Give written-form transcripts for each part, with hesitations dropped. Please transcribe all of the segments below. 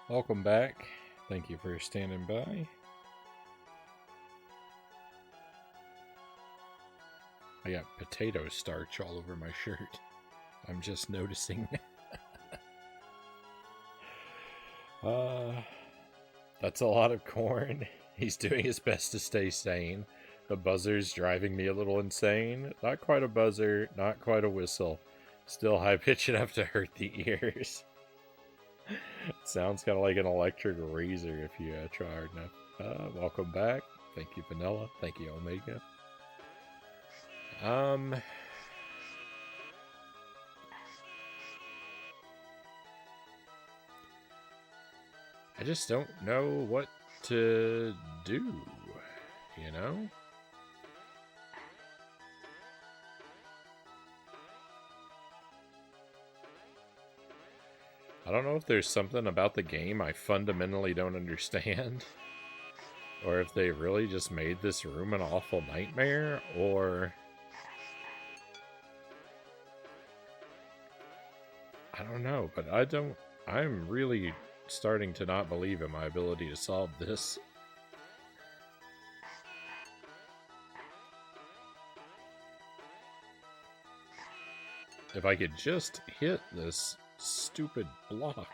Welcome back. Thank you for standing by. I got potato starch all over my shirt. I'm just noticing. That's a lot of corn. He's doing his best to stay sane. The buzzer's driving me a little insane. Not quite a buzzer, not quite a whistle. Still high pitch enough to hurt the ears. Sounds kind of like an electric razor if you try hard enough. Welcome back. Thank you, Vanilla. Thank you, Omega. I just don't know what to do, you know? I don't know if there's something about the game I fundamentally don't understand, or if they really just made this room an awful nightmare, or... I don't know, but I'm really starting to not believe in my ability to solve this. If I could just hit this stupid block.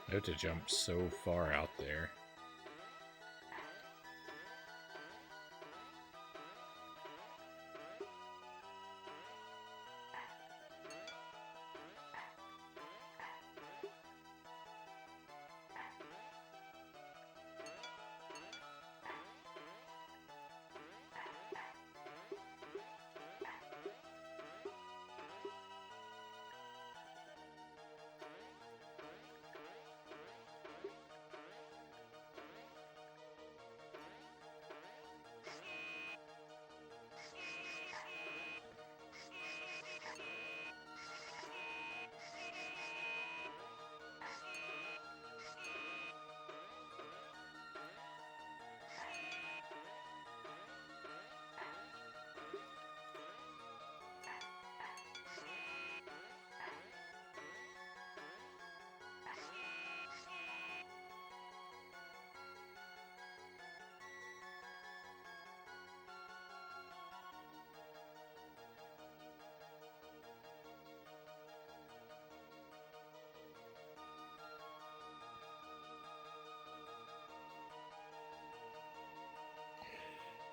I have to jump so far out there.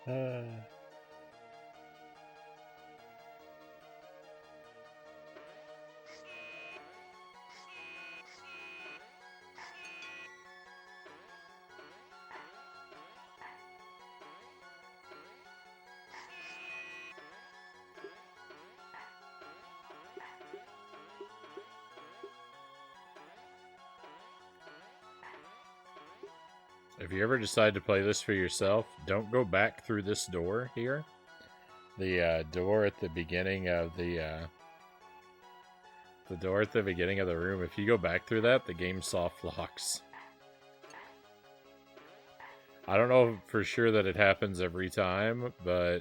Uh, if you ever decide to play this for yourself, don't go back through this door here. The door at the beginning of the door at the beginning of the room. If you go back through that, the game soft locks. I don't know for sure that it happens every time, but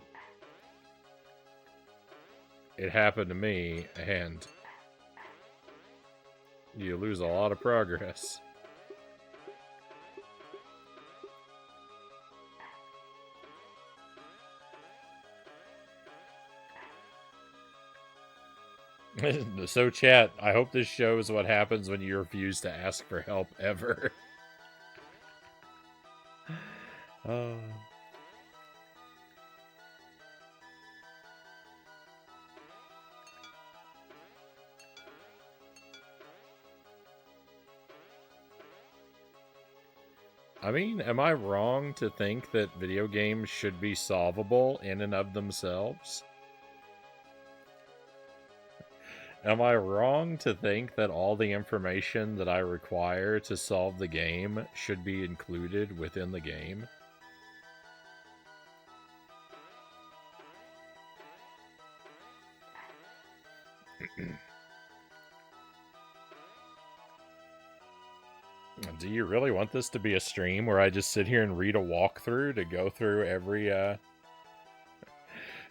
it happened to me, and you lose a lot of progress. So, chat, I hope this shows what happens when you refuse to ask for help ever. Oh. I mean, am I wrong to think that video games should be solvable in and of themselves? Am I wrong to think that all the information that I require to solve the game should be included within the game? Do you really want this to be a stream where I just sit here and read a walkthrough to go through every,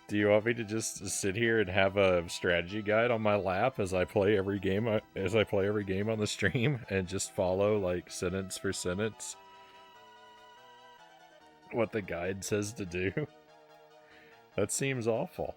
Do you want me to just sit here and have a strategy guide on my lap as I play every game on the stream and just follow, like, sentence for sentence what the guide says to do? That seems awful.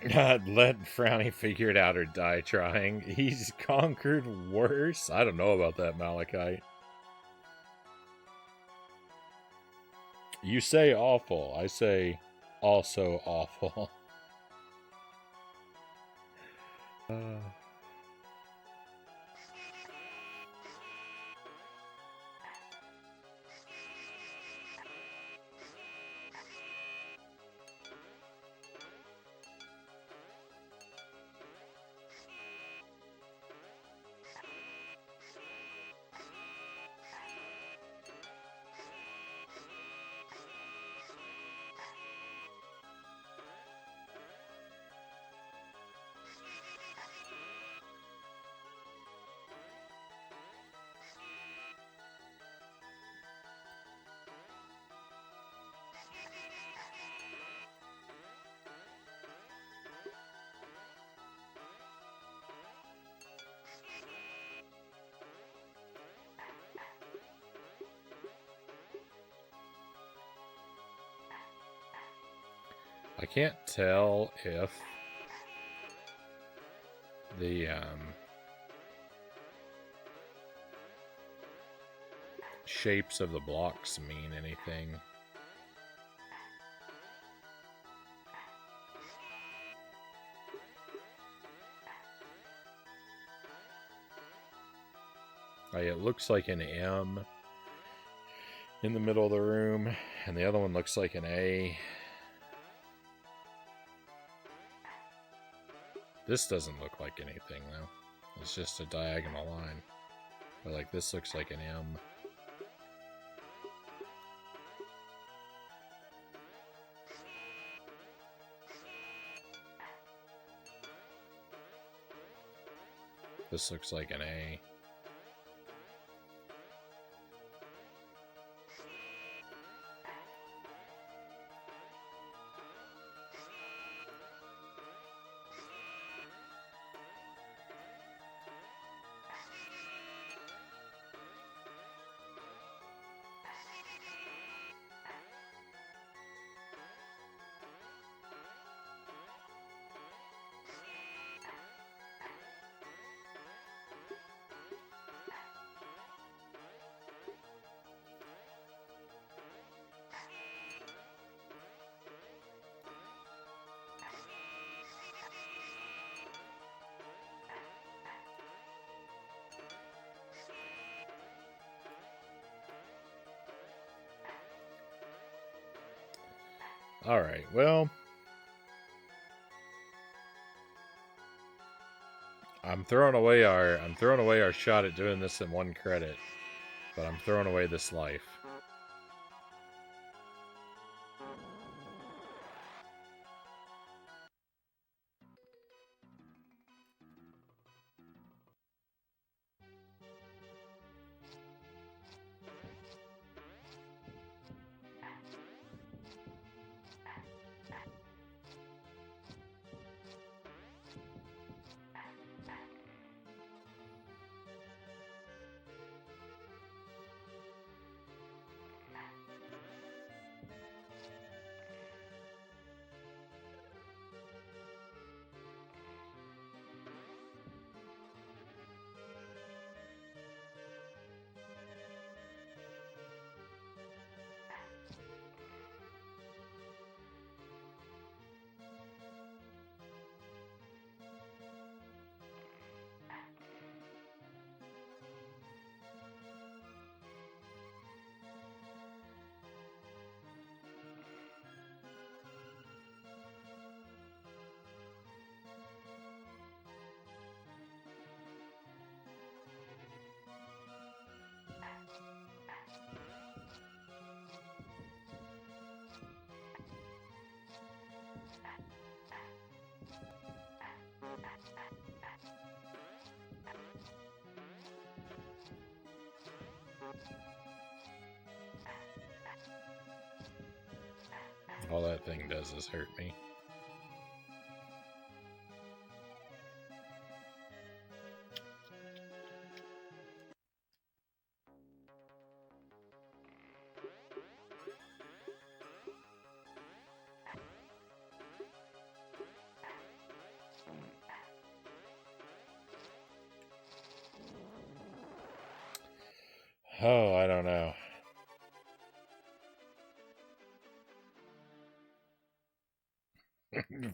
God, let Frownie figure it out or die trying. He's conquered worse. I don't know about that, Malachite. You say awful. I say also awful. I can't tell if the shapes of the blocks mean anything. Like, it looks like an M in the middle of the room, and the other one looks like an A. This doesn't look like anything, though. It's just a diagonal line. But, like, this looks like an M. This looks like an A. Alright, well, I'm throwing away our shot at doing this in one credit, but I'm throwing away this life. All that thing does is hurt me. Oh, I don't know.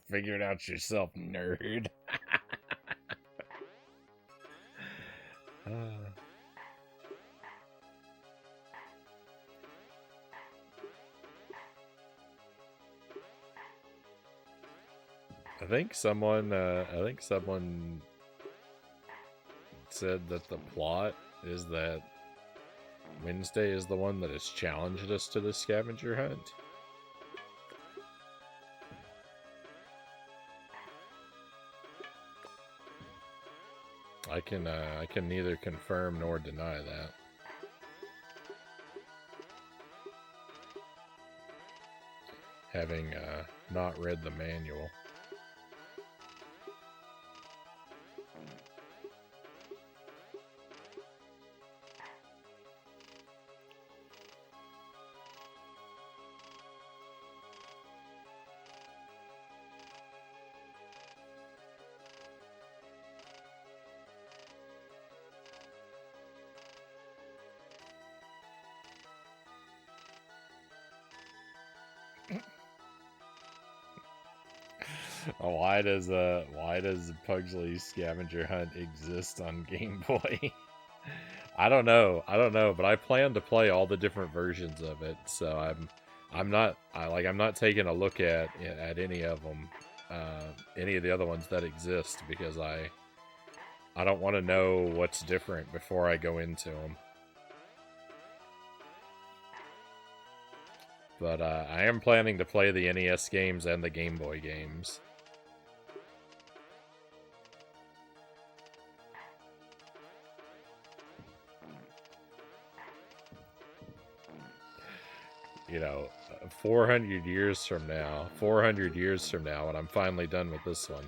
Figure it out yourself, nerd. I think someone said that the plot is that Wednesday is the one that has challenged us to the scavenger hunt. I can neither confirm nor deny that. Having not read the manual. Why does Pugsley's Scavenger Hunt exist on Game Boy? I don't know. I don't know, but I plan to play all the different versions of it, so I'm not taking a look at any of them, any of the other ones that exist because I don't want to know what's different before I go into them. But I am planning to play the NES games and the Game Boy games. You know, 400 years from now, when I'm finally done with this one.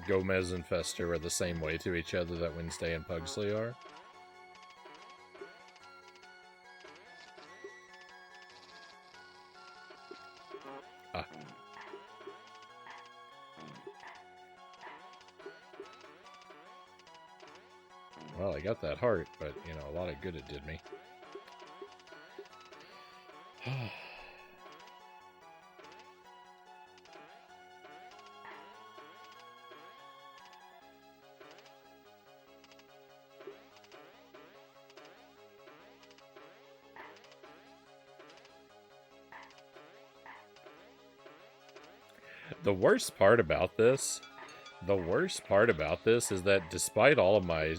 Gomez and Fester are the same way to each other that Wednesday and Pugsley are. Ah. Well, I got that heart, but, you know, a lot of good it did me. The worst part about this is that despite all of my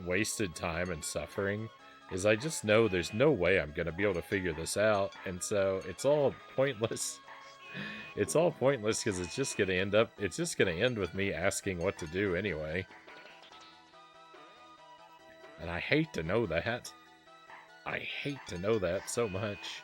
wasted time and suffering, is I just know there's no way I'm gonna be able to figure this out, and so it's all pointless. It's all pointless because it's just gonna end with me asking what to do anyway. And I hate to know that. I hate to know that so much.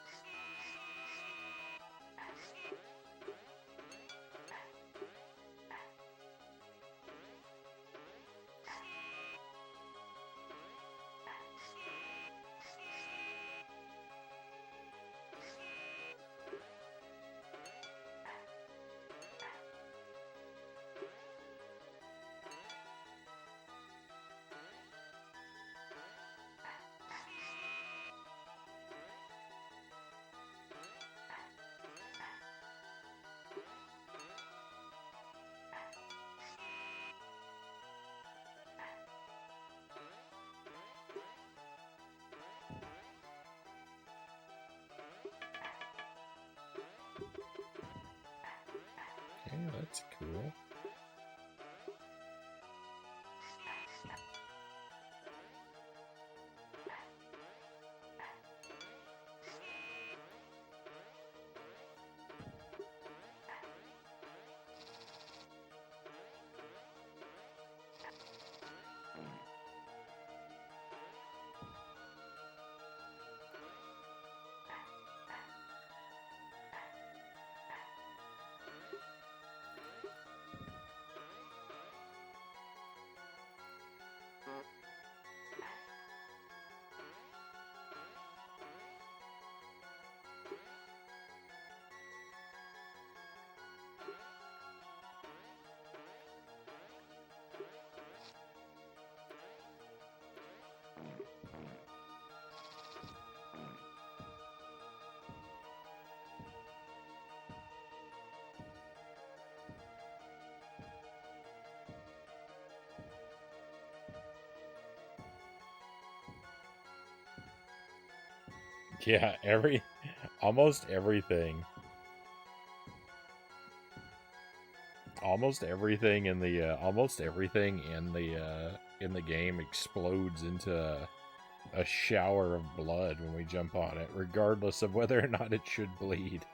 Yeah, that's cool. Yeah, almost everything. Almost everything in the game explodes into a shower of blood when we jump on it, regardless of whether or not it should bleed.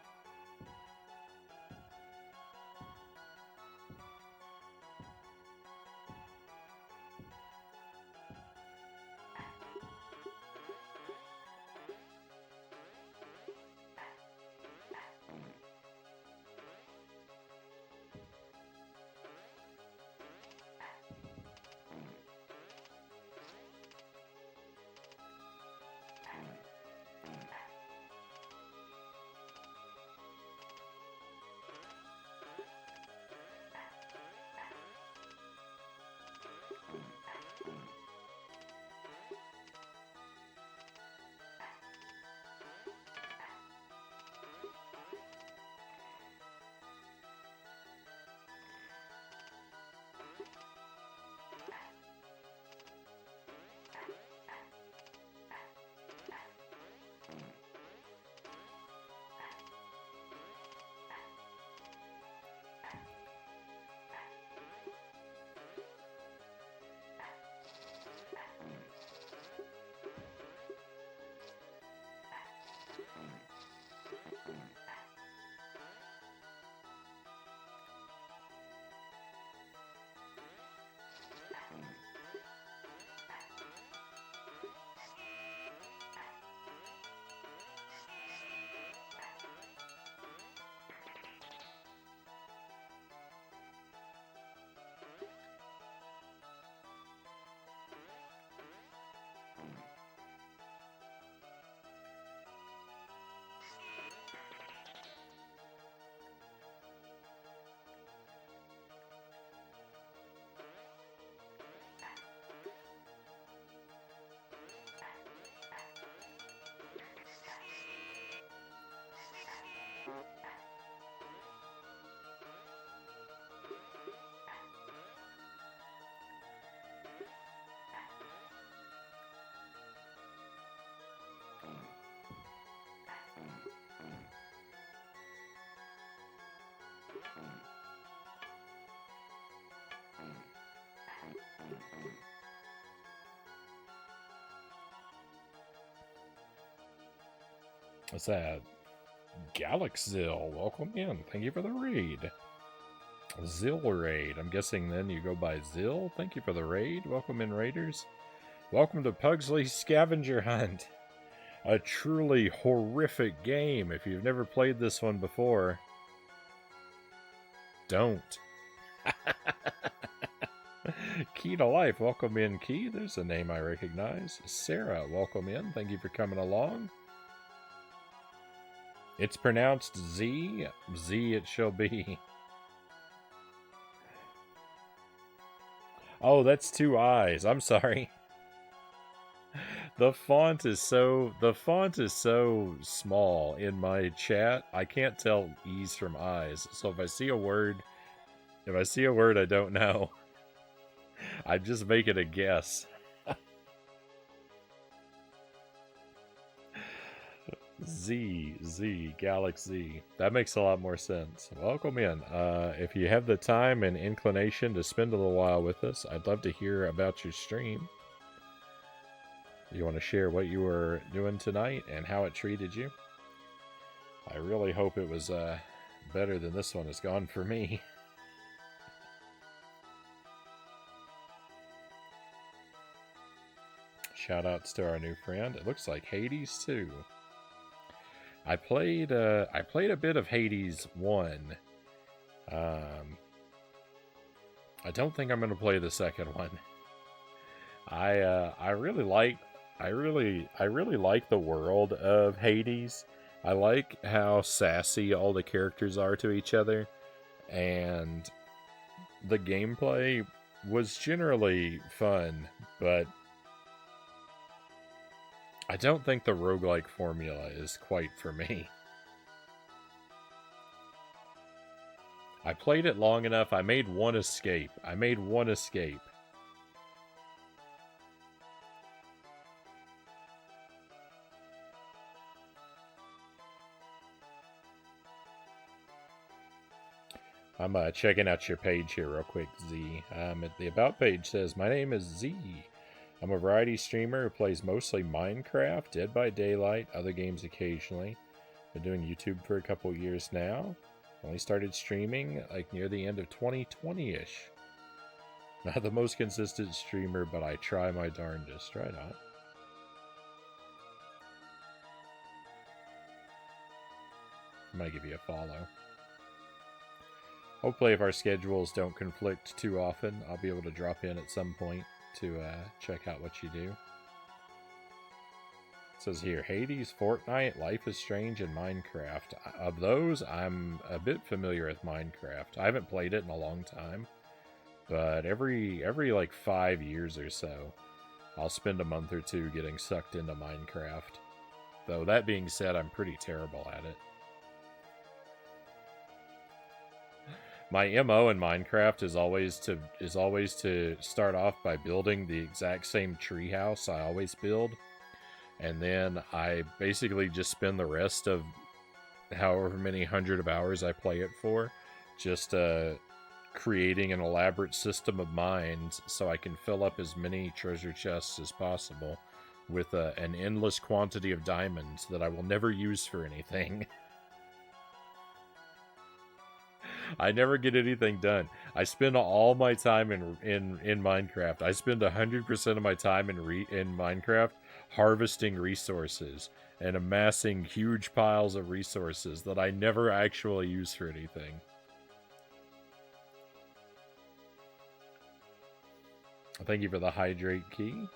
What's that? Galaxil, welcome in. Thank you for the raid. Zill raid. I'm guessing then you go by Zill. Thank you for the raid. Welcome in, raiders. Welcome to Pugsley Scavenger Hunt. A truly horrific game. If you've never played this one before, don't. Key to Life, welcome in, Key. There's a name I recognize. Sarah, welcome in. Thank you for coming along. It's pronounced Z. Z it shall be. Oh, that's 2 eyes. I'm sorry. The font is so small in my chat. I can't tell E's from I's. So if I see a word I don't know, I'm just making a guess. Z, Galaxy. That makes a lot more sense. Welcome in. If you have the time and inclination to spend a little while with us, I'd love to hear about your stream. You want to share what you were doing tonight and how it treated you? I really hope it was better than this one has gone for me. Shoutouts to our new friend. It looks like Hades too. I played a bit of Hades 1. I don't think I'm going to play the second one. I really like the world of Hades. I like how sassy all the characters are to each other, and the gameplay was generally fun, but I don't think the roguelike formula is quite for me. I played it long enough. I made one escape. I I'm checking out your page here real quick, Z. The About page says, my name is Z. I'm a variety streamer who plays mostly Minecraft, Dead by Daylight, other games occasionally. Been doing YouTube for a couple years now. Only started streaming like near the end of 2020-ish. Not the most consistent streamer, but I try my darndest. Right on. I might give you a follow. Hopefully if our schedules don't conflict too often, I'll be able to drop in at some point to check out what you do. It says here, Hades, Fortnite, Life is Strange, and Minecraft. Of those, I'm a bit familiar with Minecraft. I haven't played it in a long time, but every like 5 years or so, I'll spend a month or two getting sucked into Minecraft. Though that being said, I'm pretty terrible at it. My MO in Minecraft is always to start off by building the exact same treehouse I always build, and then I basically just spend the rest of however many hundred of hours I play it for just creating an elaborate system of mines so I can fill up as many treasure chests as possible with an endless quantity of diamonds that I will never use for anything. I never get anything done. I spend all my time in Minecraft. I spend 100% of my time in Minecraft harvesting resources and amassing huge piles of resources that I never actually use for anything. Thank you for the hydrate key.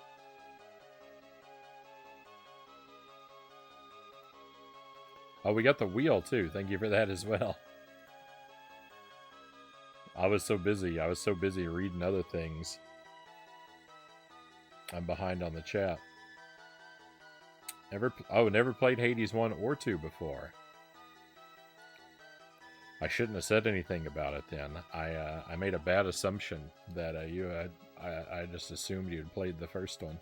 Oh, we got the wheel too. Thank you for that as well. I was so busy reading other things. I'm behind on the chat. Never played Hades 1 or 2 before. I shouldn't have said anything about it then. I made a bad assumption that I just assumed you had played the first one.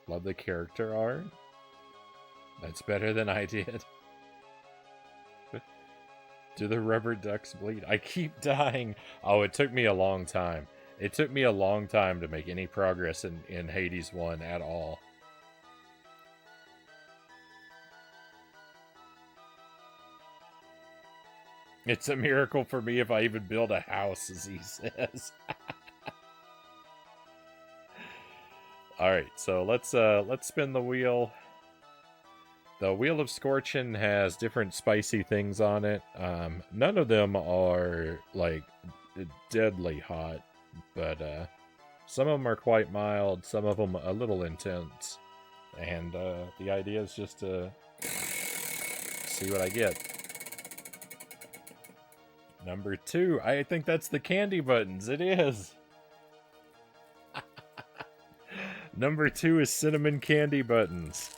Love the character art. That's better than I did. Do the rubber ducks bleed? I keep dying. Oh, it took me a long time. It took me a long time to make any progress in Hades 1 at all. It's a miracle for me if I even build a house, as he says. All right, so let's spin the wheel. The Wheel of Scorchin has different spicy things on it. None of them are like deadly hot, but some of them are quite mild. Some of them a little intense, and the idea is just to see what I get. Number 2, I think that's the candy buttons. It is. Number 2 is cinnamon candy buttons.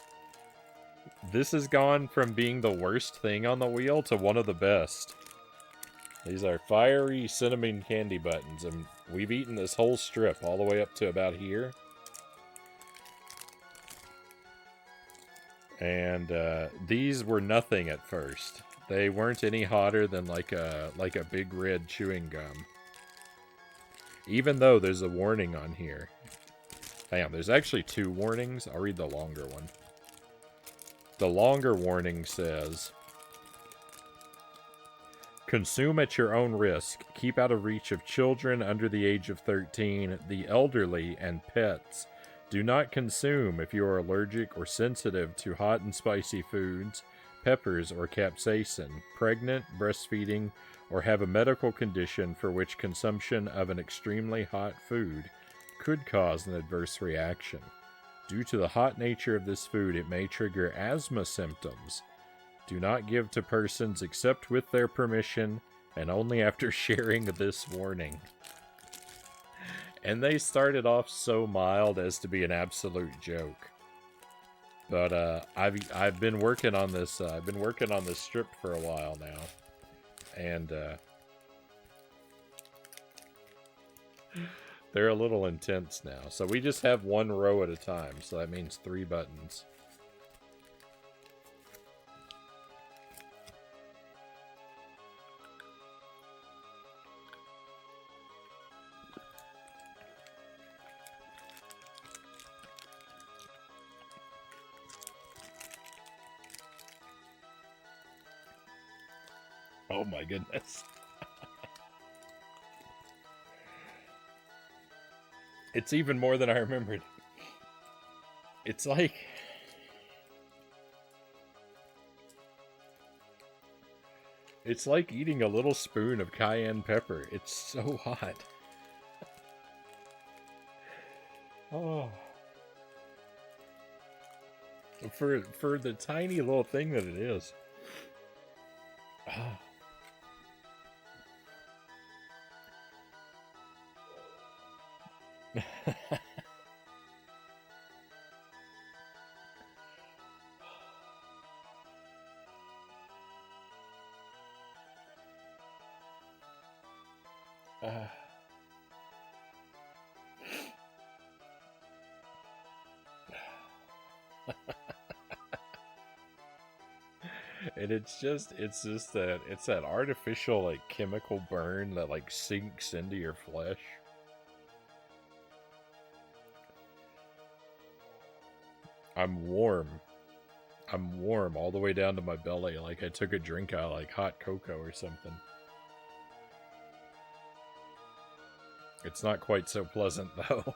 This has gone from being the worst thing on the wheel to one of the best. These are fiery cinnamon candy buttons, and we've eaten this whole strip all the way up to about here. And these were nothing at first. They weren't any hotter than like a big red chewing gum. Even though there's a warning on here. Hang on, there's actually 2 warnings. I'll read the longer one. The longer warning says, consume at your own risk. Keep out of reach of children under the age of 13, the elderly, and pets. Do not consume if you are allergic or sensitive to hot and spicy foods, peppers, or capsaicin, pregnant, breastfeeding, or have a medical condition for which consumption of an extremely hot food could cause an adverse reaction. Due to the hot nature of this food, it may trigger asthma symptoms. Do not give to persons except with their permission and only after sharing this warning. And they started off so mild as to be an absolute joke. But I've been working on this. I've been working on this strip for a while now, and they're a little intense now. So we just have 1 row at a time. So that means 3 buttons. Oh my goodness. It's even more than I remembered. It's like... It's like eating a little spoon of cayenne pepper. It's so hot. Oh. For the tiny little thing that it is. Oh. And it's just that artificial like chemical burn that like sinks into your flesh. I'm warm all the way down to my belly, like I took a drink out of like hot cocoa or something. It's not quite so pleasant though.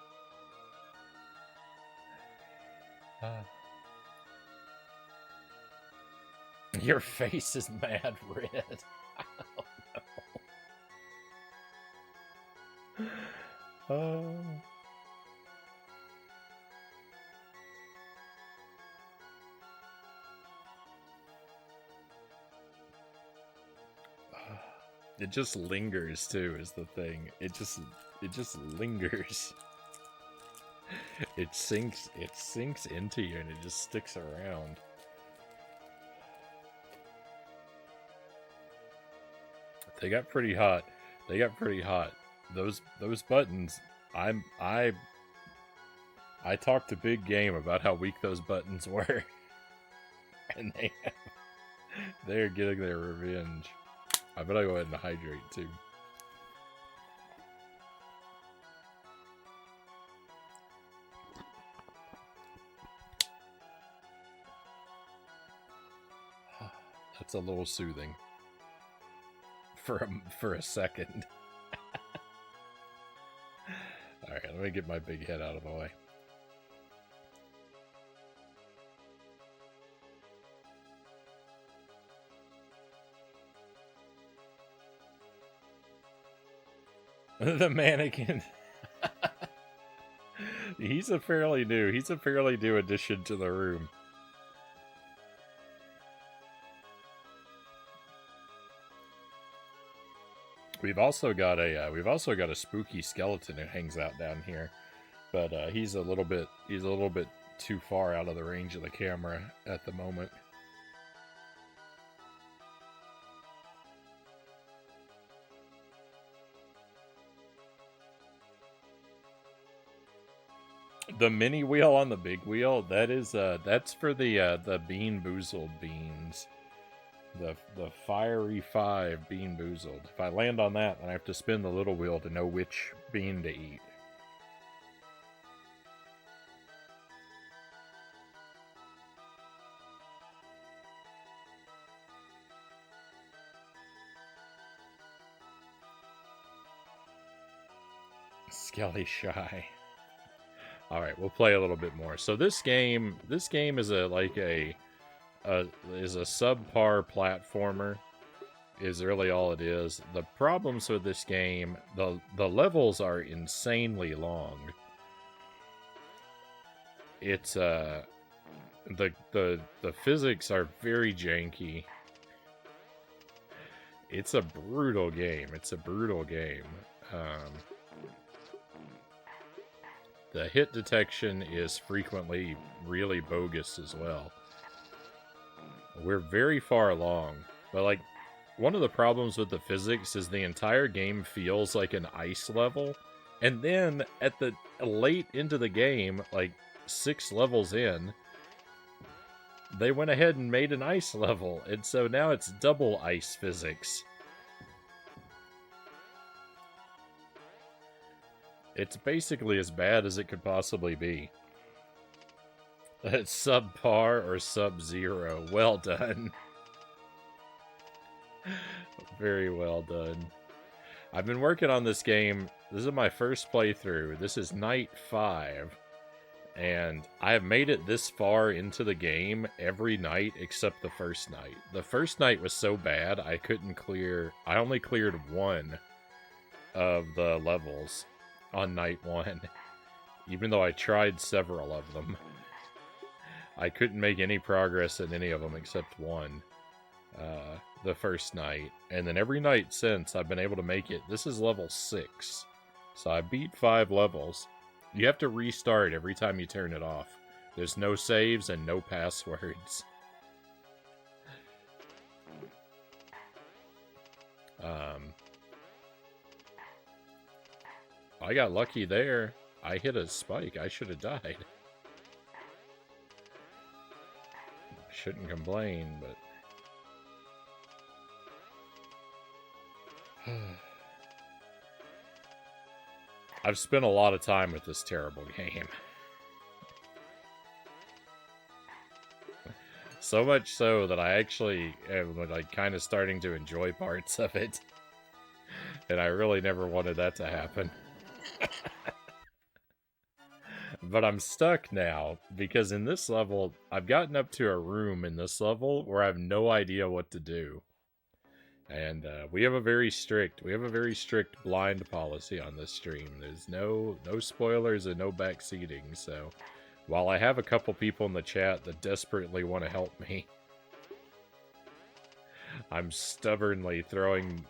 Your face is mad red. Oh no. It just lingers too, is the thing. It just lingers. It sinks into you and it just sticks around. They got pretty hot. Those buttons, I talked a big game about how weak those buttons were. And they're getting their revenge. I better go ahead and hydrate too. That's a little soothing. for a second. All right, let me get my big head out of the way. The mannequin. He's a fairly new addition to the room. We've also got a spooky skeleton who hangs out down here, but he's a little bit too far out of the range of the camera at the moment. The mini wheel on the big wheel, that's for the Bean Boozled beans. The Fiery 5 Bean Boozled. If I land on that, then I have to spin the little wheel to know which bean to eat. Skelly Shy. All right, we'll play a little bit more. So this game is is a subpar platformer. Is really all it is. The problems with this game, the levels are insanely long. It's the physics are very janky. It's a brutal game. The hit detection is frequently really bogus as well. We're very far along, but like one of the problems with the physics is the entire game feels like an ice level, and then at the late into the game, like 6 levels in, they went ahead and made an ice level, and so now it's double ice physics. It's basically as bad as it could possibly be. It's subpar or sub-zero. Well done. Very well done. I've been working on this game. This is my first playthrough. This is night 5. And I have made it this far into the game every night except the first night. The first night was so bad I only cleared 1 of the levels on night 1, even though I tried several of them. I couldn't make any progress in any of them except 1 the first night, and then every night since I've been able to make it. This is level 6, so I beat 5 levels. You have to restart every time you turn it off. There's no saves and no passwords. I got lucky there. I hit a spike. I should have died. Shouldn't complain, but... I've spent a lot of time with this terrible game. So much so that I actually am like kind of starting to enjoy parts of it. And I really never wanted that to happen. But I'm stuck now, because in this level, I've gotten up to a room in this level where I have no idea what to do. And we have a very strict blind policy on this stream. There's no spoilers and no backseating, so while I have a couple people in the chat that desperately want to help me, I'm stubbornly throwing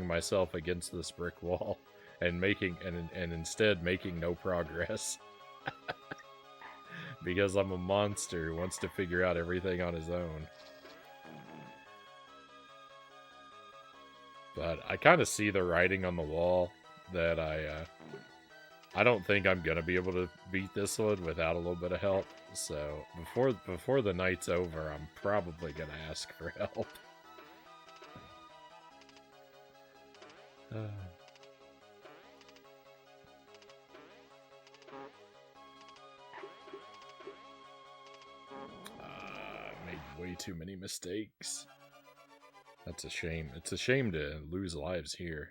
myself against this brick wall and instead making no progress. Because I'm a monster who wants to figure out everything on his own. But I kind of see the writing on the wall that I don't think I'm gonna be able to beat this one without a little bit of help. So before the night's over, I'm probably gonna ask for help. Made way too many mistakes. That's a shame. It's a shame to lose lives here.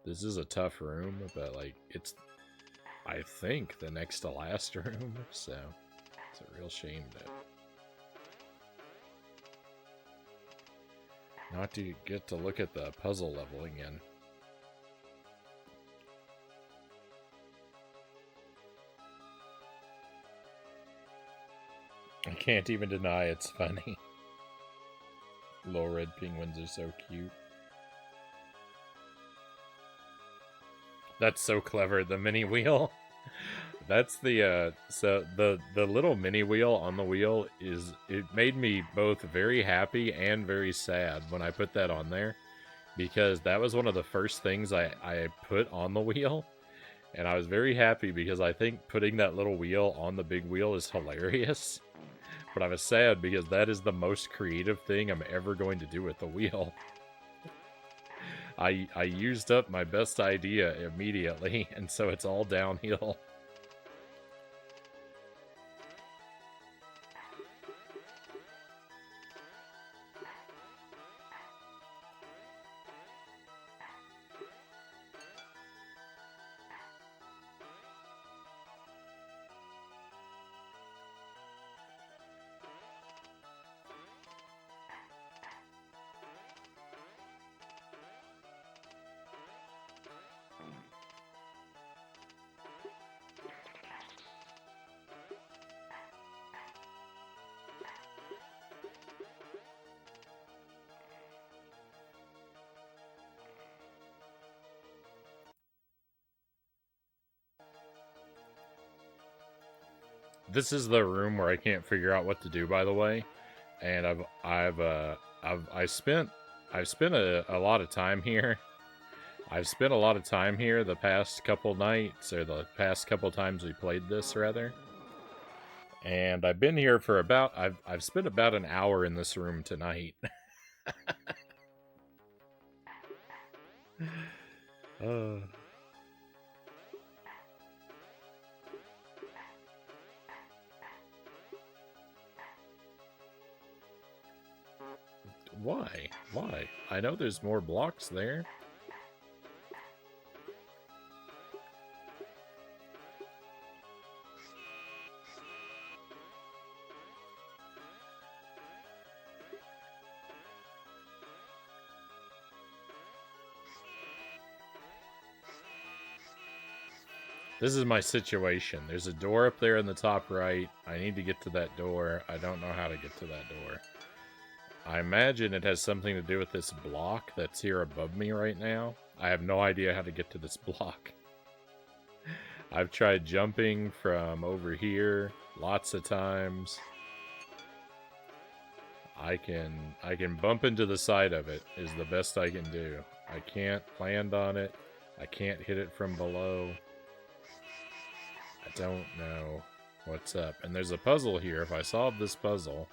This is a tough room, but like it's, I think, the next to last room, so it's a real shame to not to get to look at the puzzle level again. I can't even deny it's funny. Little red penguins are so cute. That's so clever, the mini wheel. That's the so the little mini wheel on the wheel is, it made me both very happy and very sad when I put that on there, because that was one of the first things I put on the wheel, and I was very happy because I think putting that little wheel on the big wheel is hilarious. But I was sad because that is the most creative thing I'm ever going to do with the wheel. I used up my best idea immediately, and so it's all downhill. This is the room where I can't figure out what to do, by the way, and I've spent a lot of time here. I've spent a lot of time here the past couple nights, or the past couple times we played this, rather. And I've been here for about, I've spent about an hour in this room tonight. Why? Why? I know there's more blocks there. This is my situation. There's a door up there in the top right. I need to get to that door. I don't know how to get to that door. I imagine it has something to do with this block that's here above me right now. I have no idea how to get to this block. I've tried jumping from over here lots of times. I can bump into the side of it is the best I can do. I can't land on it. I can't hit it from below. I don't know what's up. And there's a puzzle here. If I solve this puzzle,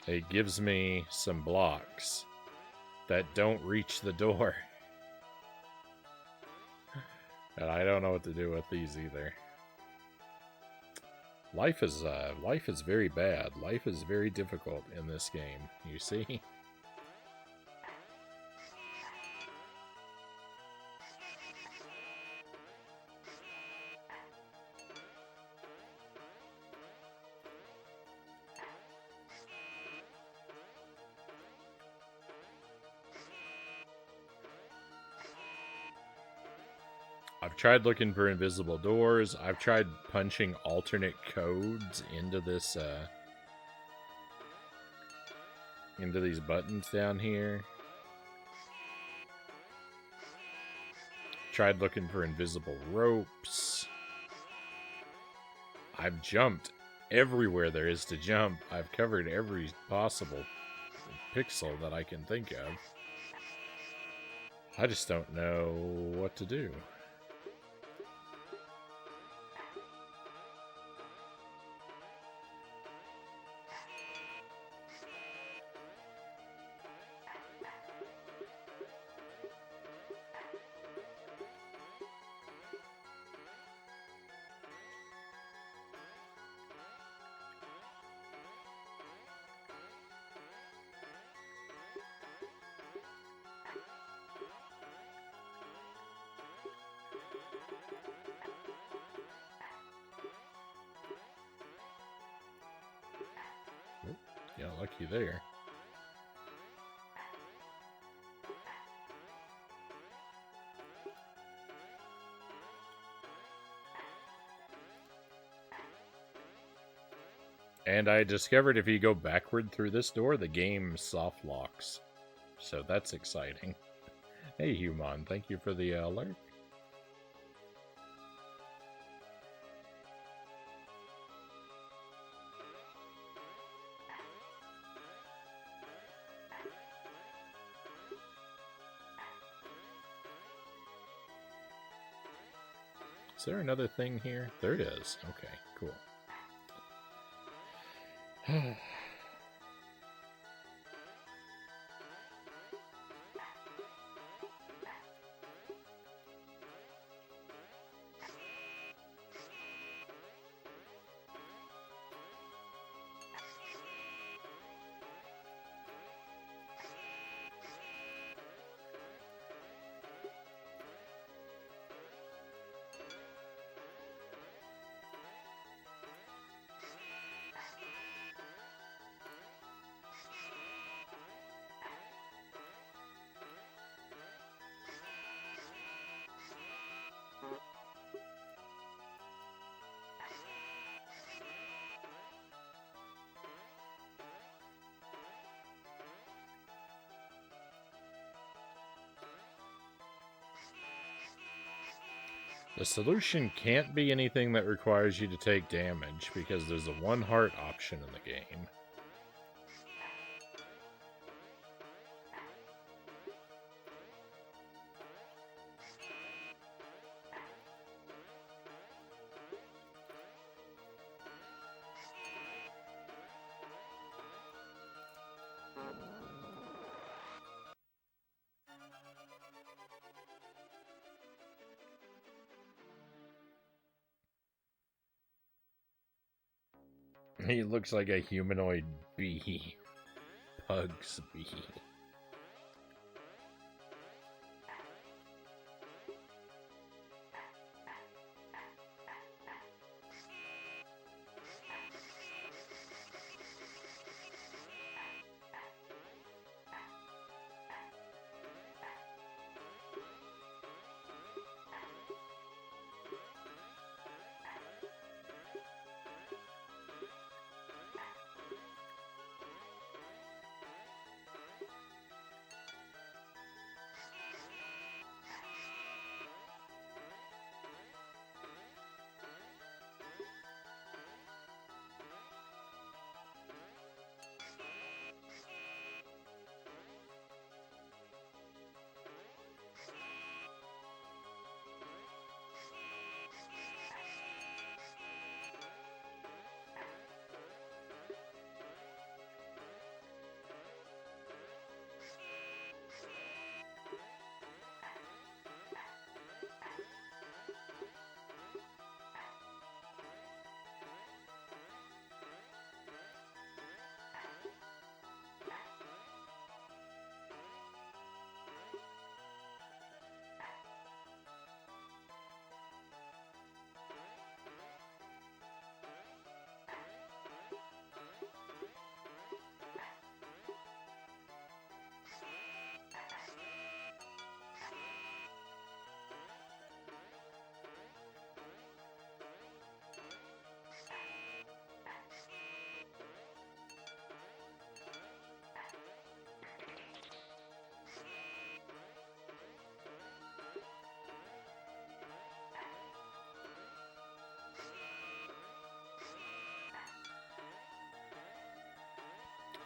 it gives me some blocks that don't reach the door. And I don't know what to do with these either. Life is very bad. Life is very difficult in this game, you see? I've tried looking for invisible doors. I've tried punching alternate codes into this, into these buttons down here. Tried looking for invisible ropes. I've jumped everywhere there is to jump. I've covered every possible pixel that I can think of. I just don't know what to do. lucky there. And I discovered if you go backward through this door, the game soft locks. So that's exciting. Hey, Human, thank you for the alert. Is there another thing here? There it is. Okay, cool. The solution can't be anything that requires you to take damage, because there's a 1 heart option in the game. He looks like a humanoid bee. Pugsley.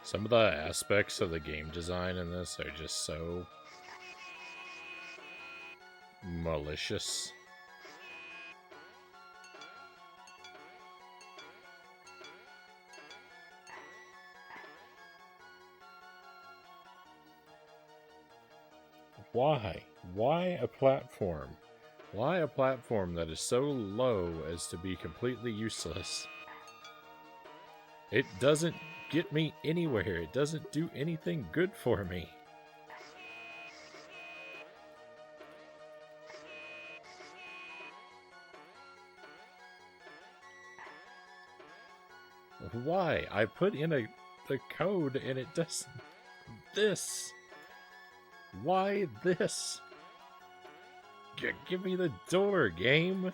Some of the aspects of the game design in this are just so malicious. Why? Why a platform? Why a platform that is so low as to be completely useless? It doesn't get me anywhere. It doesn't do anything good for me. Why? I put in the code and it does this. Why this? Give me the door, game.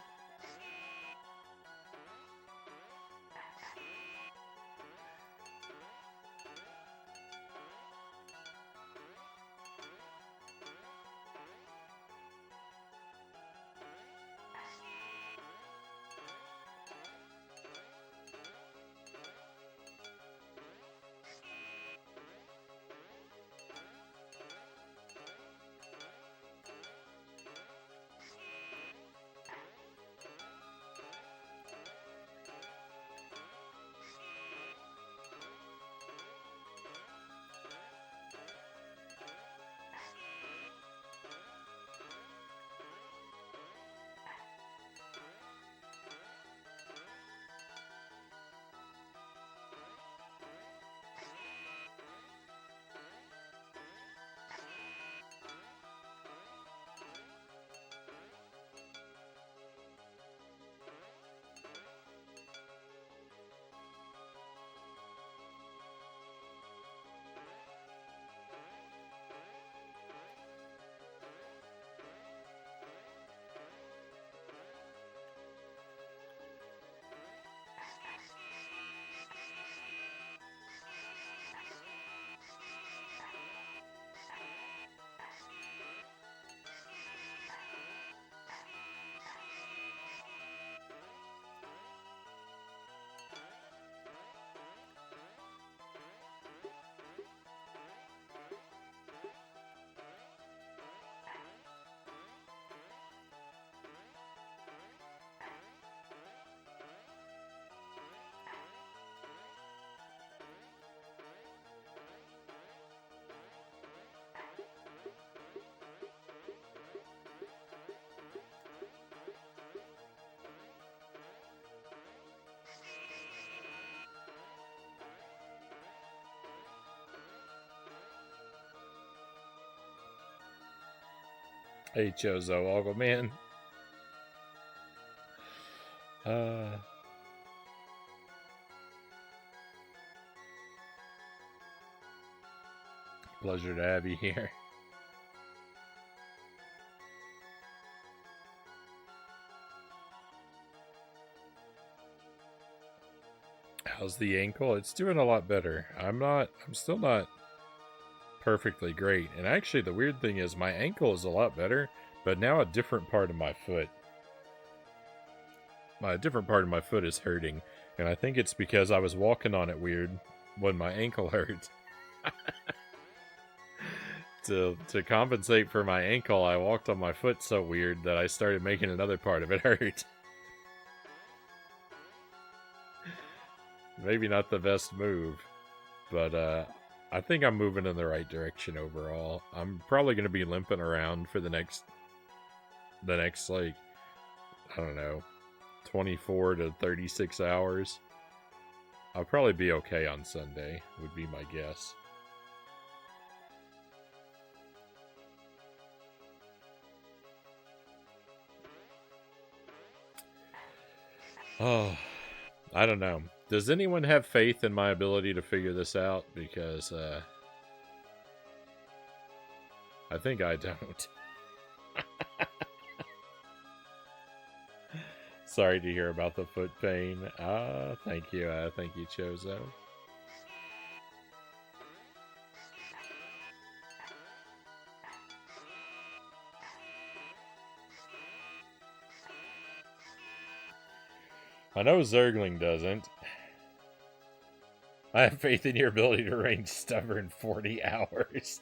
Hey, Chozo, Uncle Man. Pleasure to have you here. How's the ankle? It's doing a lot better. I'm still not perfectly great. And actually, the weird thing is my ankle is a lot better, but now a different part of my foot. A different part of my foot is hurting. And I think it's because I was walking on it weird when my ankle hurt. To compensate for my ankle, I walked on my foot so weird that I started making another part of it hurt. Maybe not the best move, but I think I'm moving in the right direction overall. I'm probably going to be limping around for the next like, I don't know, 24 to 36 hours. I'll probably be okay on Sunday, would be my guess. Oh, I don't know. Does anyone have faith in my ability to figure this out? Because, I think I don't. Sorry to hear about the foot pain. Thank you, Chozo. I know Zergling doesn't. I have faith in your ability to range stubborn 40 hours.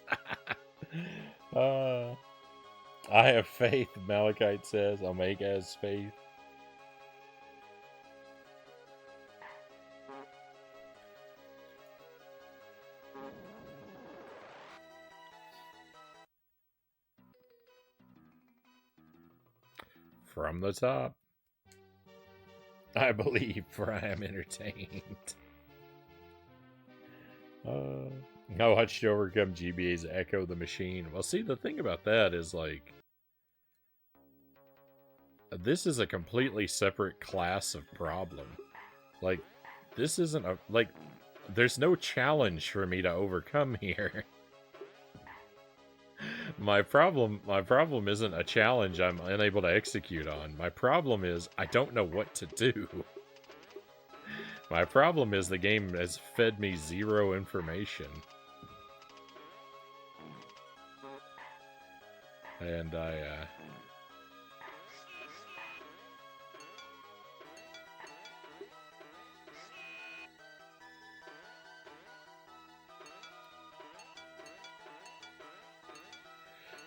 I have faith, Malachite says. Omega has faith. From the top. I believe, for I am entertained. I watched you overcome GBA's Echo the Machine. Well, see, the thing about that is, like, this is a completely separate class of problem. Like, this isn't a, like, There's no challenge for me to overcome here. My problem isn't a challenge I'm unable to execute on. My problem is I don't know what to do. My problem is the game has fed me zero information. And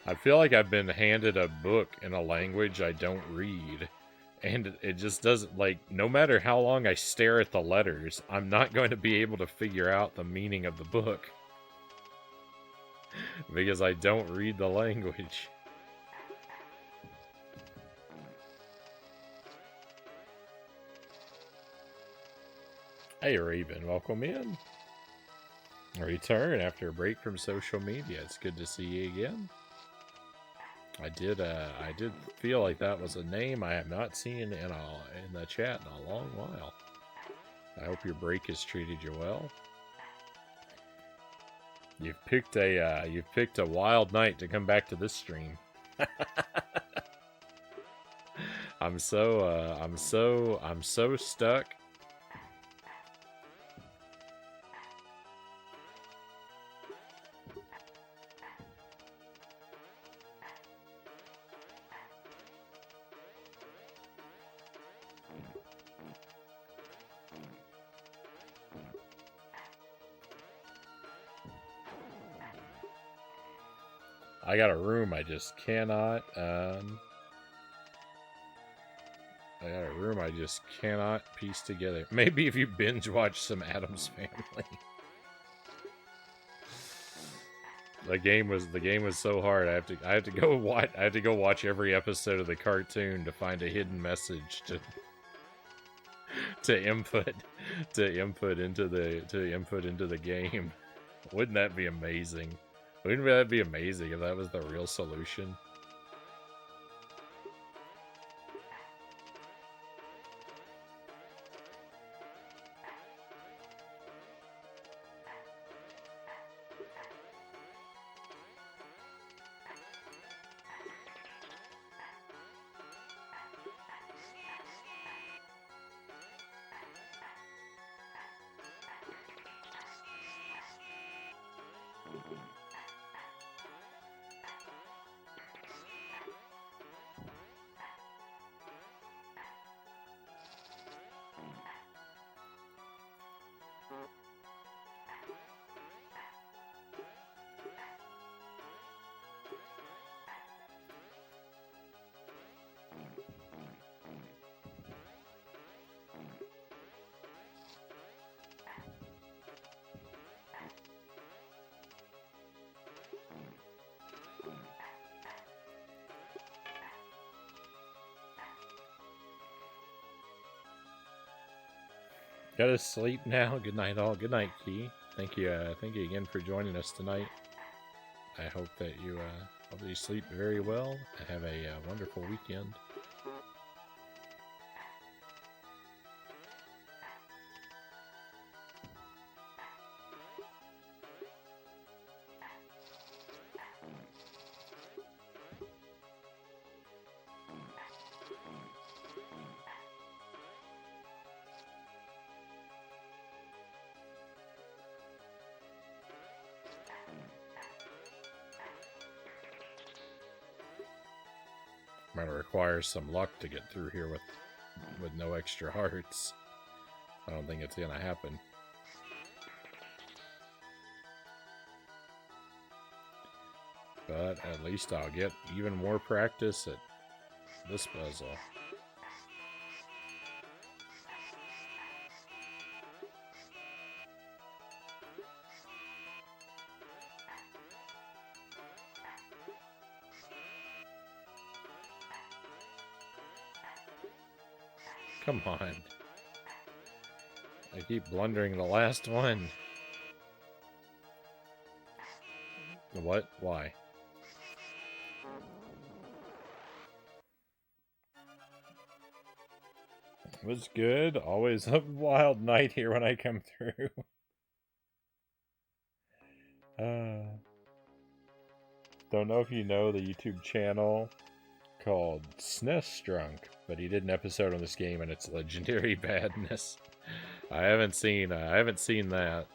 I feel like I've been handed a book in a language I don't read. And it just doesn't, like, no matter how long I stare at the letters, I'm not going to be able to figure out the meaning of the book. Because I don't read the language. Hey Raven, welcome in. Return after a break from social media. It's good to see you again. I did feel like that was a name I have not seen in the chat in a long while. I hope your break has treated you well. You've picked a wild night to come back to this stream. I'm so stuck. I got a room I just cannot, piece together. Maybe if you binge watch some Addams Family. The game was so hard. I had to go watch every episode of the cartoon to find a hidden message to input into the game. Wouldn't that be amazing? Wouldn't that be amazing if that was the real solution? Gotta sleep now. Good night, all. Good night, Key. Thank you again for joining us tonight. I hope that you sleep very well and have a wonderful weekend. Might require some luck to get through here with no extra hearts. I don't think it's gonna happen. But at least I'll get even more practice at this puzzle. Come on. I keep blundering the last one. What? Why? Was good. Always a wild night here when I come through. Don't know if you know the YouTube channel called SNES Drunk, but he did an episode on this game and its legendary badness. I haven't seen that.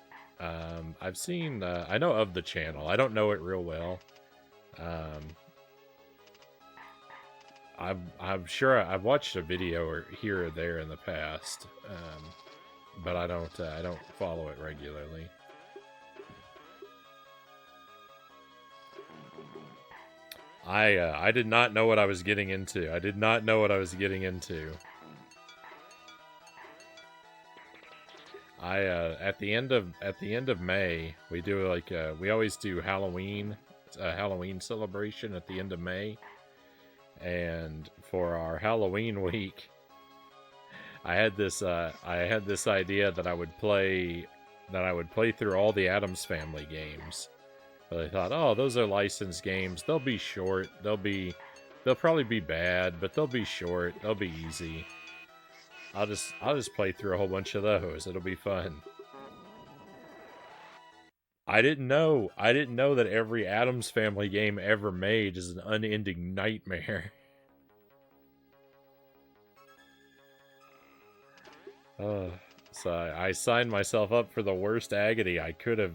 I've seen, I know of the channel. I don't know it real well. I'm sure I've watched a video or here or there in the past, but I don't follow it regularly. I did not know what I was getting into. I did not know what I was getting into. At the end of May, we do like we always do Halloween, a Halloween celebration at the end of May. And for our Halloween week, I had this idea that I would play through all the Addams Family games. But I thought, oh, those are licensed games. They'll be short. They'll probably be bad, but they'll be short. They'll be easy. I'll just play through a whole bunch of those. It'll be fun. I didn't know that every Addams Family game ever made is an unending nightmare. So I signed myself up for the worst agony I could have.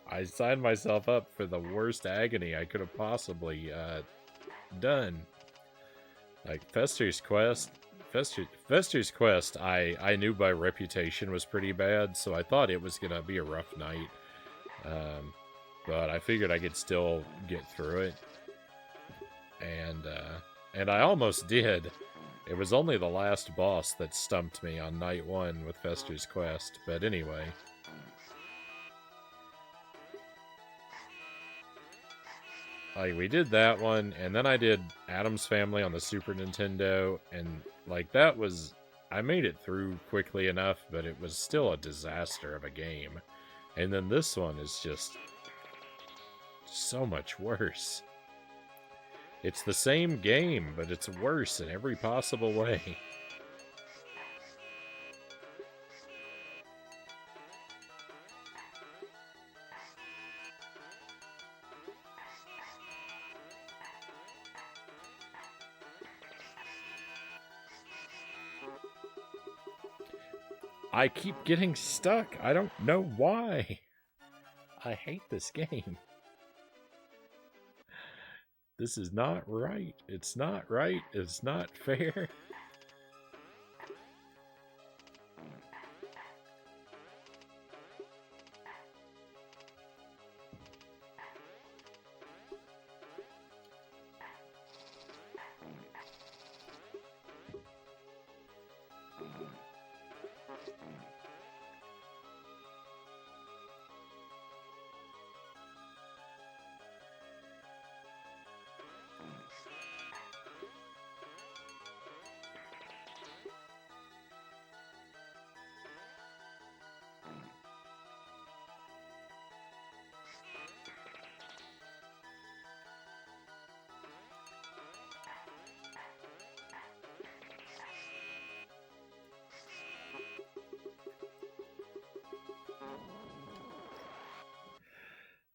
I signed myself up for the worst agony I could have possibly done. Like Fester's Quest. Fester's Quest, I knew by reputation was pretty bad, so I thought it was gonna be a rough night. But I figured I could still get through it, and I almost did. It was only the last boss that stumped me on night 1 with Fester's Quest, but anyway. Like, we did that one, and then I did Addams Family on the Super Nintendo, and, like, that was... I made it through quickly enough, but it was still a disaster of a game. And then this one is just... so much worse. It's the same game, but it's worse in every possible way. I keep getting stuck. I don't know why. I hate this game. This is not right. It's not right. It's not fair.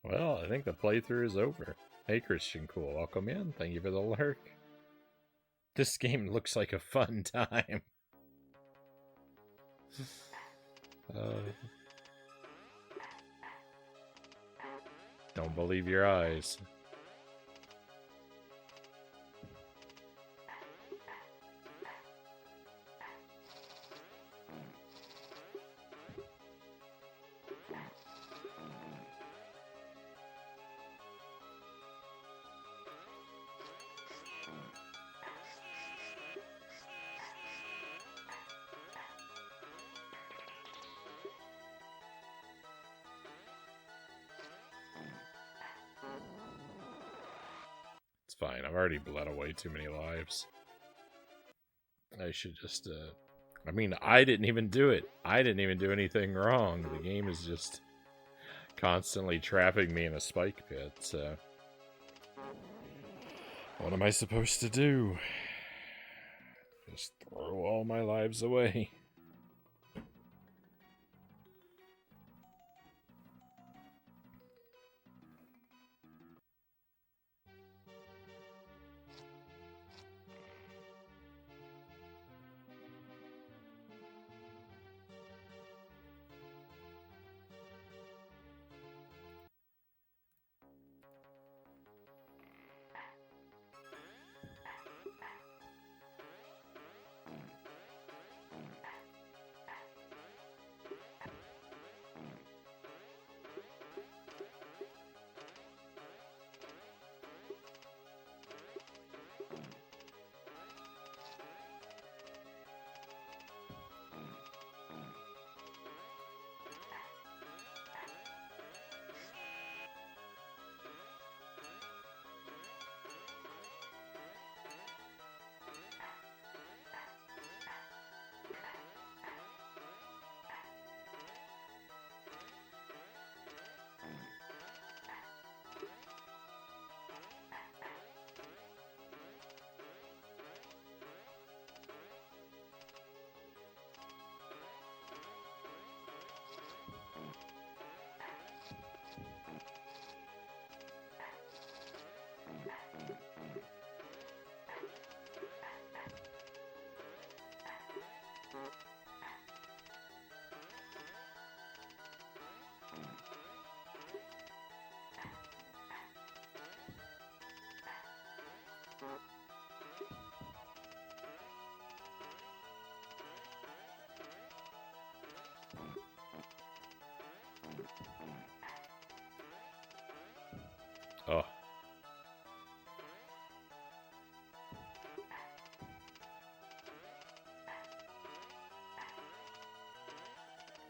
Well, I think the playthrough is over. Hey, Christian Cool, welcome in. Thank you for the lurk. This game looks like a fun time. Don't believe your eyes. It's fine. I've already bled away too many lives. I should just, I mean, I didn't even do it. I didn't even do anything wrong. The game is just constantly trapping me in a spike pit, so... What am I supposed to do? Just throw all my lives away.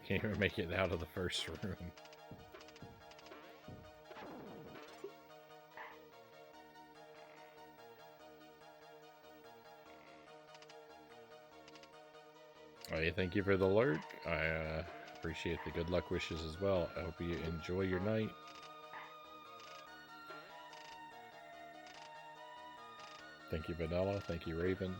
can't even make it out of the first room. Hey, thank you for the lurk. I appreciate the good luck wishes as well. I hope you enjoy your night. Thank you, Vanilla. Thank you, Raven.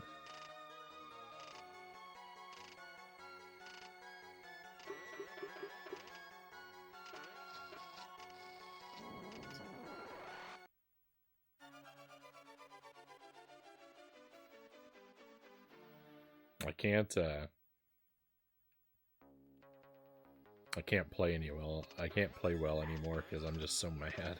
I can't play I can't play well anymore because I'm just so mad.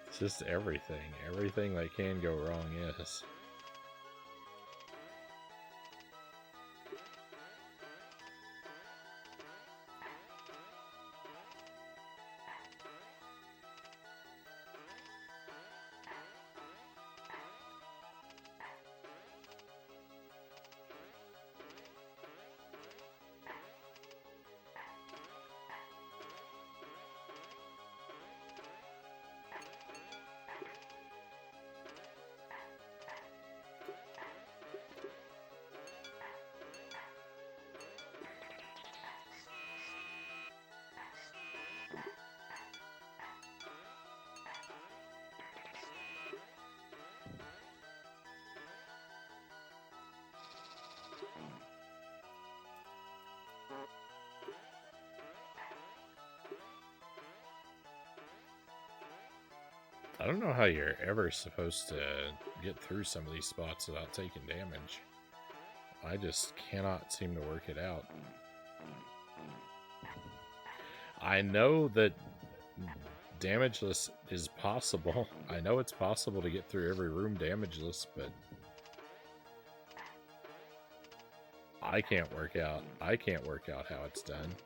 It's just everything. Everything that can go wrong is. I don't know how you're ever supposed to get through some of these spots without taking damage. I just cannot seem to work it out. I know that damageless is possible. I know it's possible to get through every room damageless, but I can't work out how it's done.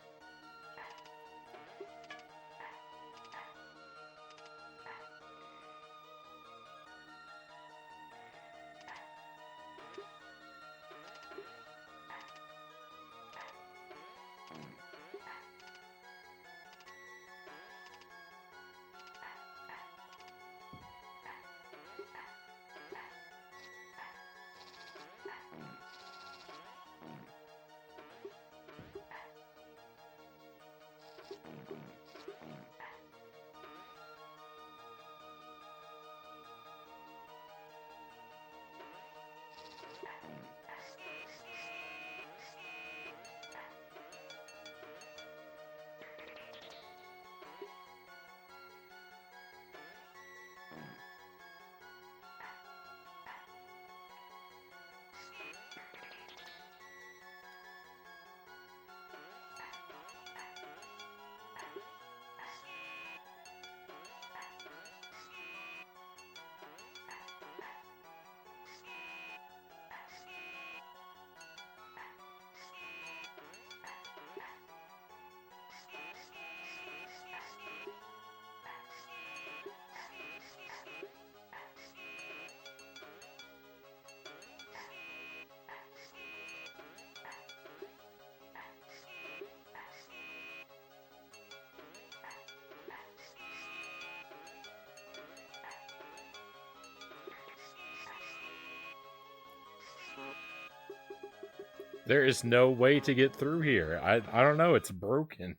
There is no way to get through here. I don't know. It's broken.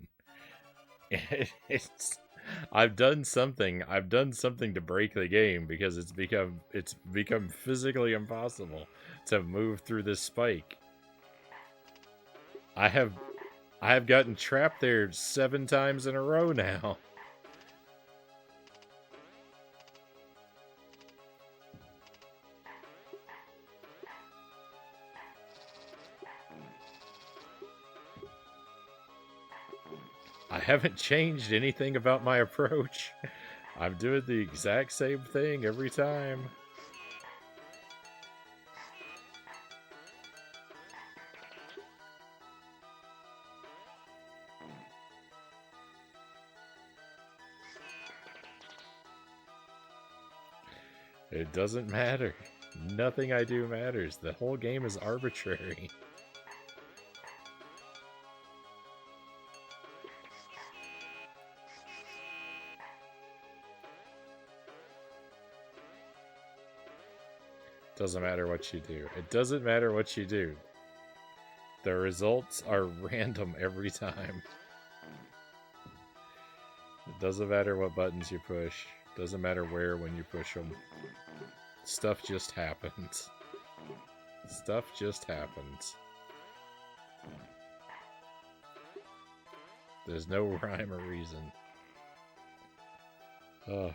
It's. I've done something. I've done something to break the game because it's become physically impossible to move through this spike. I have gotten trapped there 7 times in a row now. I haven't changed anything about my approach. I'm doing the exact same thing every time. It doesn't matter. Nothing I do matters. The whole game is arbitrary. Doesn't matter what you do. It doesn't matter what you do. The results are random every time. It doesn't matter what buttons you push. Doesn't matter where when you push them. Stuff just happens. Stuff just happens. There's no rhyme or reason. Ugh.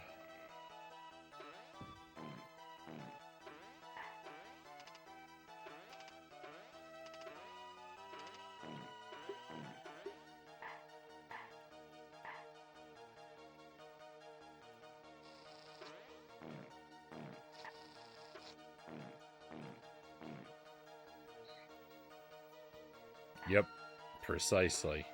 Yep, precisely.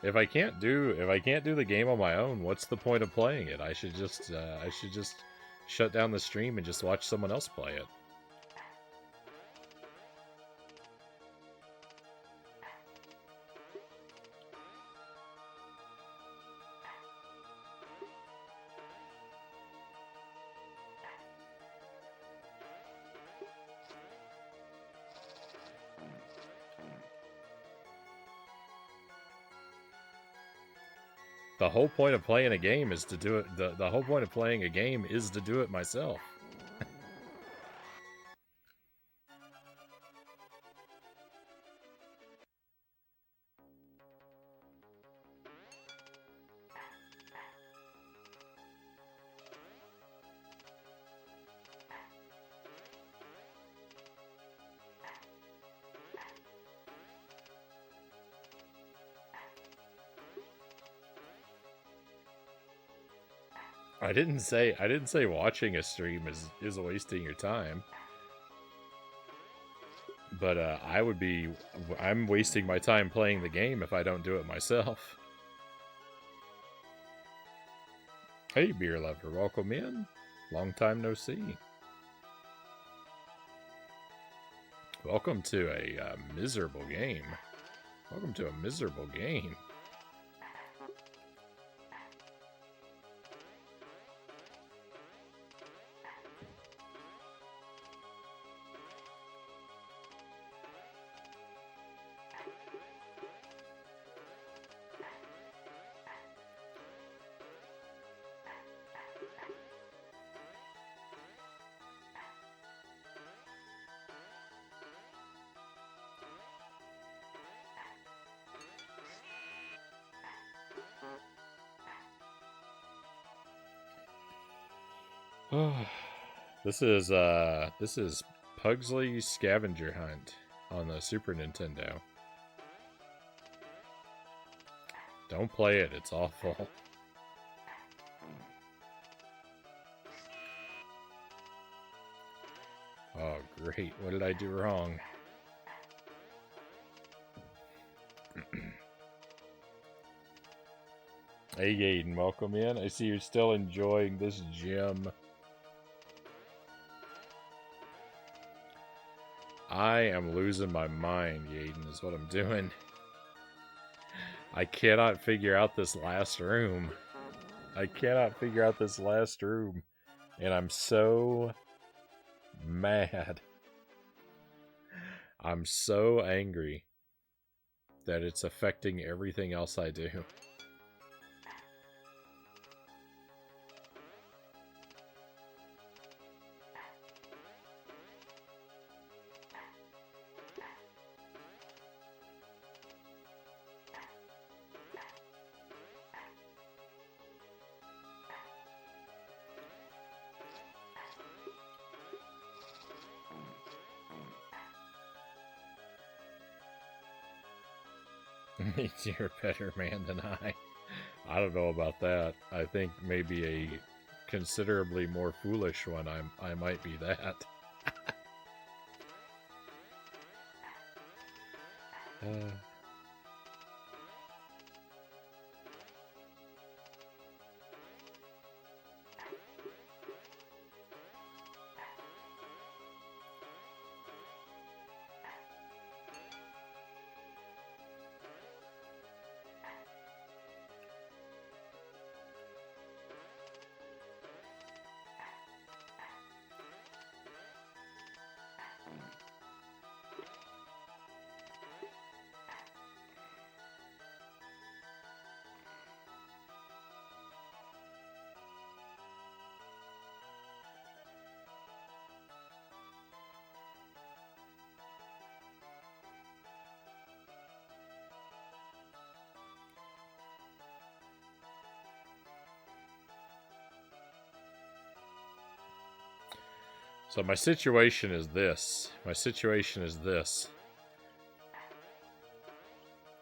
If I can't do the game on my own, what's the point of playing it? I should just shut down the stream and just watch someone else play it. The whole point of playing a game is to do it. The whole point of playing a game is to do it myself. I didn't say watching a stream is wasting your time. But I'm wasting my time playing the game if I don't do it myself. Hey, beer lover, welcome in. Long time no see. Welcome to a miserable game. Welcome to a miserable game. This is Pugsley Scavenger Hunt on the Super Nintendo. Don't play it, it's awful. Oh great, what did I do wrong? Hey Yaden, welcome in. I see you're still enjoying this gem. I am losing my mind, Yaden, is what I'm doing. I cannot figure out this last room. I cannot figure out this last room. And I'm so mad. I'm so angry that it's affecting everything else I do. You're a better man than I. I don't know about that. I think maybe considerably more foolish one, I might be that. So my situation is this.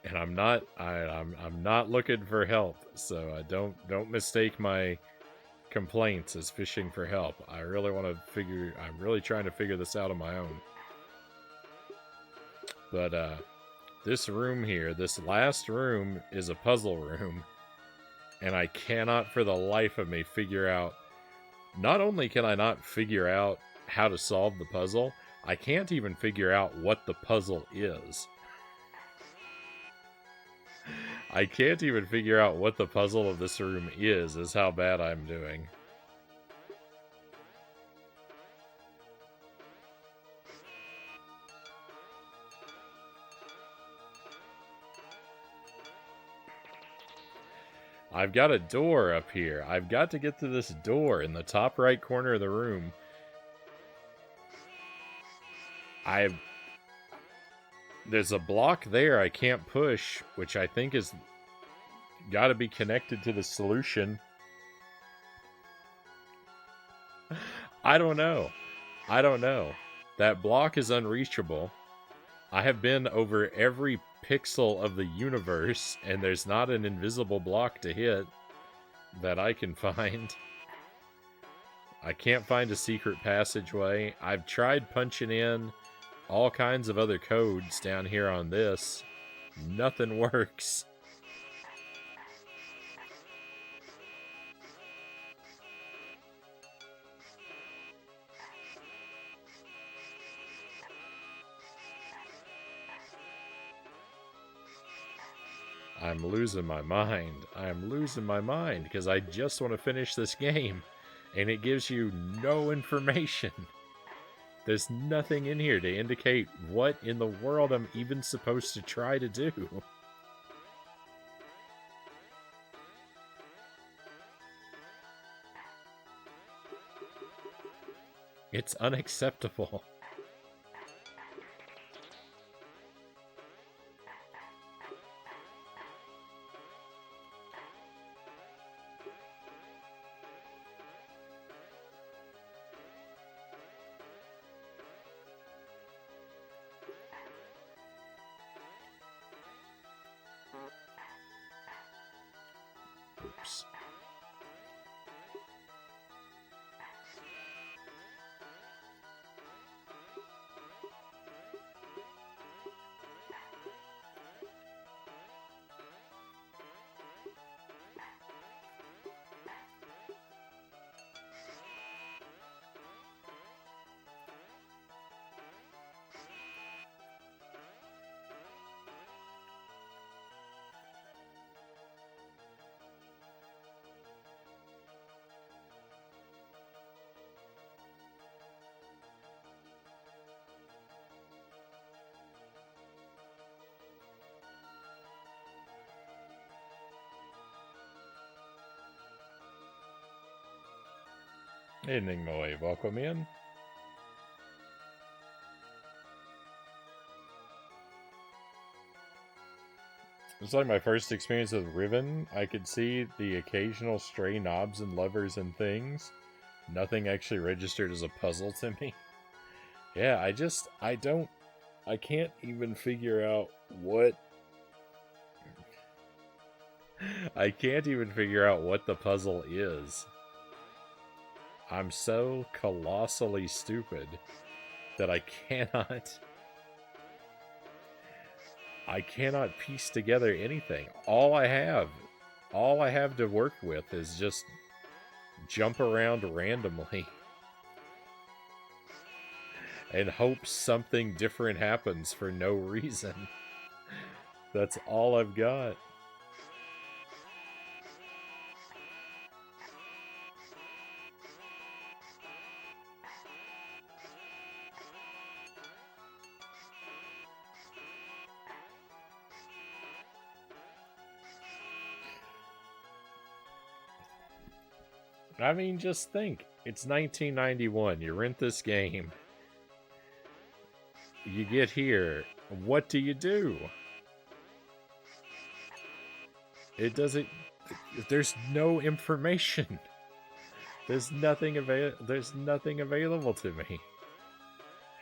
And I'm not looking for help. So don't mistake my complaints as fishing for help. I'm really trying to figure this out on my own. But this room here, this last room is a puzzle room. And I cannot for the life of me figure out. Not only can I not figure out how to solve the puzzle, I can't even figure out what the puzzle is. I can't even figure out what the puzzle of this room is how bad I'm doing. I've got a door up here. I've got to get to this door in the top right corner of the room. There's a block there I can't push, which I think is got to be connected to the solution. I don't know. That block is unreachable. I have been over every pixel of the universe, and there's not an invisible block to hit that I can find. I can't find a secret passageway. I've tried punching in all kinds of other codes down here on this. Nothing works. I'm losing my mind. I'm losing my mind because I just want to finish this game. And it gives you no information. There's nothing in here to indicate what in the world I'm even supposed to try to do. It's unacceptable. Oops. Enigma Wave, welcome in. It's like my first experience with Riven. I could see the occasional stray knobs and levers and things. Nothing actually registered as a puzzle to me. Yeah, I can't even figure out what... I can't even figure out what the puzzle is. I'm so colossally stupid that I cannot piece together anything. All I have to work with is just jump around randomly and hope something different happens for no reason. That's all I've got. I mean, just think. It's 1991. You rent this game. You get here. What do you do? It doesn't... There's no information. There's nothing available to me.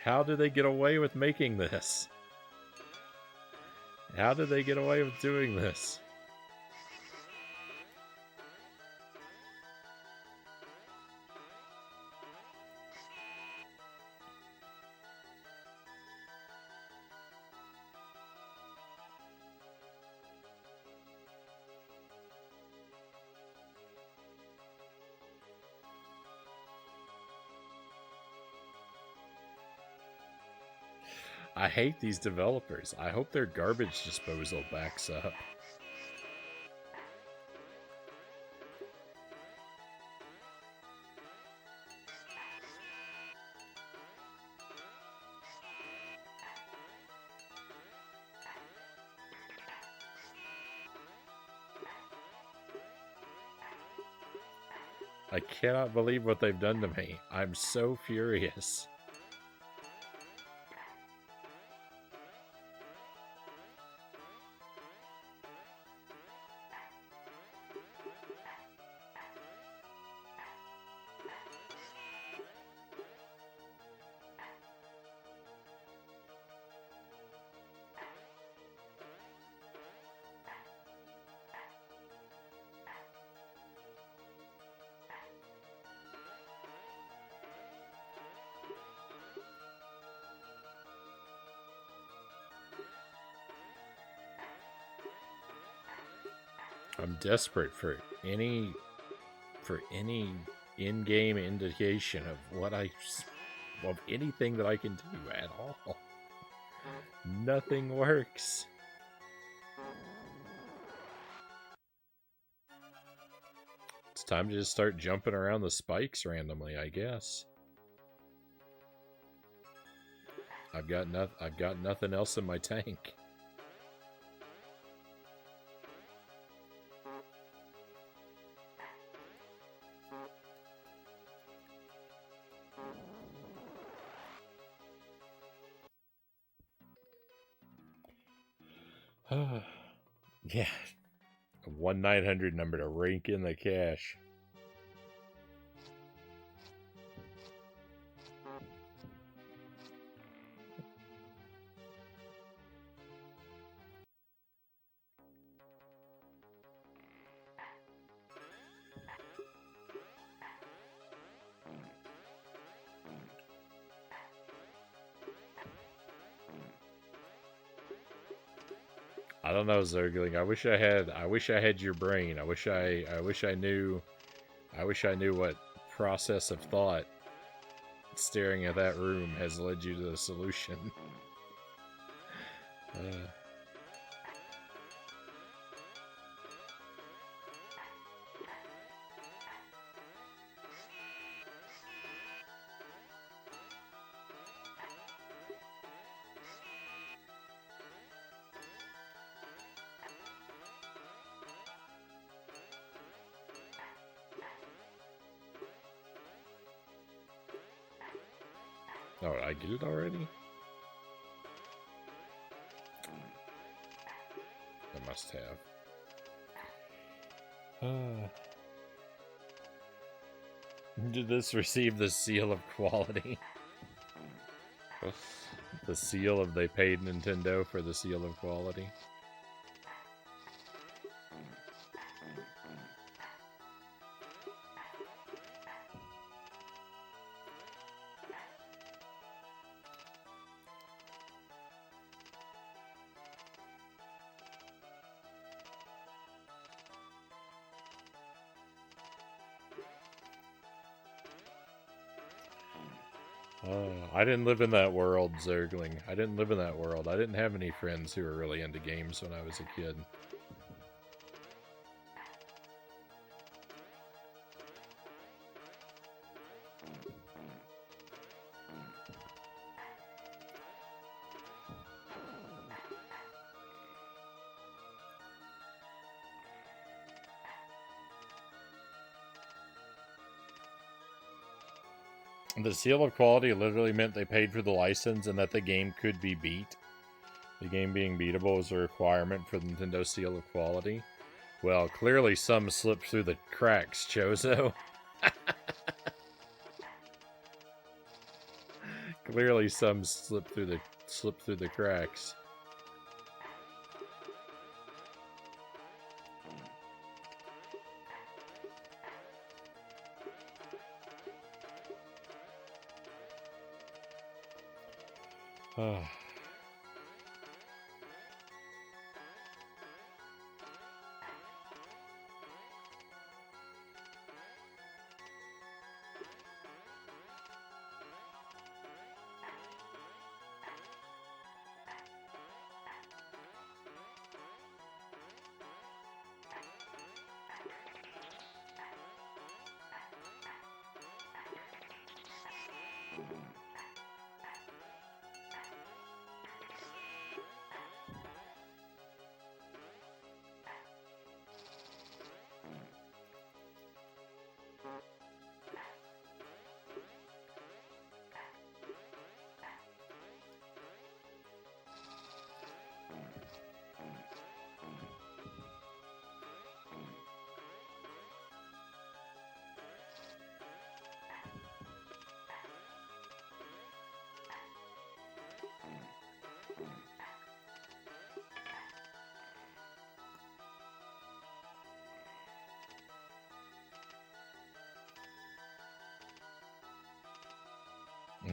How do they get away with making this? How did they get away with doing this? I hate these developers. I hope their garbage disposal backs up. I cannot believe what they've done to me. I'm so furious. I'm desperate for any in-game indication of anything that I can do at all. Nothing works. It's time to just start jumping around the spikes randomly, I guess. I've got nothing else in my tank. Yeah. A 1-900 number to rake in the cash. I don't know, Zergling. I wish I had your brain. I wish I knew what process of thought staring at that room has led you to the solution. Oh, did I get it already? I must have. Did this receive the seal of quality? The seal of they paid Nintendo for the seal of quality? I didn't live in that world, Zergling. I didn't live in that world. I didn't have any friends who were really into games when I was a kid. The seal of quality literally meant they paid for the license and that the game could be beat. The game being beatable was a requirement for the Nintendo seal of quality. Well, clearly some slipped through the cracks, Chozo. Clearly some slipped through the cracks.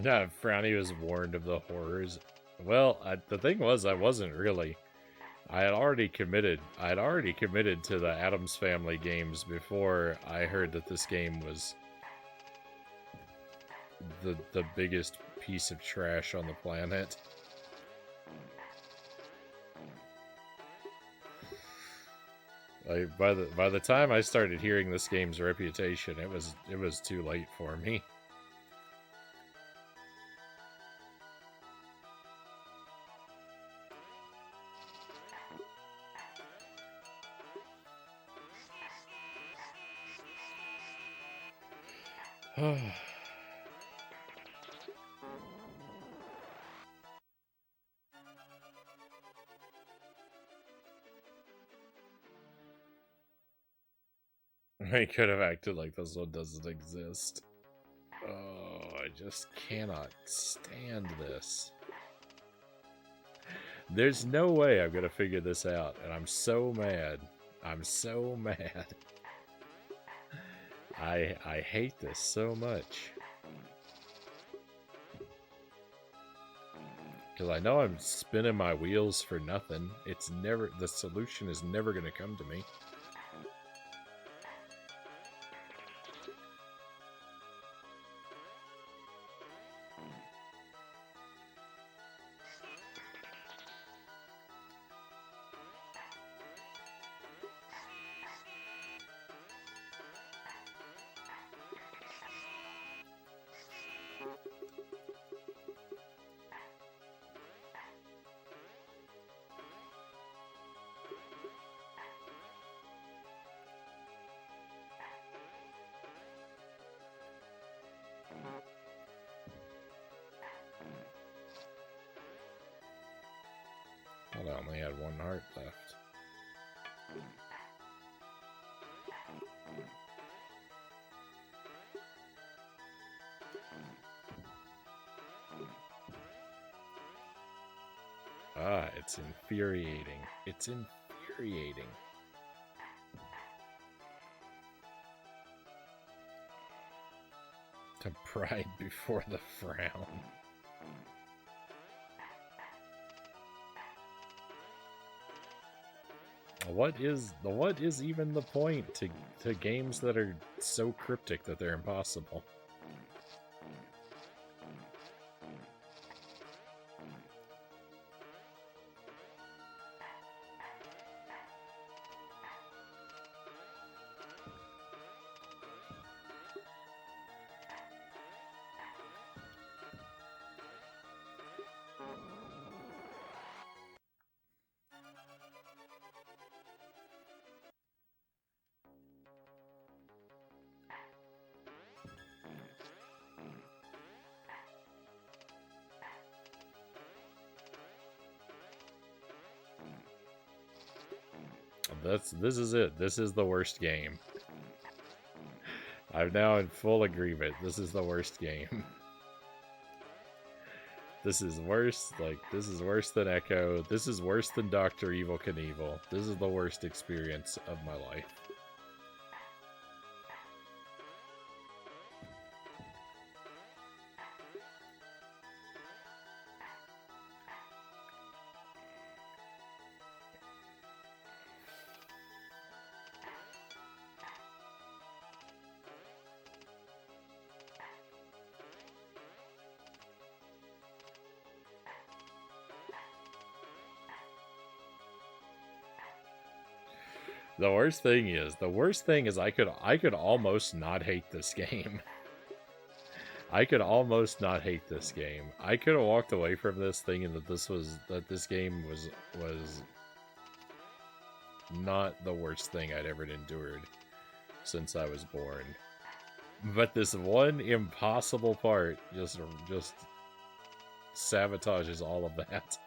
Yeah, Frownie was warned of the horrors. Well, the thing was, I wasn't really. I had already committed. I had already committed to the Addams Family games before I heard that this game was the biggest piece of trash on the planet. Like by the time I started hearing this game's reputation, it was too late for me. I could have acted like this one doesn't exist. Oh, I just cannot stand this. There's no way I'm gonna figure this out, and I'm so mad. I'm so mad. I hate this so much. Because I know I'm spinning my wheels for nothing. It's never, the solution is never gonna come to me. Well, I only had one heart left. Ah, it's infuriating. It's infuriating. To pride before the frown. What is even the point to games that are so cryptic that they're impossible? this is it. This is the worst game. I'm now in full agreement. This is the worst game. This is worse. Like, this is worse than Echo. This is worse than Dr. Evil Knievel. This is the worst experience of my life. The worst thing is I could almost not hate this game. I could almost not hate this game. I could have walked away from this thinking that this game was not the worst thing I'd ever endured since I was born. But this one impossible part just sabotages all of that.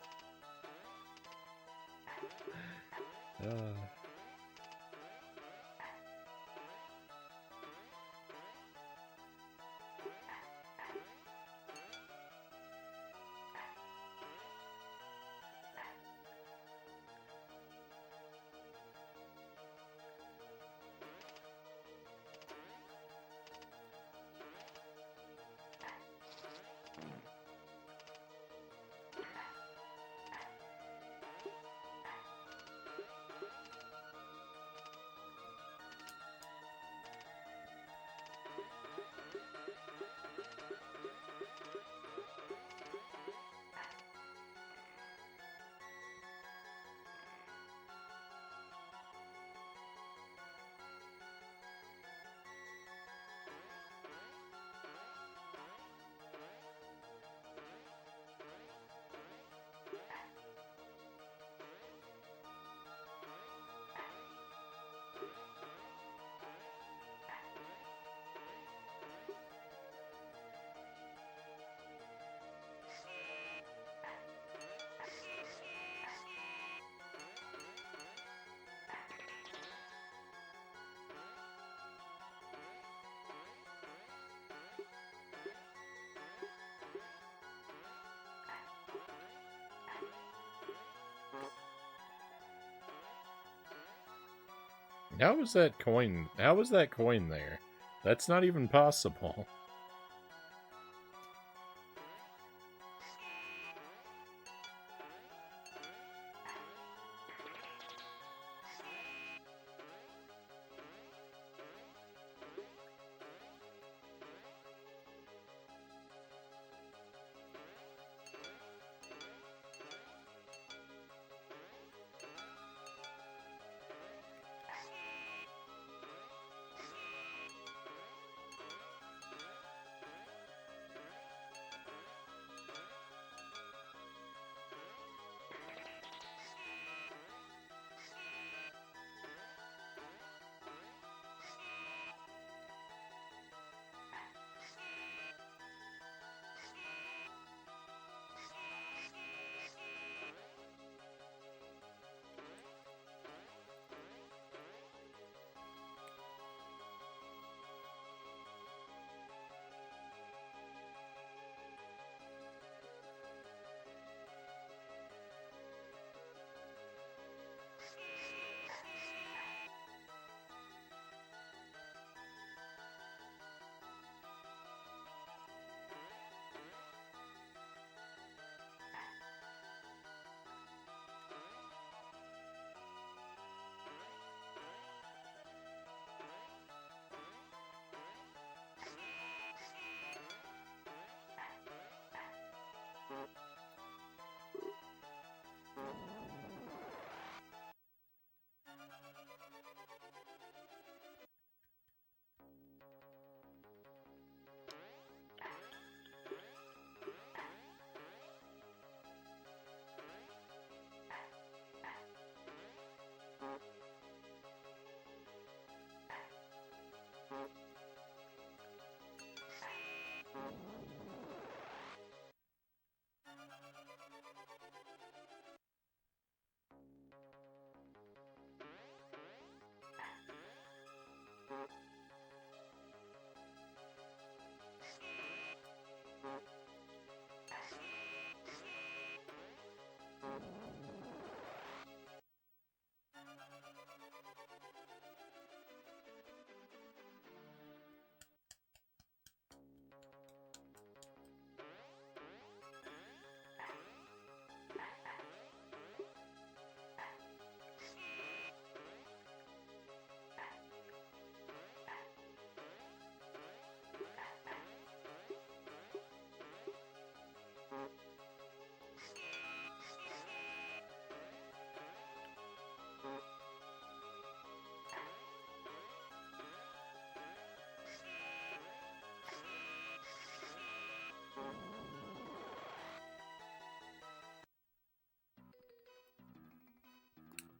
How was that coin there? That's not even possible.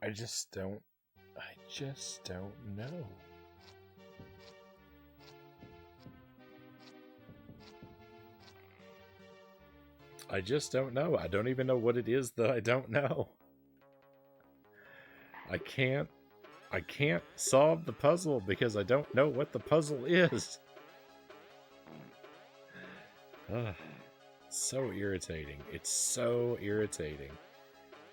I just don't know. I just don't know. I don't even know what it is that I don't know. I can't solve the puzzle because I don't know what the puzzle is. So irritating. It's so irritating.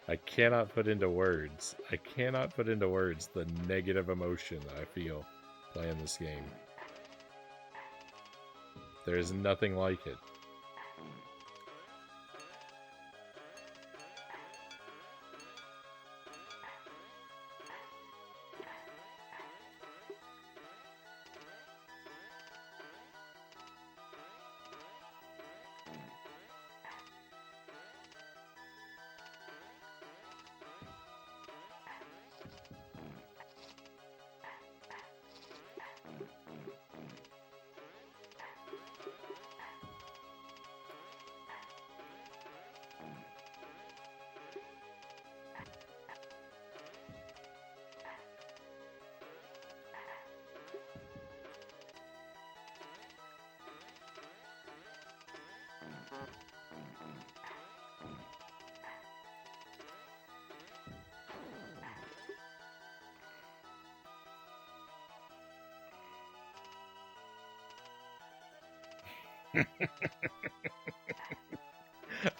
I cannot put into words. I cannot put into words the negative emotion that I feel playing this game. There is nothing like it.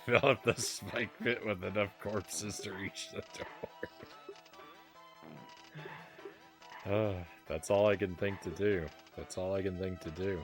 Fill up the spike pit with enough corpses to reach the door. That's all I can think to do. That's all I can think to do.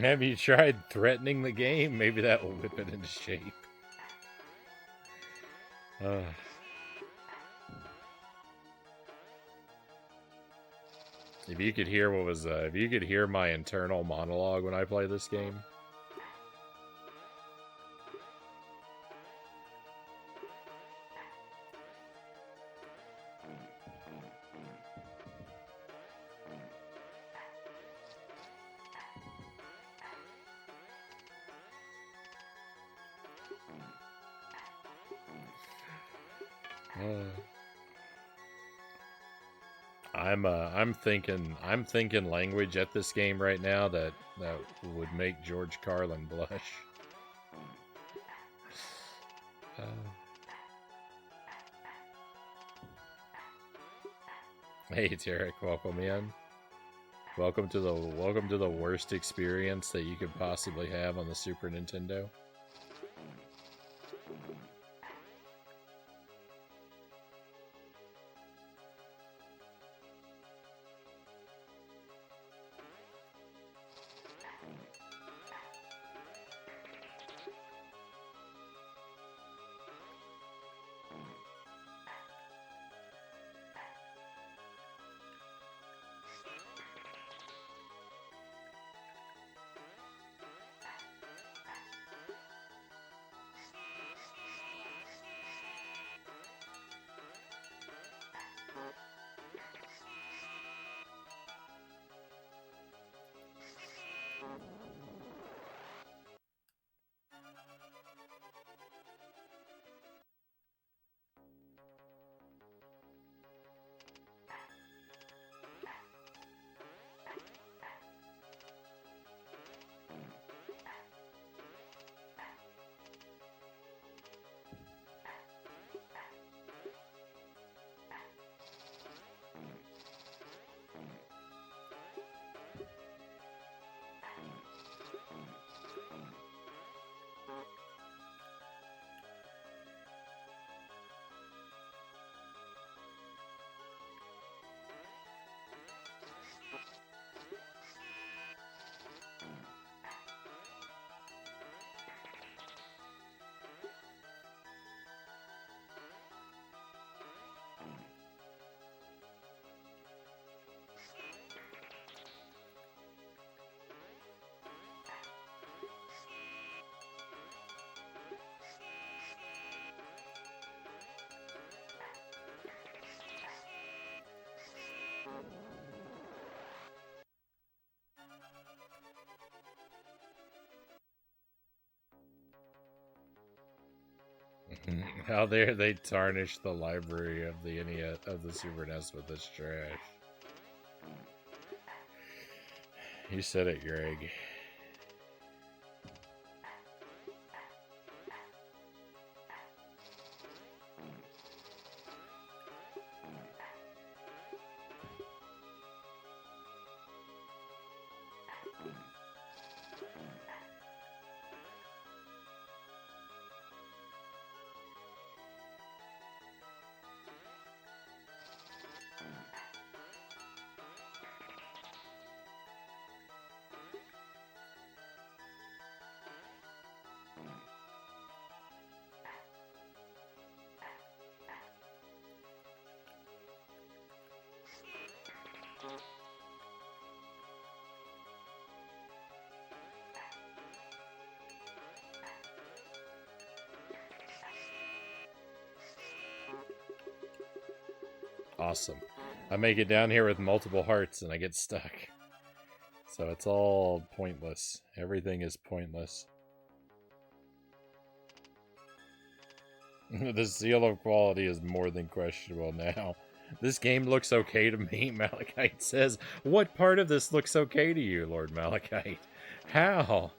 Have you tried threatening the game? Maybe that will whip it into shape. If you could hear what was, if you could hear my internal monologue when I play this game. I'm thinking language at this game right now that would make George Carlin blush. Hey Tarek, welcome in. Welcome to the worst experience that you could possibly have on the Super Nintendo. How dare they tarnish the library of the NES of the Super NES with this trash? You said it, Greg. Awesome. I make it down here with multiple hearts and I get stuck. So it's all pointless. Everything is pointless. The seal of quality is more than questionable now. This game looks okay to me, Malachite says. What part of this looks okay to you, Lord Malachite? How?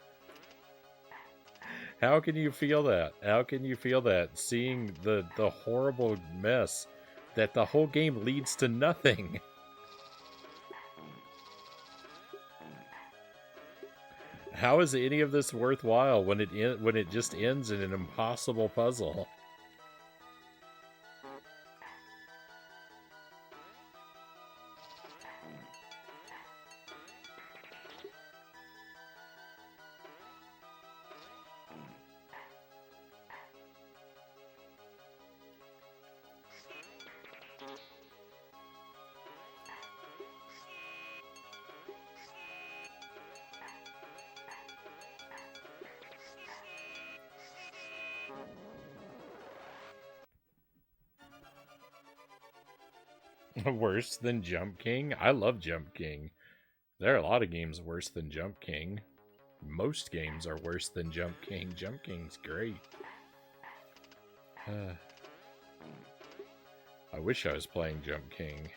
How can you feel that? How can you feel that? Seeing the horrible mess that the whole game leads to nothing. How is any of this worthwhile when it just ends in an impossible puzzle? Worse than Jump King? I love Jump King. There are a lot of games worse than Jump King. Most games are worse than Jump King. Jump King's great. I wish I was playing Jump King.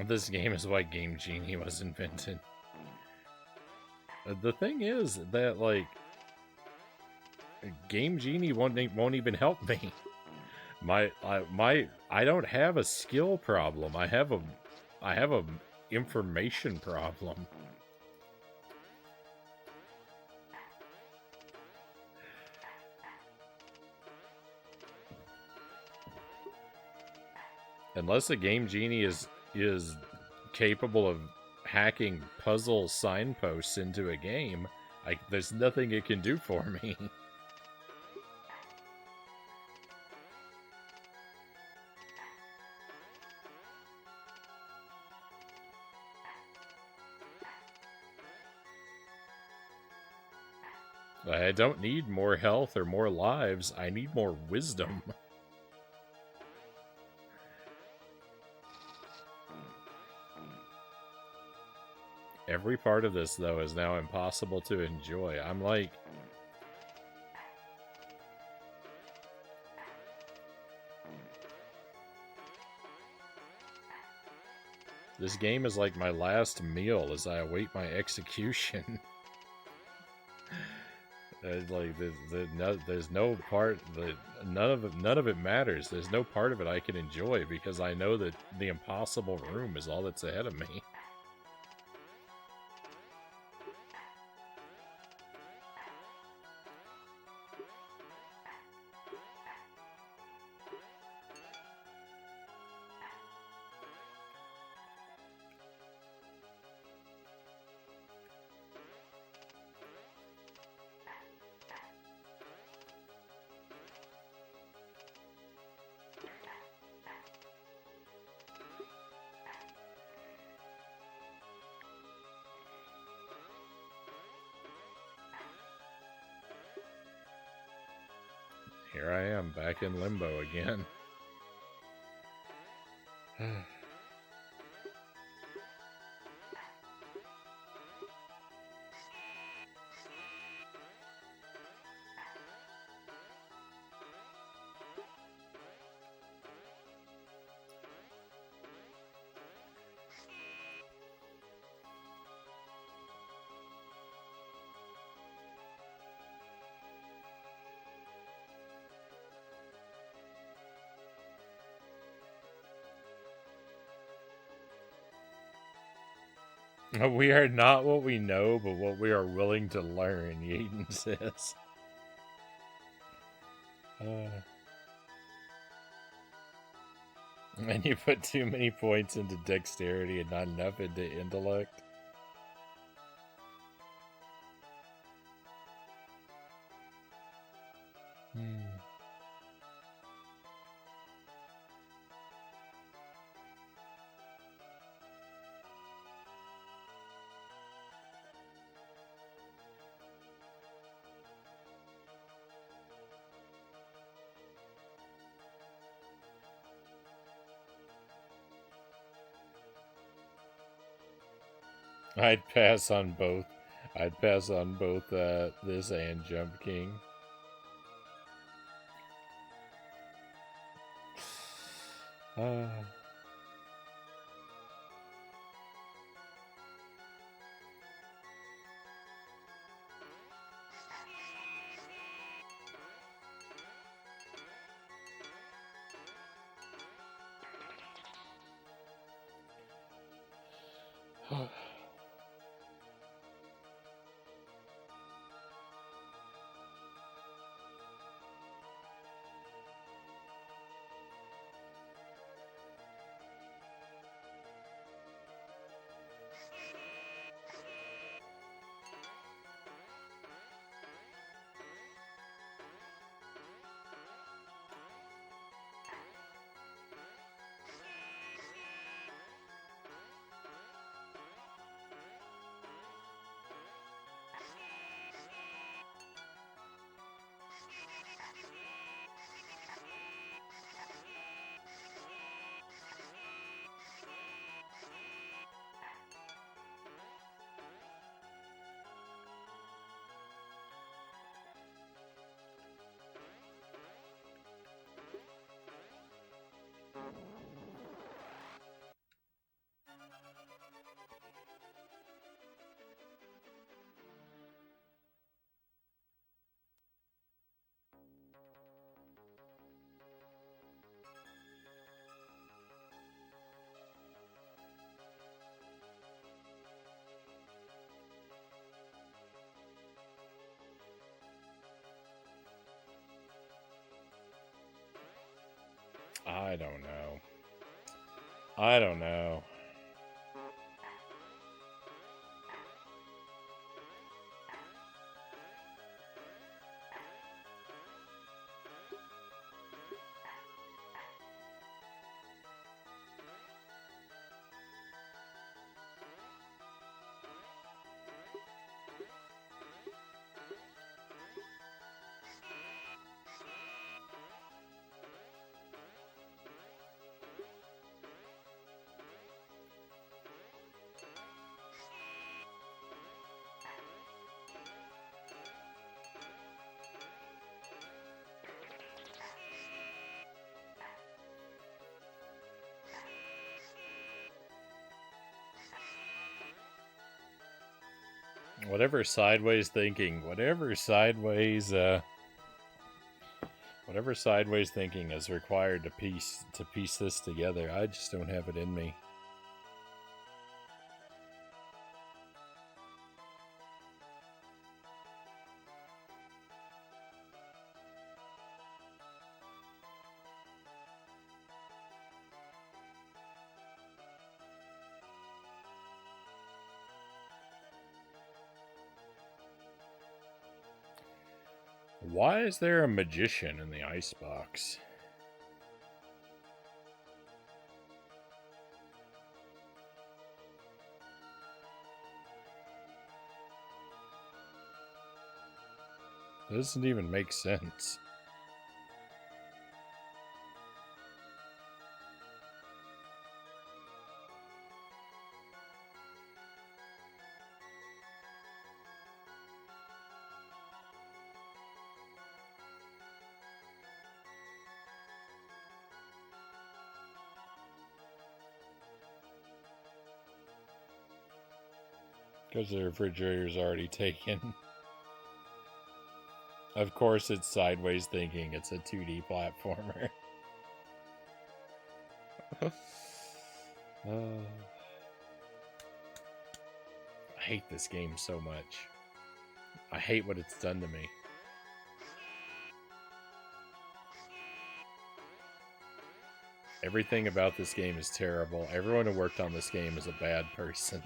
This game is why Game Genie was invented. The thing is that, like, Game Genie won't even help me. I don't have a skill problem. I have a information problem. Unless a Game Genie is capable of hacking puzzle signposts into a game, there's nothing it can do for me. I don't need more health or more lives. I need more wisdom. Every part of this, though, is now impossible to enjoy. I'm like... This game is like my last meal as I await my execution. Like there's no part that none of it matters. There's no part of it I can enjoy because I know that the impossible room is all that's ahead of me. Here I am, back in limbo again. We are not what we know, but what we are willing to learn, Yaden says. And you put too many points into dexterity and not enough into intellect. I'd pass on both. I'd pass on both this and Jump King. I don't know. I don't know. Whatever sideways thinking, whatever sideways thinking is required to piece this together, I just don't have it in me. Why is there a magician in the icebox? Doesn't even make sense. Because the refrigerator's already taken. Of course it's sideways thinking. It's a 2D platformer. I hate this game so much. I hate what it's done to me. Everything about this game is terrible. Everyone who worked on this game is a bad person.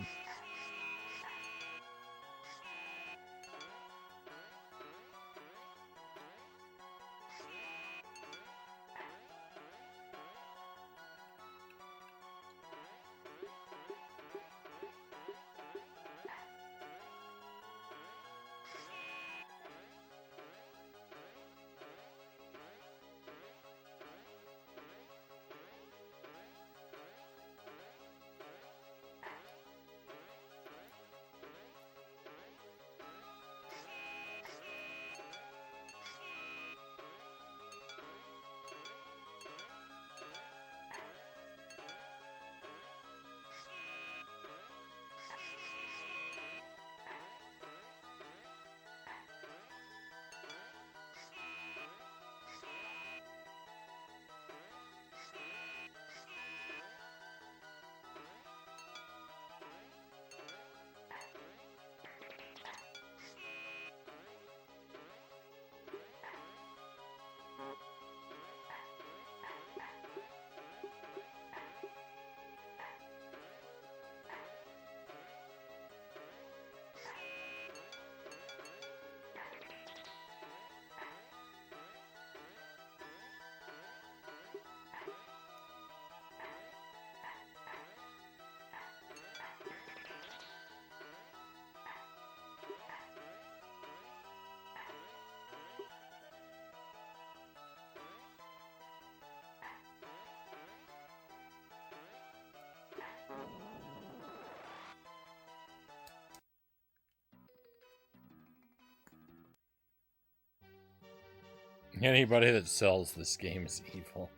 Anybody that sells this game is evil.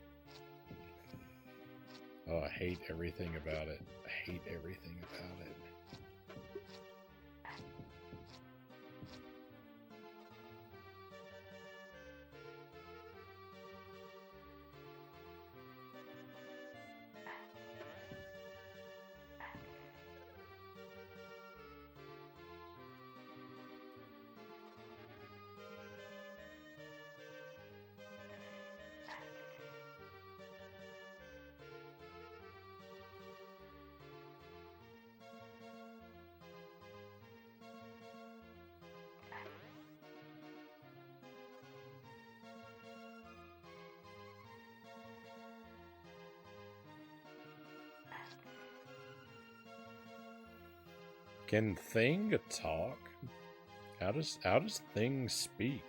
Oh, I hate everything about it. I hate everything about it. Can Thing talk? How does Thing speak?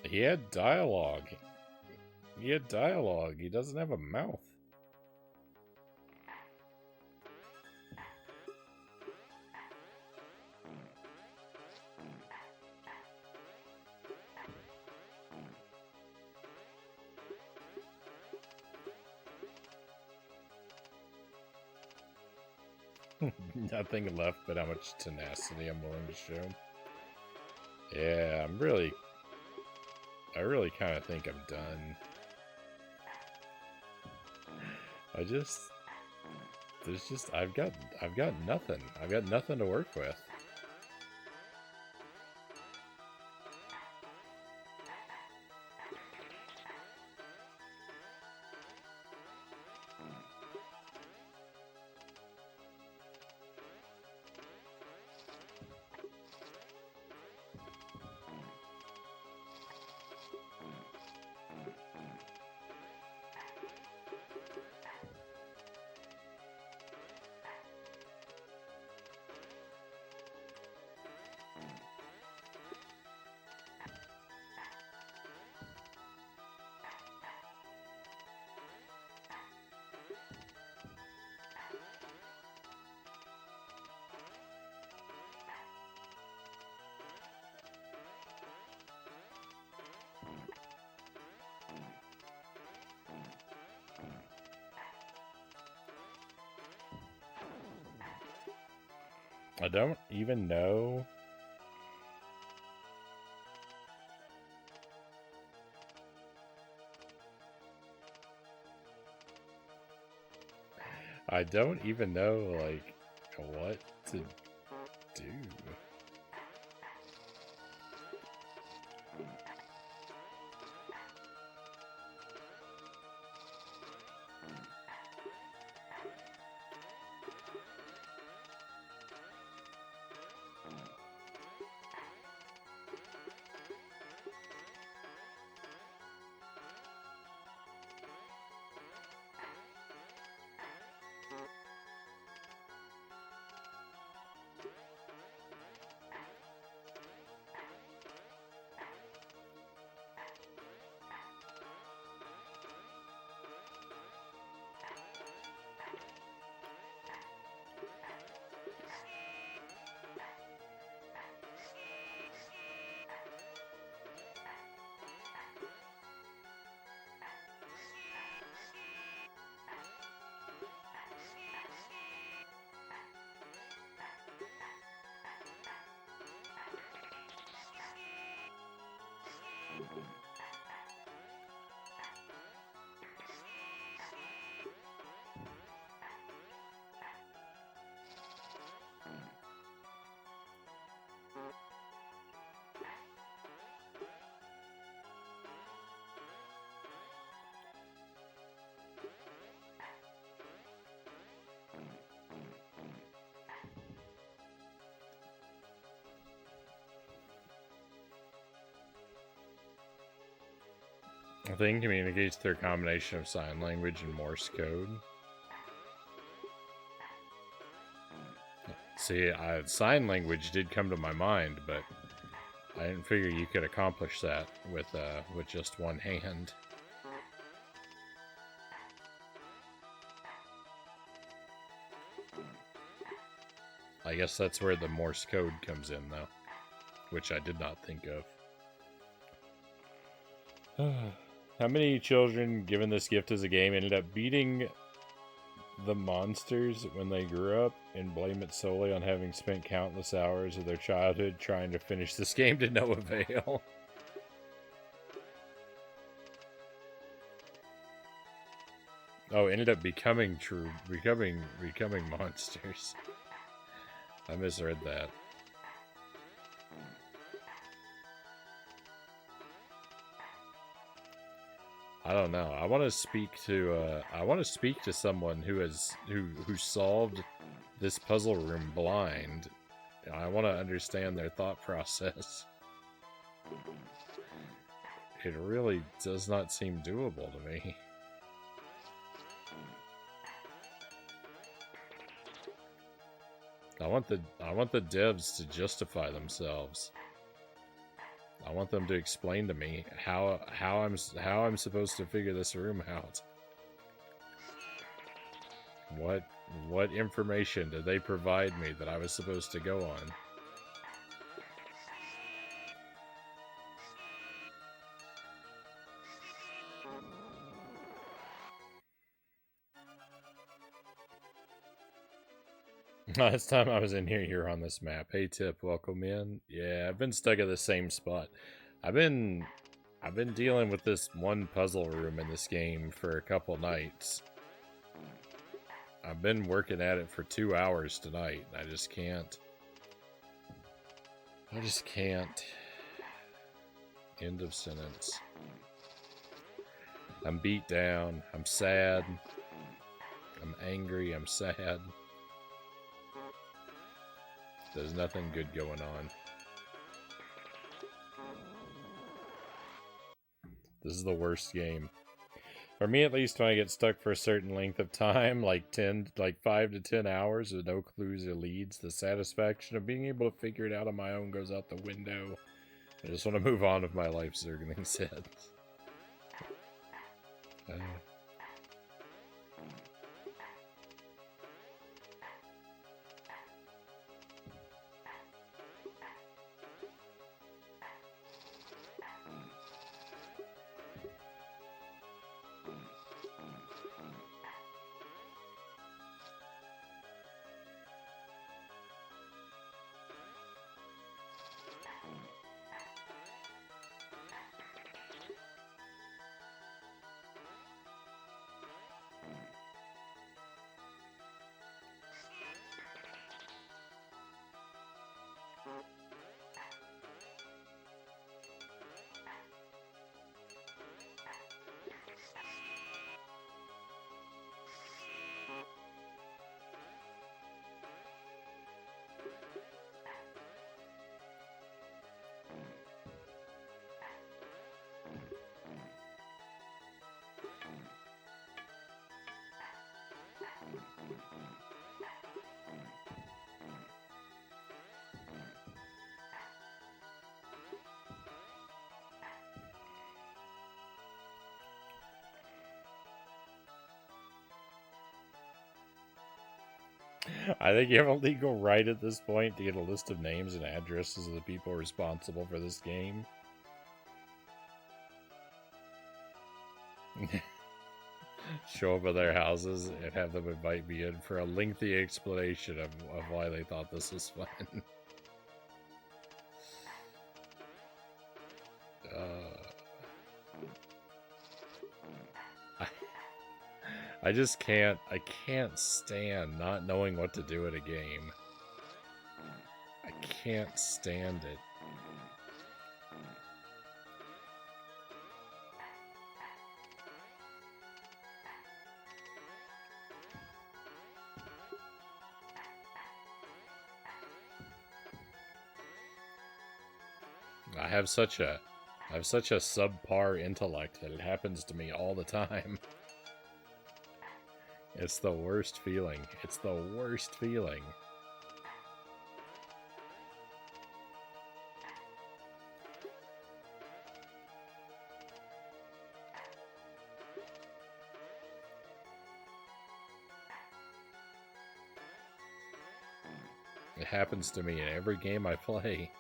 He had dialogue. He had dialogue. He doesn't have a mouth. Nothing left but how much tenacity I'm willing to show. Yeah, I really kind of think I'm done. I've got nothing. I've got nothing to work with. I don't even know. I don't even know, like, what to do. The thing communicates through a combination of sign language and Morse code. See, sign language did come to my mind, but I didn't figure you could accomplish that with just one hand. I guess that's where the Morse code comes in, though, which I did not think of. How many children, given this gift as a game, ended up beating the monsters when they grew up and blame it solely on having spent countless hours of their childhood trying to finish this game to no avail? Oh, ended up becoming monsters. I misread that. I don't know. I want to speak to someone who solved this puzzle room blind. I want to understand their thought process. It really does not seem doable to me. I want the devs to justify themselves. I want them to explain to me how I'm supposed to figure this room out. What information did they provide me that I was supposed to go on? Last time I was in here, you're on this map. Hey, Tip, welcome in. Yeah, I've been stuck at the same spot. I've been dealing with this one puzzle room in this game for a couple nights. I've been working at it for 2 hours tonight. I just can't. End of sentence. I'm beat down. I'm sad. I'm angry. I'm sad. There's nothing good going on. This is the worst game. For me, at least, when I get stuck for a certain length of time, like 5 to 10 hours with no clues or leads, the satisfaction of being able to figure it out on my own goes out the window. I just want to move on with my life, Zergling said. I think you have a legal right at this point to get a list of names and addresses of the people responsible for this game. Show up at their houses and have them invite me in for a lengthy explanation of why they thought this was fun. I just can't. I can't stand not knowing what to do at a game. I can't stand it. I have such a subpar intellect that it happens to me all the time. It's the worst feeling. It's the worst feeling. It happens to me in every game I play.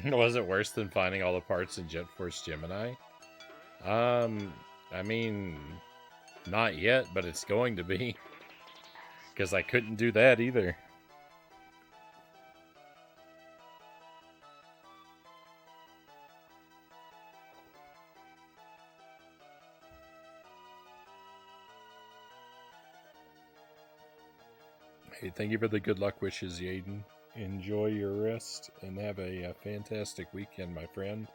Was it worse than finding all the parts in Jet Force Gemini? I mean, not yet, but it's going to be. Because I couldn't do that either. Hey, thank you for the good luck wishes, Yaden. Enjoy your rest and have a fantastic weekend, my friend.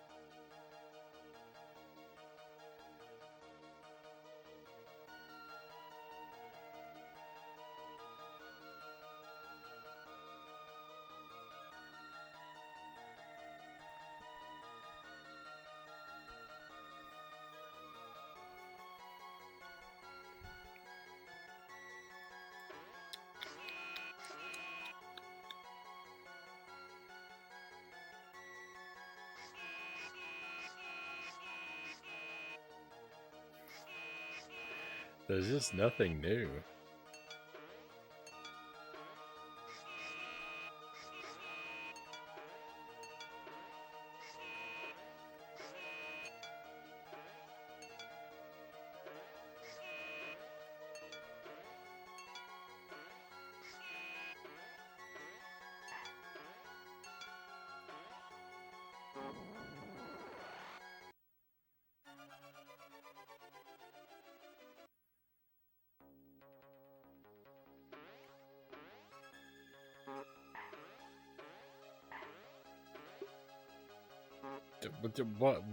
There's just nothing new. What?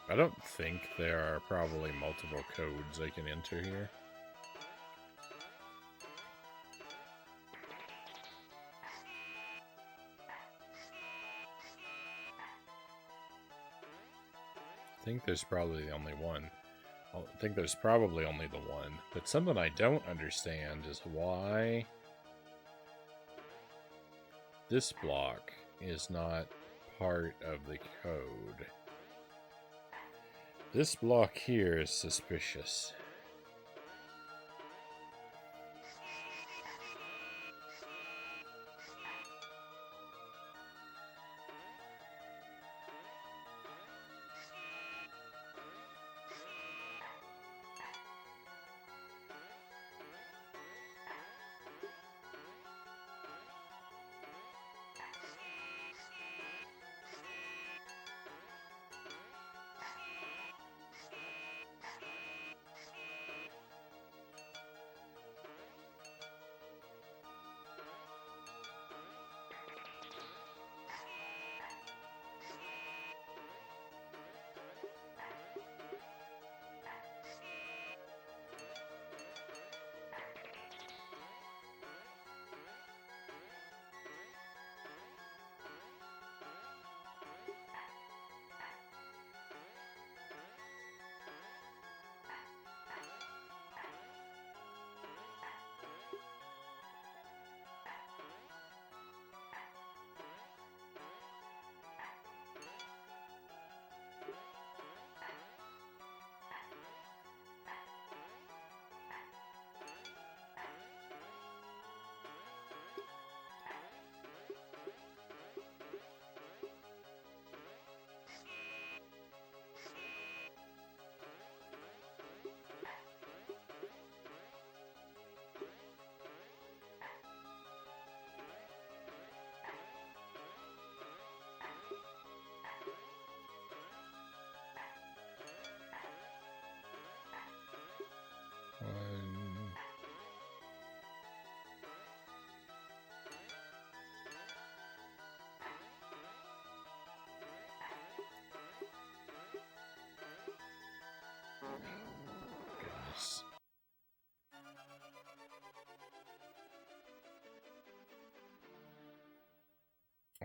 I don't think there are probably multiple codes I can enter here. I think there's probably only one. I think there's probably only the one. But something I don't understand is why this block is not part of the code. This block here is suspicious.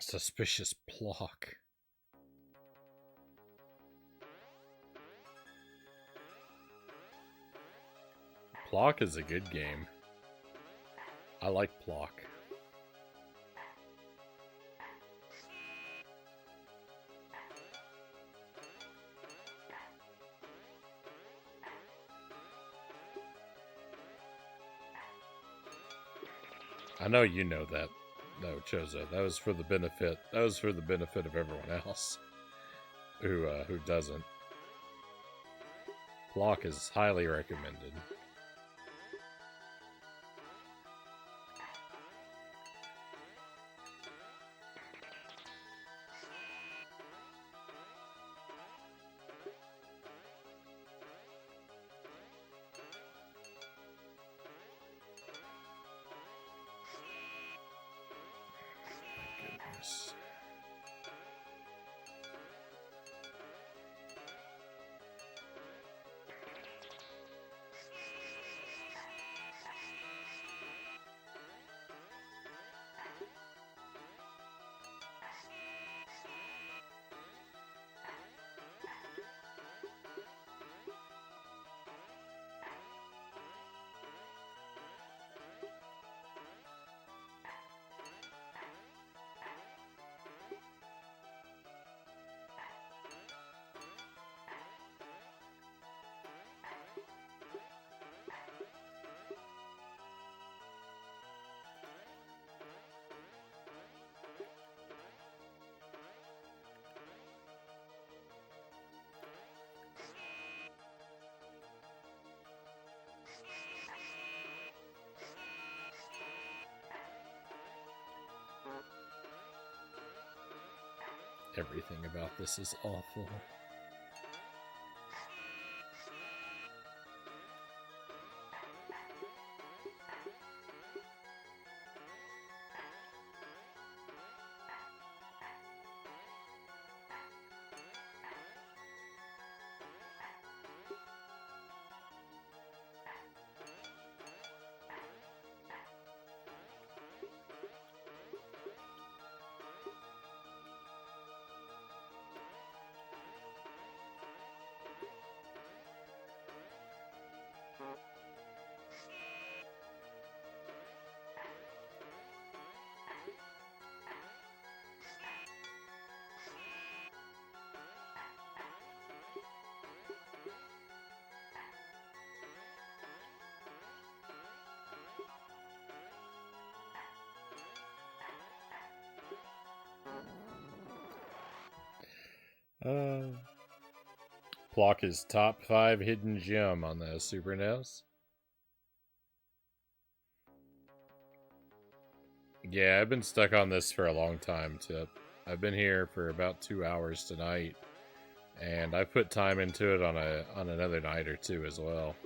Suspicious Plock. Plock is a good game. I like Plock. I know you know that. No, Chozo. That was for the benefit. That was for the benefit of everyone else who doesn't. Plock is highly recommended. Everything about this is awful. Plock is top 5 hidden gem on the Super NES. Yeah, I've been stuck on this for a long time, Tip. I've been here for about 2 hours tonight, and I put time into it on another night or two as well.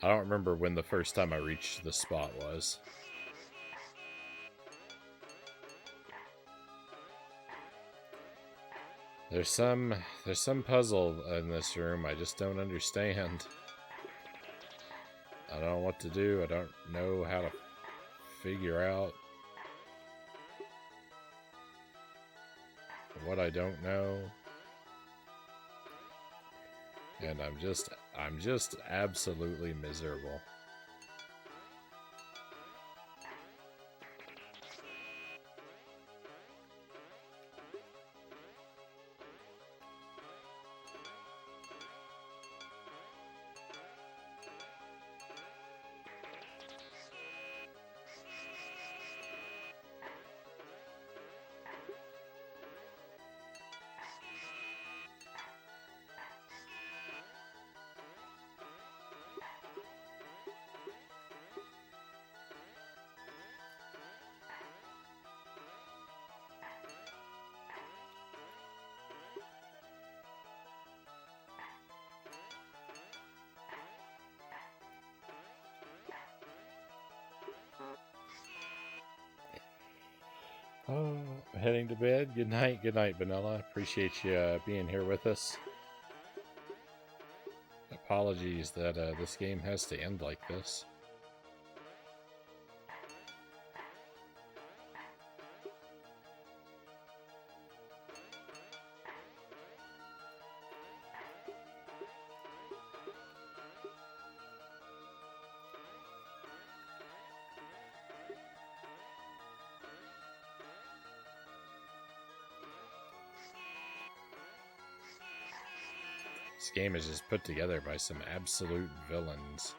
I don't remember when the first time I reached this spot was. There's some puzzle in this room I just don't understand. I don't know what to do. I don't know how to figure out what I don't know. And I'm just absolutely miserable. Oh, heading to bed. Good night, Vanilla. Appreciate you being here with us. Apologies that this game has to end like this. This game is just put together by some absolute villains.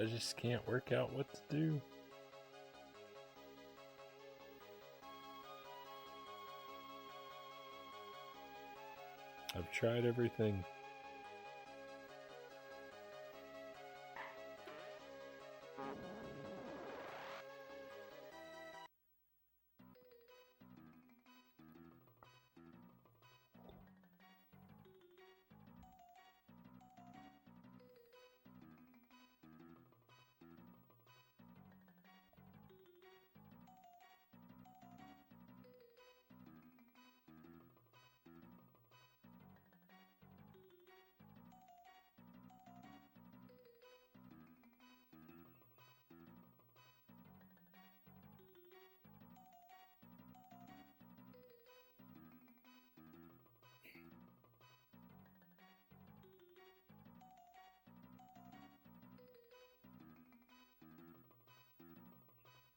I just can't work out what to do. I've tried everything.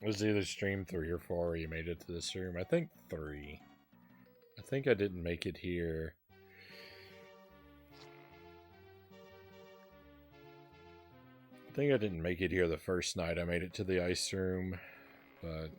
It was either stream 3 or 4 where you made it to this room. I think 3. I think I didn't make it here. I think I didn't make it here the first night I made it to the ice room, but...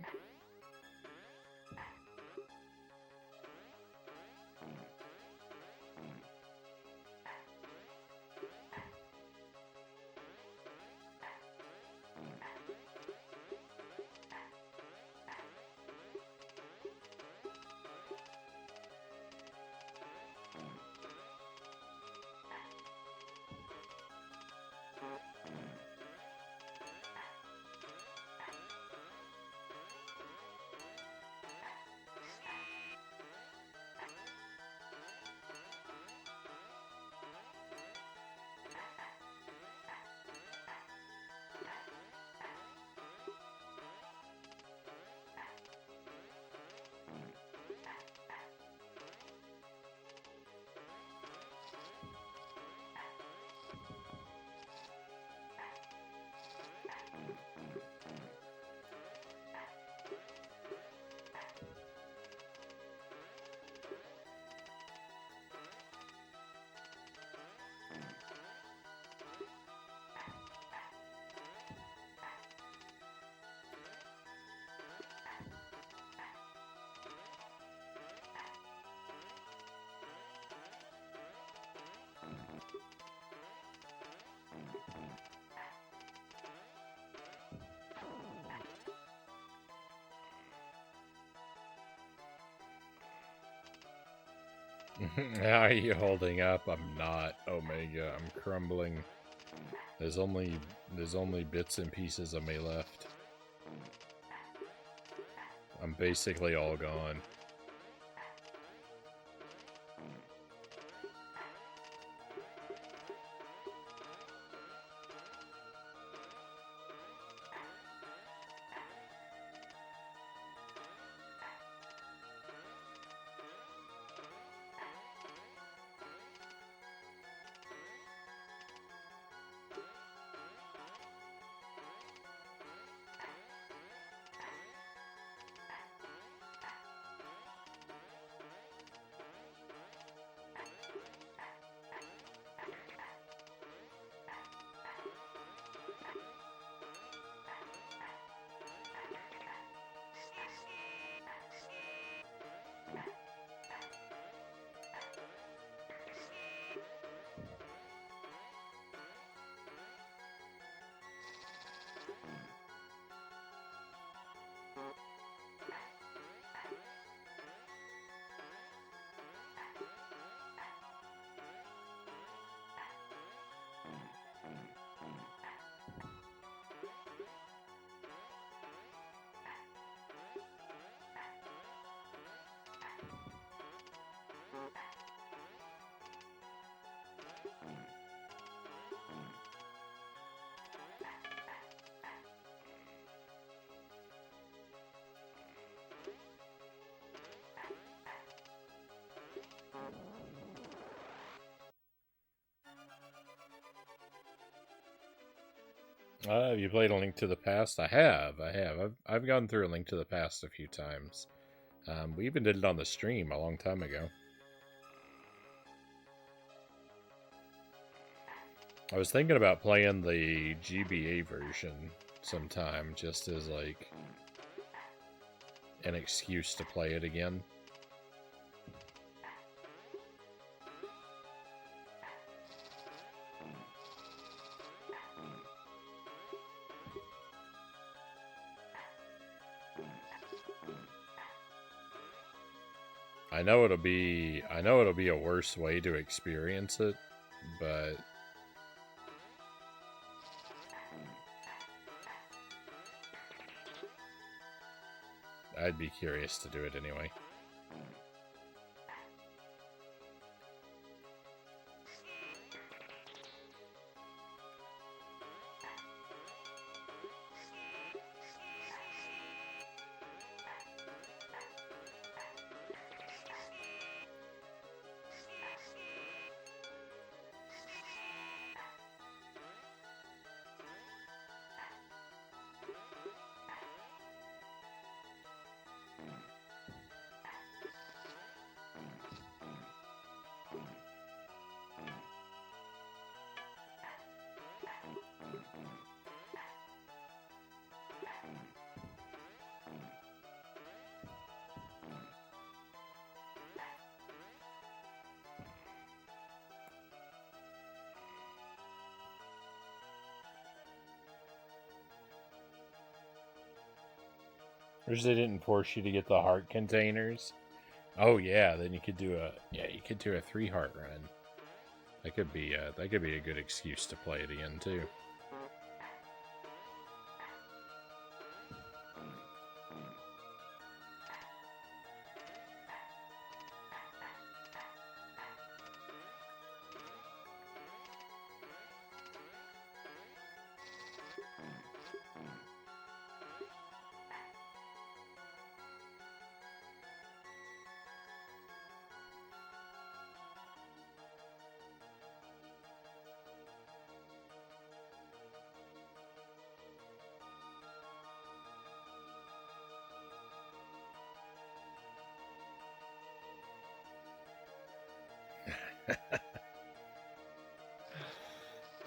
How are you holding up? I'm not, Omega. I'm crumbling. There's only bits and pieces of me left. I'm basically all gone. Have you played A Link to the Past? I have. I've gone through A Link to the Past a few times. We even did it on the stream a long time ago. I was thinking about playing the GBA version sometime, just as like an excuse to play it again. I know it'll be a worse way to experience it, but I'd be curious to do it anyway. Wish they didn't force you to get the heart containers. Oh yeah, then you could do a 3-heart run. That could be a good excuse to play it again too.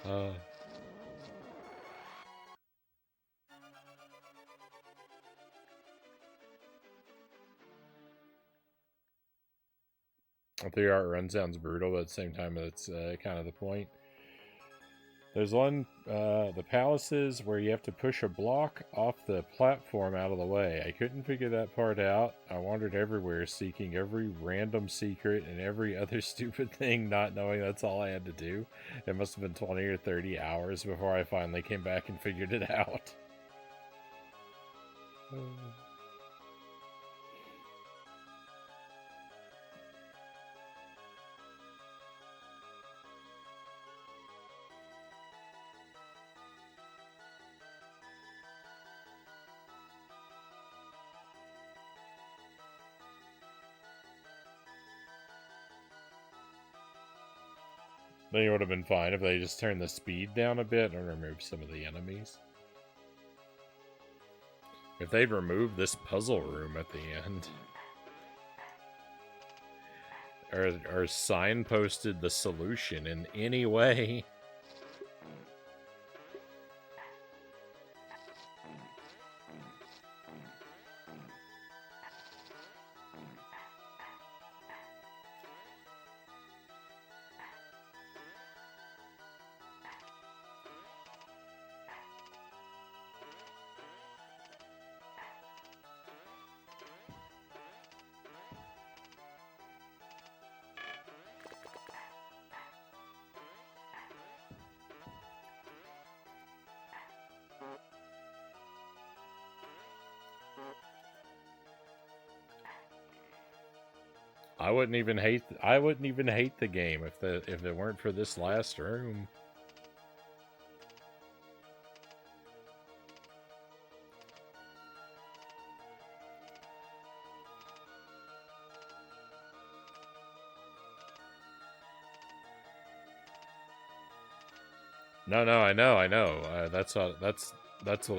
uh, a 3-heart run sounds brutal, but at the same time, that's kind of the point. There's one, the palaces, where you have to push a block off the platform out of the way. I couldn't figure that part out. I wandered everywhere, seeking every random secret and every other stupid thing, not knowing that's all I had to do. It must have been 20 or 30 hours before I finally came back and figured it out. I think it would have been fine if they just turned the speed down a bit and removed some of the enemies. If they'd removed this puzzle room at the end. Or signposted the solution in any way. I wouldn't even hate the game if it weren't for this last room. No, I know. That's what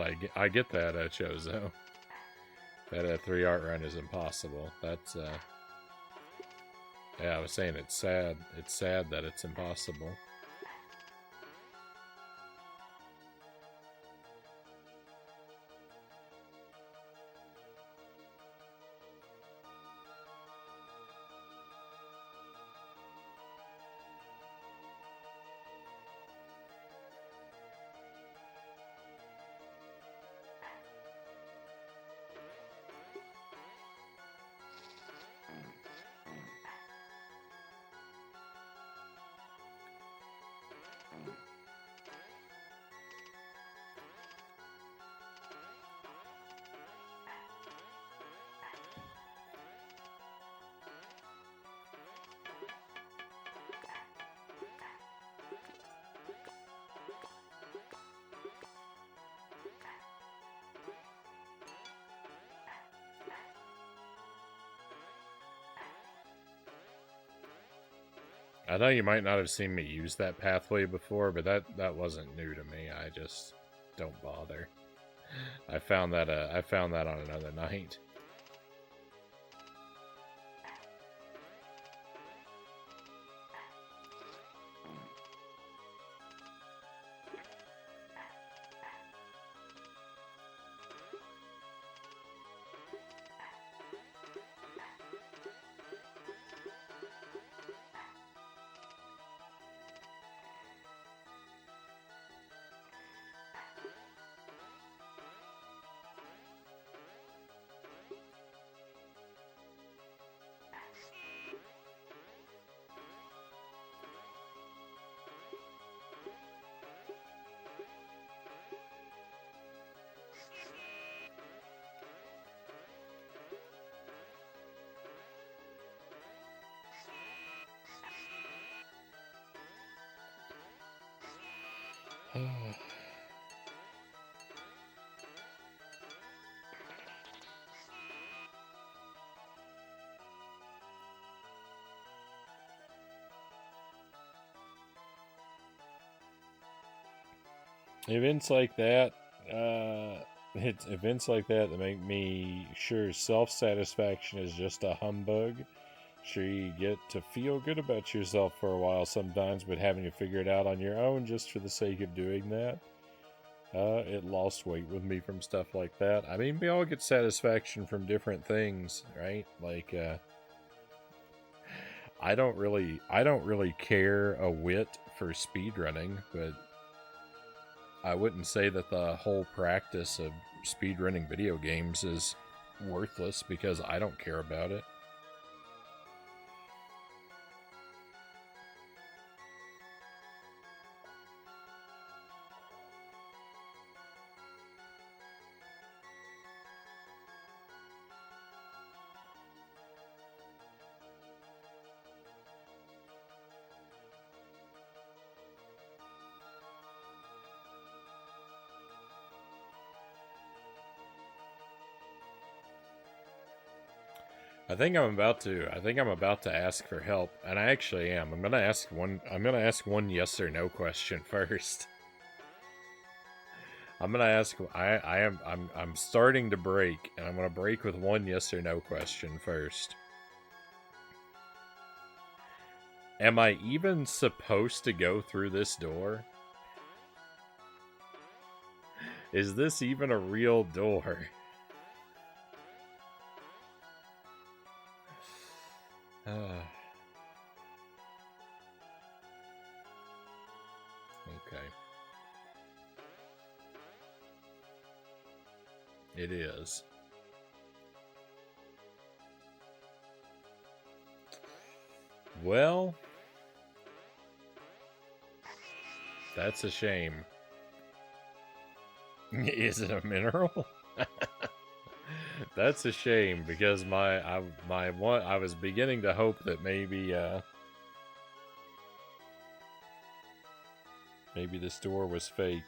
I get. I get that, Chozo. That 3 art run is impossible. That's yeah. I was saying it's sad. It's sad that it's impossible. I know you might not have seen me use that pathway before, but that wasn't new to me. I just don't bother. I found that on another night. Events like that, it's events like that make me sure self-satisfaction is just a humbug. Sure, you get to feel good about yourself for a while sometimes, but having to figure it out on your own just for the sake of doing that, it lost weight with me from stuff like that. I mean, we all get satisfaction from different things, right? Like, I don't really care a whit for speedrunning, but I wouldn't say that the whole practice of speedrunning video games is worthless because I don't care about it. I think I'm about to ask for help, and I actually am. I'm gonna ask one yes or no question first. I'm gonna ask I'm starting to break, and I'm gonna break with one yes or no question first. Am I even supposed to go through this door? Is this even a real door? Okay. It is. Well, that's a shame. Is it a mineral? That's a shame because I was beginning to hope that maybe this door was fake.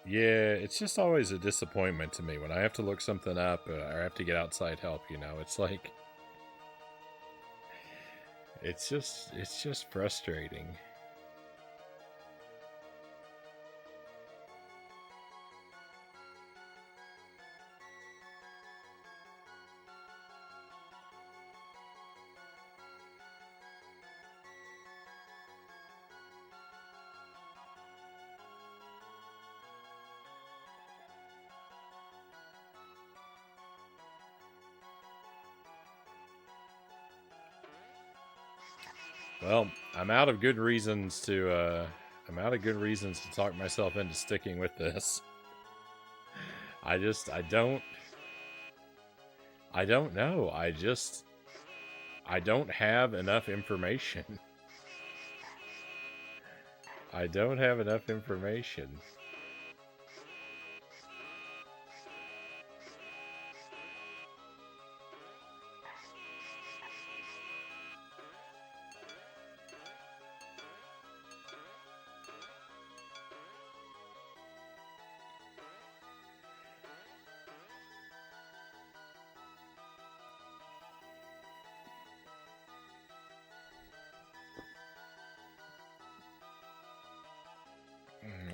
Yeah, it's just always a disappointment to me when I have to look something up or I have to get outside help, you know. It's like it's just frustrating. Well, I'm out of good reasons to talk myself into sticking with this. I don't know. I don't have enough information. I don't have enough information.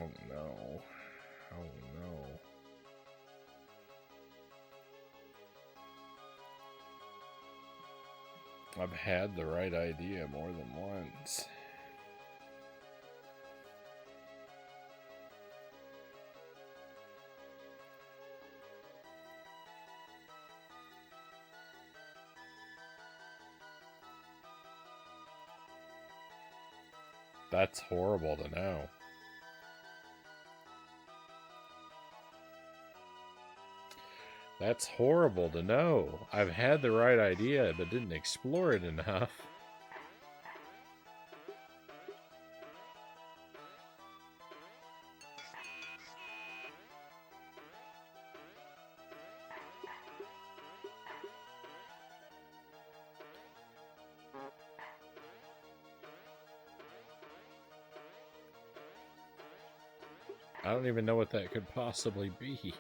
Oh no. Oh no. I've had the right idea more than once. That's horrible to know. That's horrible to know. I've had the right idea, but didn't explore it enough. I don't even know what that could possibly be.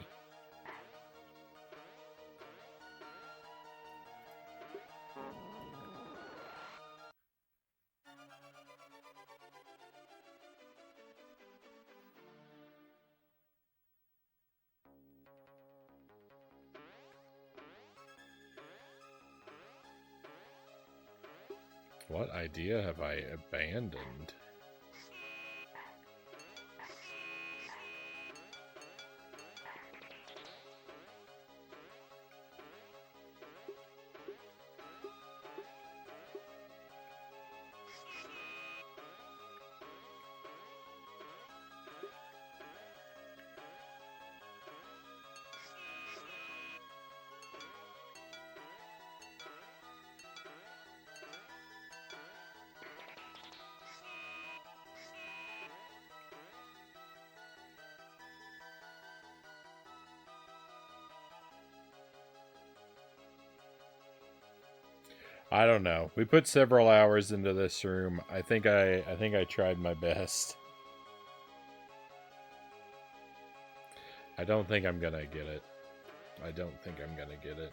What idea have I abandoned? I don't know. We put several hours into this room. I think I tried my best. I don't think I'm gonna get it. I don't think I'm gonna get it.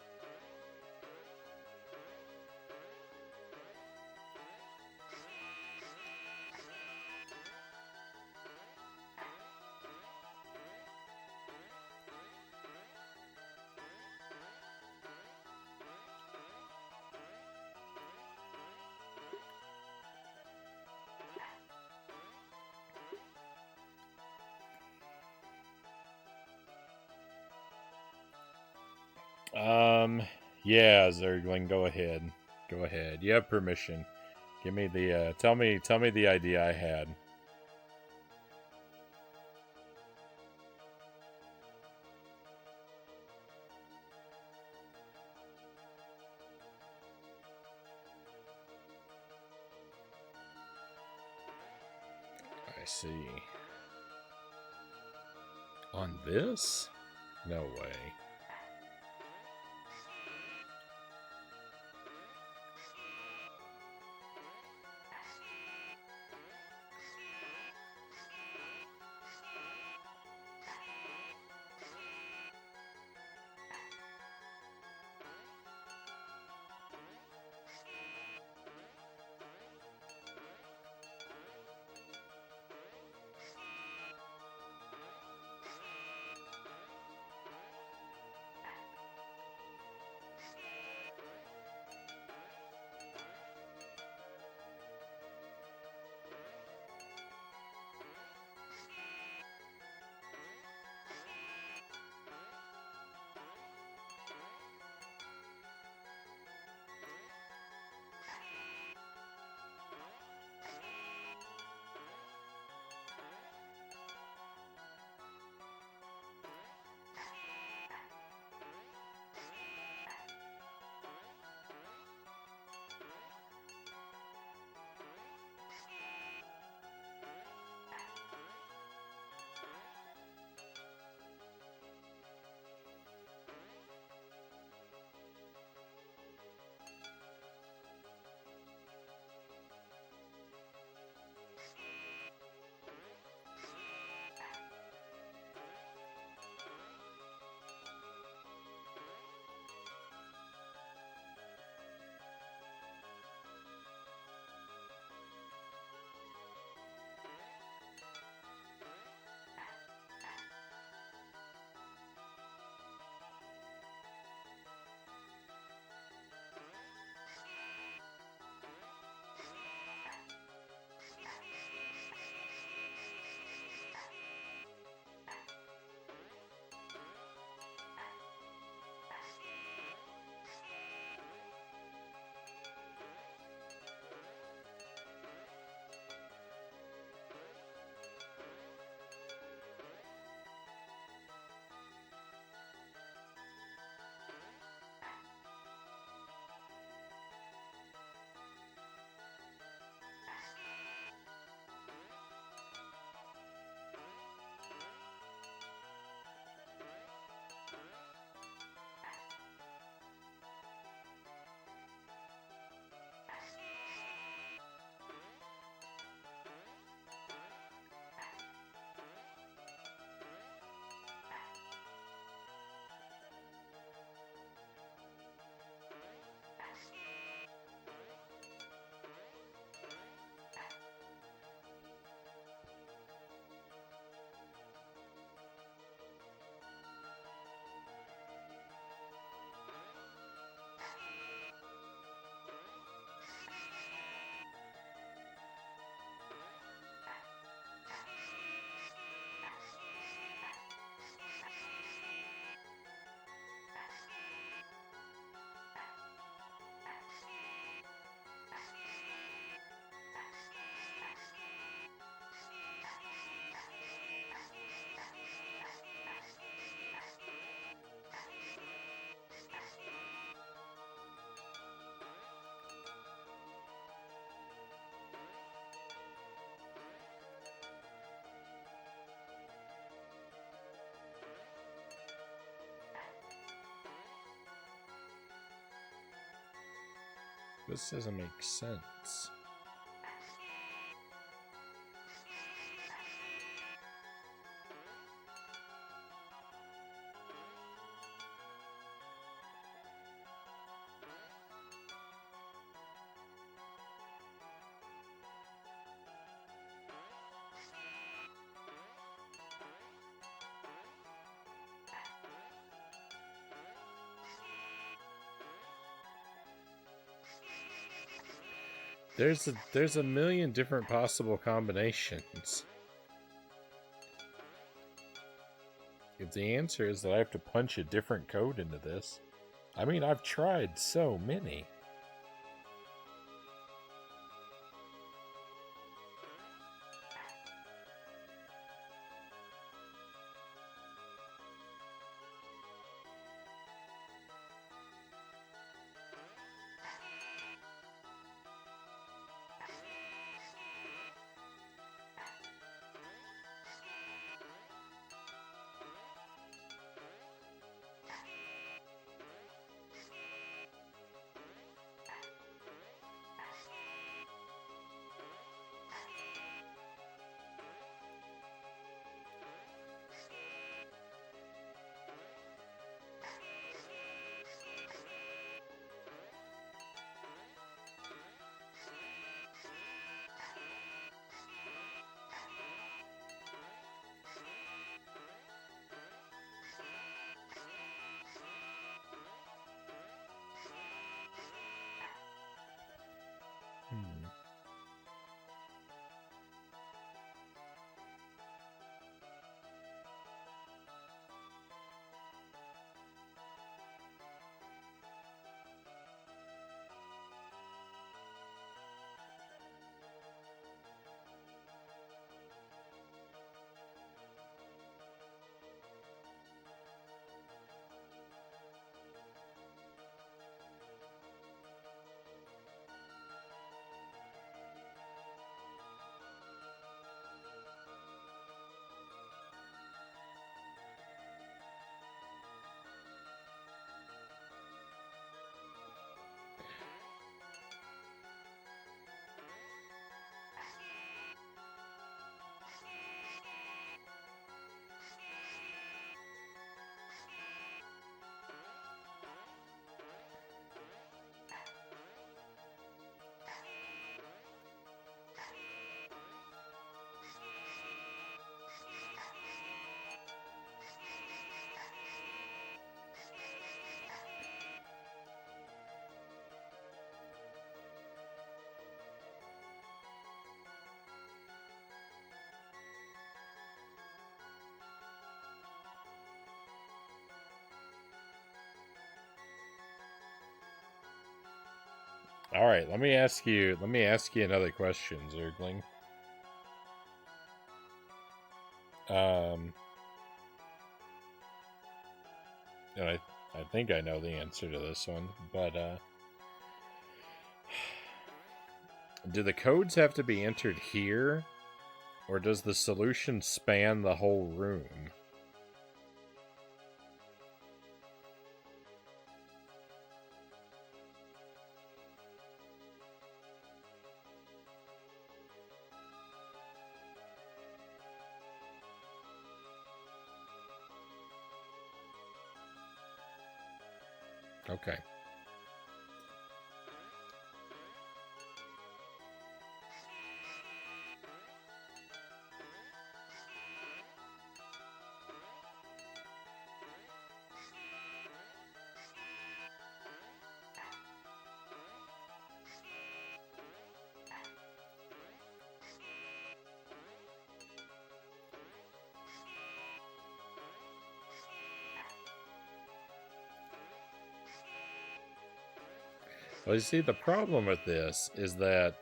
Yeah, Zergling, go ahead. Go ahead. You have permission. Give me the tell me the idea I had. I see. On this? No way. This doesn't make sense. There's a million different possible combinations. If the answer is that I have to punch a different code into this, I mean, I've tried so many. All right, let me ask you another question, Zergling. And I think I know the answer to this one, but do the codes have to be entered here, or does the solution span the whole room? Okay. Well, you see, the problem with this is that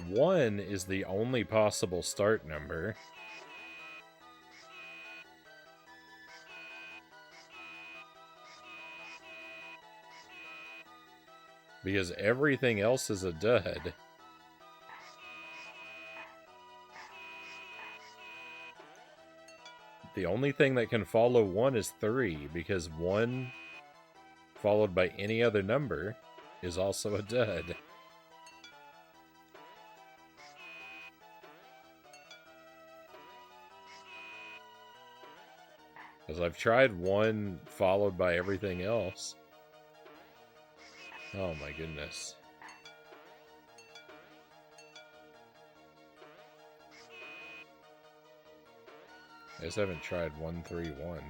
1 is the only possible start number. Because everything else is a dud. The only thing that can follow 1 is 3, because 1 followed by any other number is also a dud. Because I've tried one followed by everything else. Oh my goodness. I just haven't tried 131.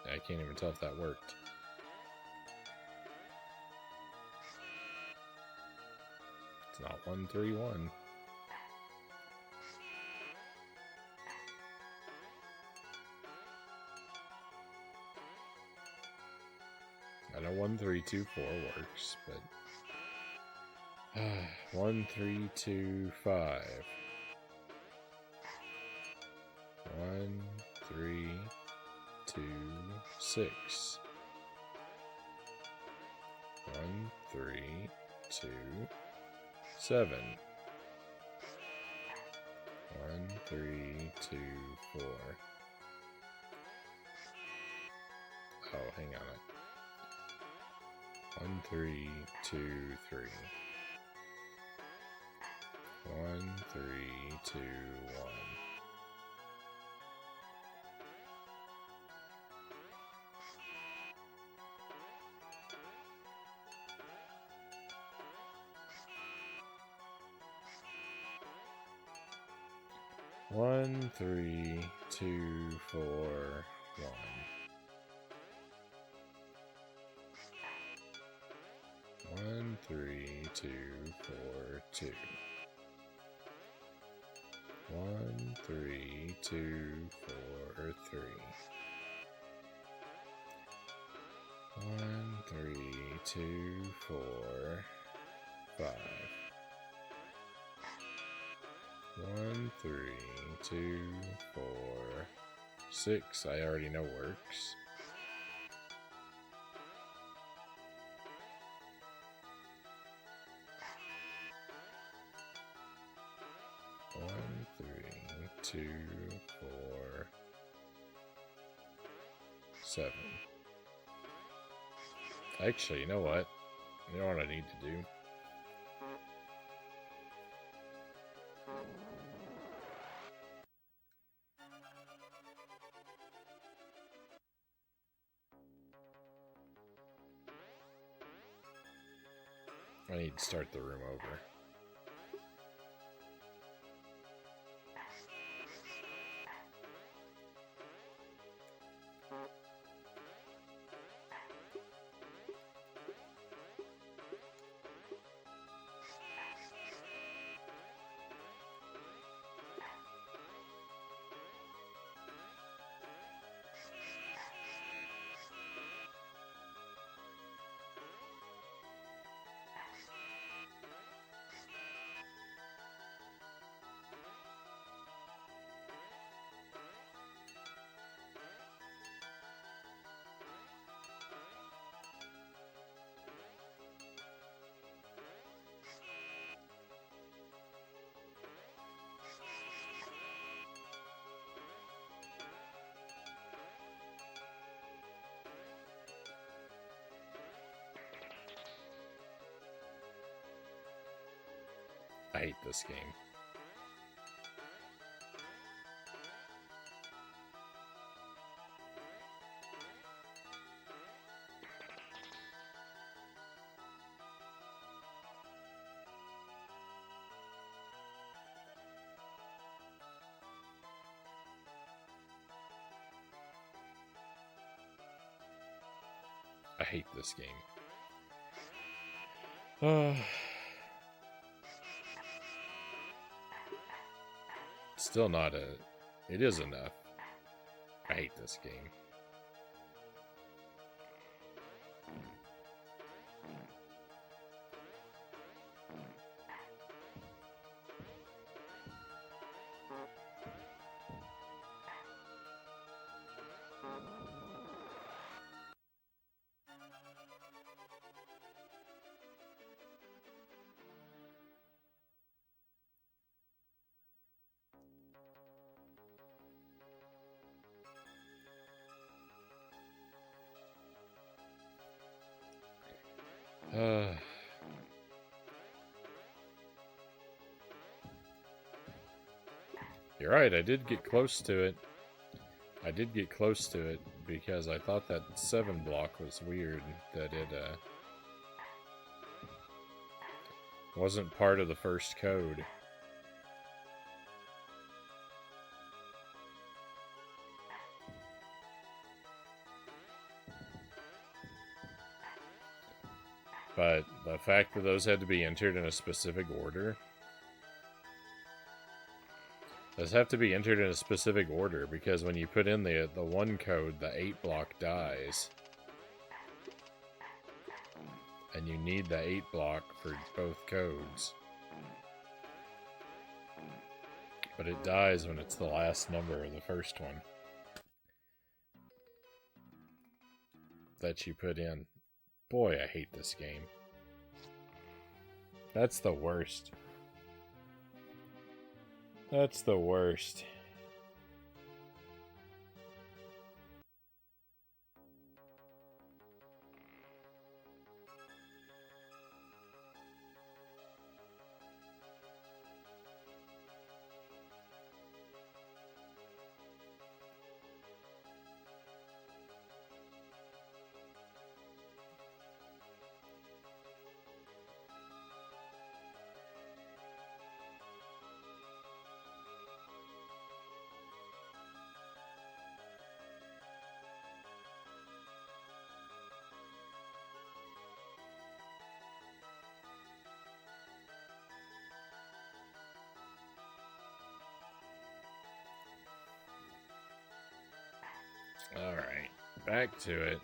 I can't even tell if that worked. It's not 131. I know 1324 works, but 1325. 1326. 1327. 1324. Oh, hang on. 1323. 1321. 1321. 1322. 13243. 13245. 13246. I already know works. One, 3, 2, 4, 7. Actually, you know what? You know what I need to do? I need to start the room over. I hate this game. I hate this game. Still not a... It is enough. I hate this game. You're right, I did get close to it. I did get close to it because I thought that 7 block was weird, that it wasn't part of the first code. But the fact that those had to be entered in a specific order... Those have to be entered in a specific order, because when you put in the 1 code, the 8 block dies. And you need the 8 block for both codes. But it dies when it's the last number of the first one that you put in. Boy, I hate this game. That's the worst. That's the worst. Alright, back to it.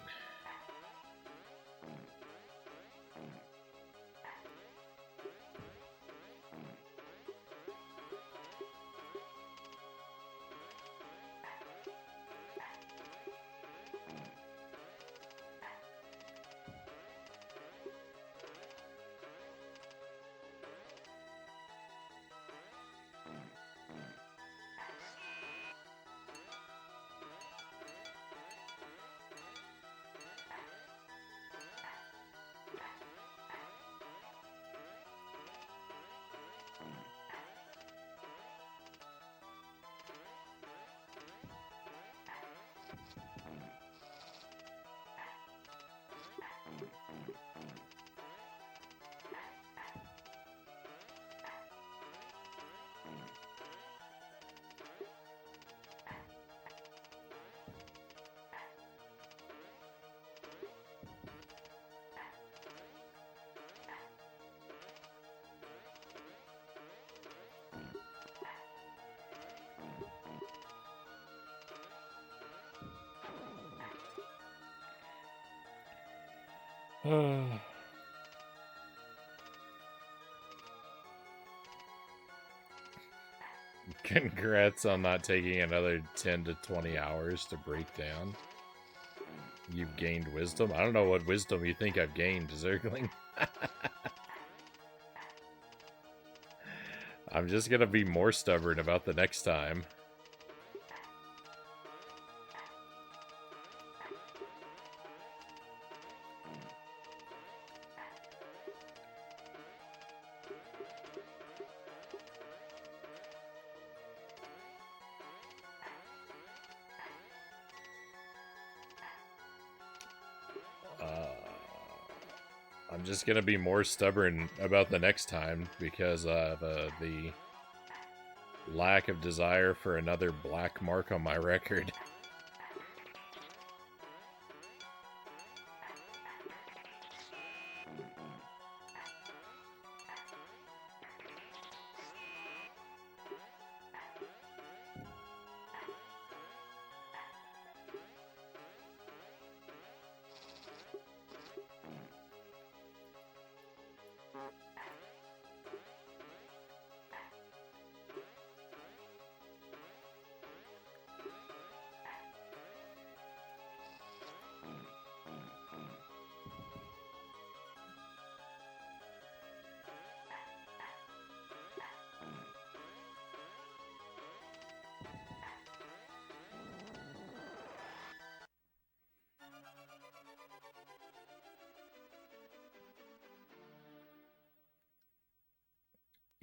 Congrats on not taking another 10 to 20 hours to break down. You've gained wisdom. I don't know what wisdom you think I've gained, Zergling. I'm just gonna be more stubborn about the next time. I'm just gonna be more stubborn about the next time because of the lack of desire for another black mark on my record.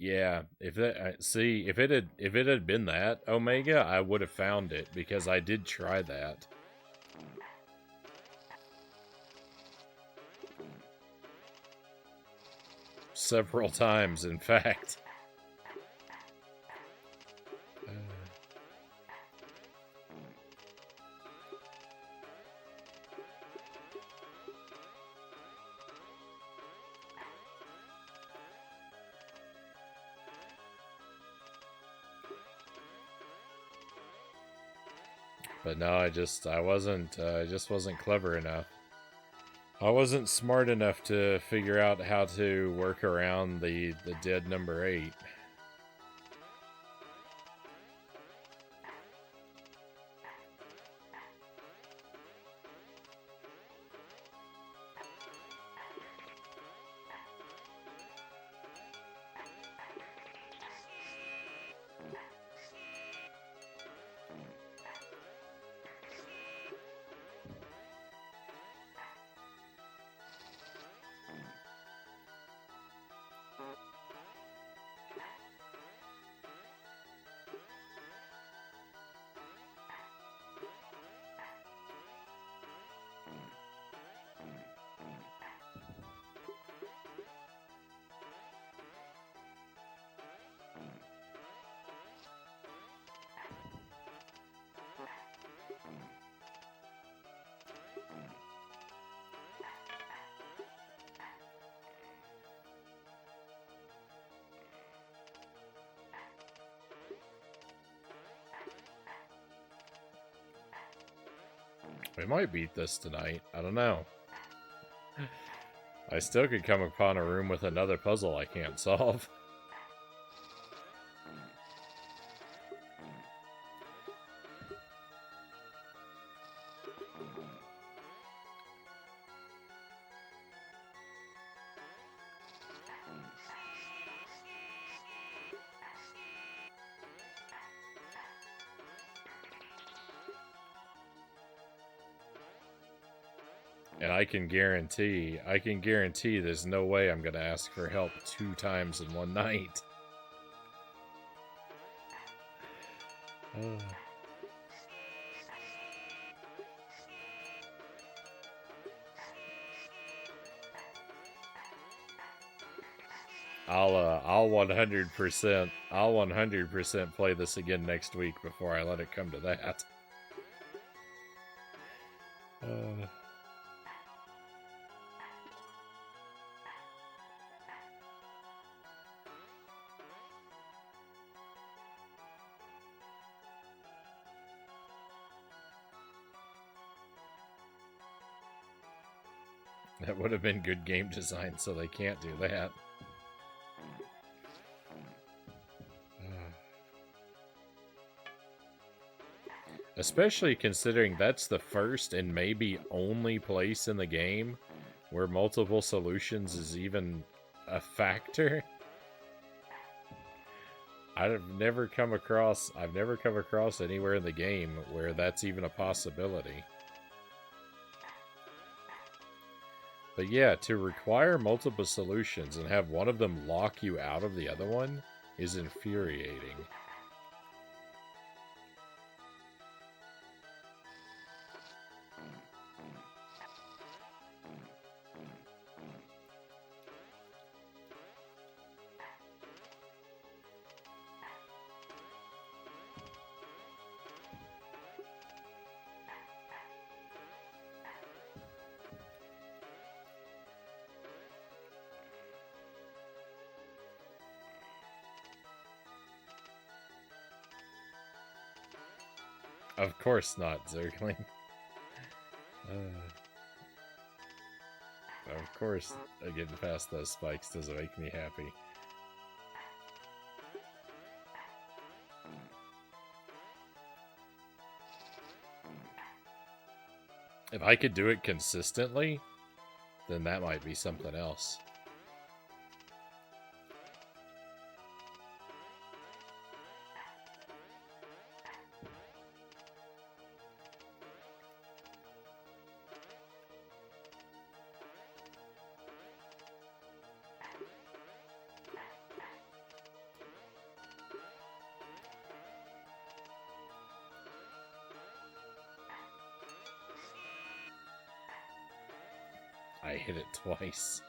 Yeah, if that see if it had been that Omega, I would have found it because I did try that. Several times, in fact. But no, I just wasn't clever enough. I wasn't smart enough to figure out how to work around the dead number 8. We might beat this tonight. I don't know. I still could come upon a room with another puzzle I can't solve. And I can guarantee there's no way I'm going to ask for help 2 times in one night. I'll 100% play this again next week before I let it come to that. That would have been good game design, so they can't do that. Especially considering that's the first and maybe only place in the game where multiple solutions is even a factor. I've never come across anywhere in the game where that's even a possibility. But yeah, to require multiple solutions and have one of them lock you out of the other one is infuriating. Of course not, Zergling. Of course, getting past those spikes doesn't make me happy. If I could do it consistently, then that might be something else. I hit it twice.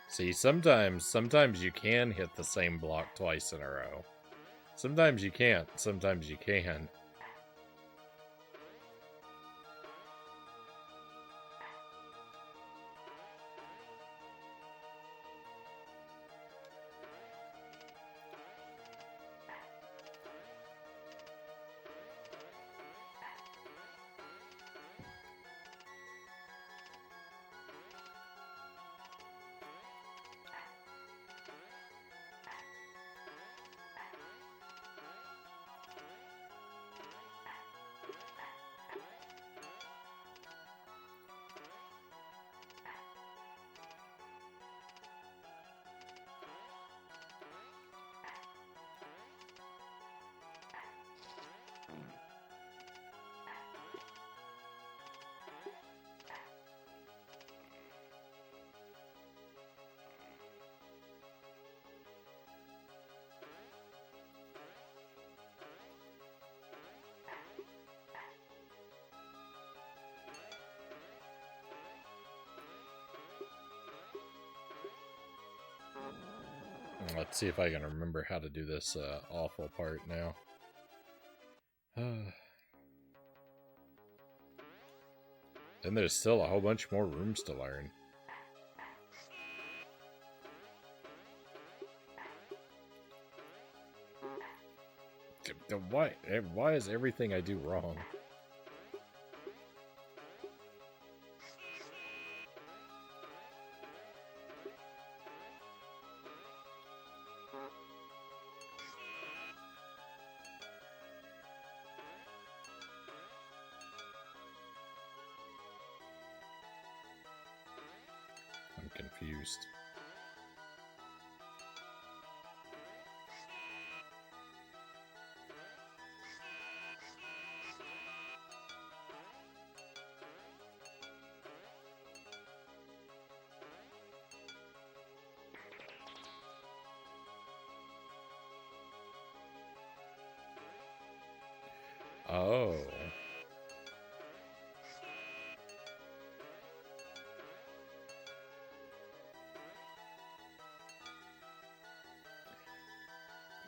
See, sometimes you can hit the same block twice in a row. Sometimes you can't, sometimes you can. Let's see if I can remember how to do this awful part now. And there's still a whole bunch more rooms to learn. Why is everything I do wrong? I'm confused. Oh.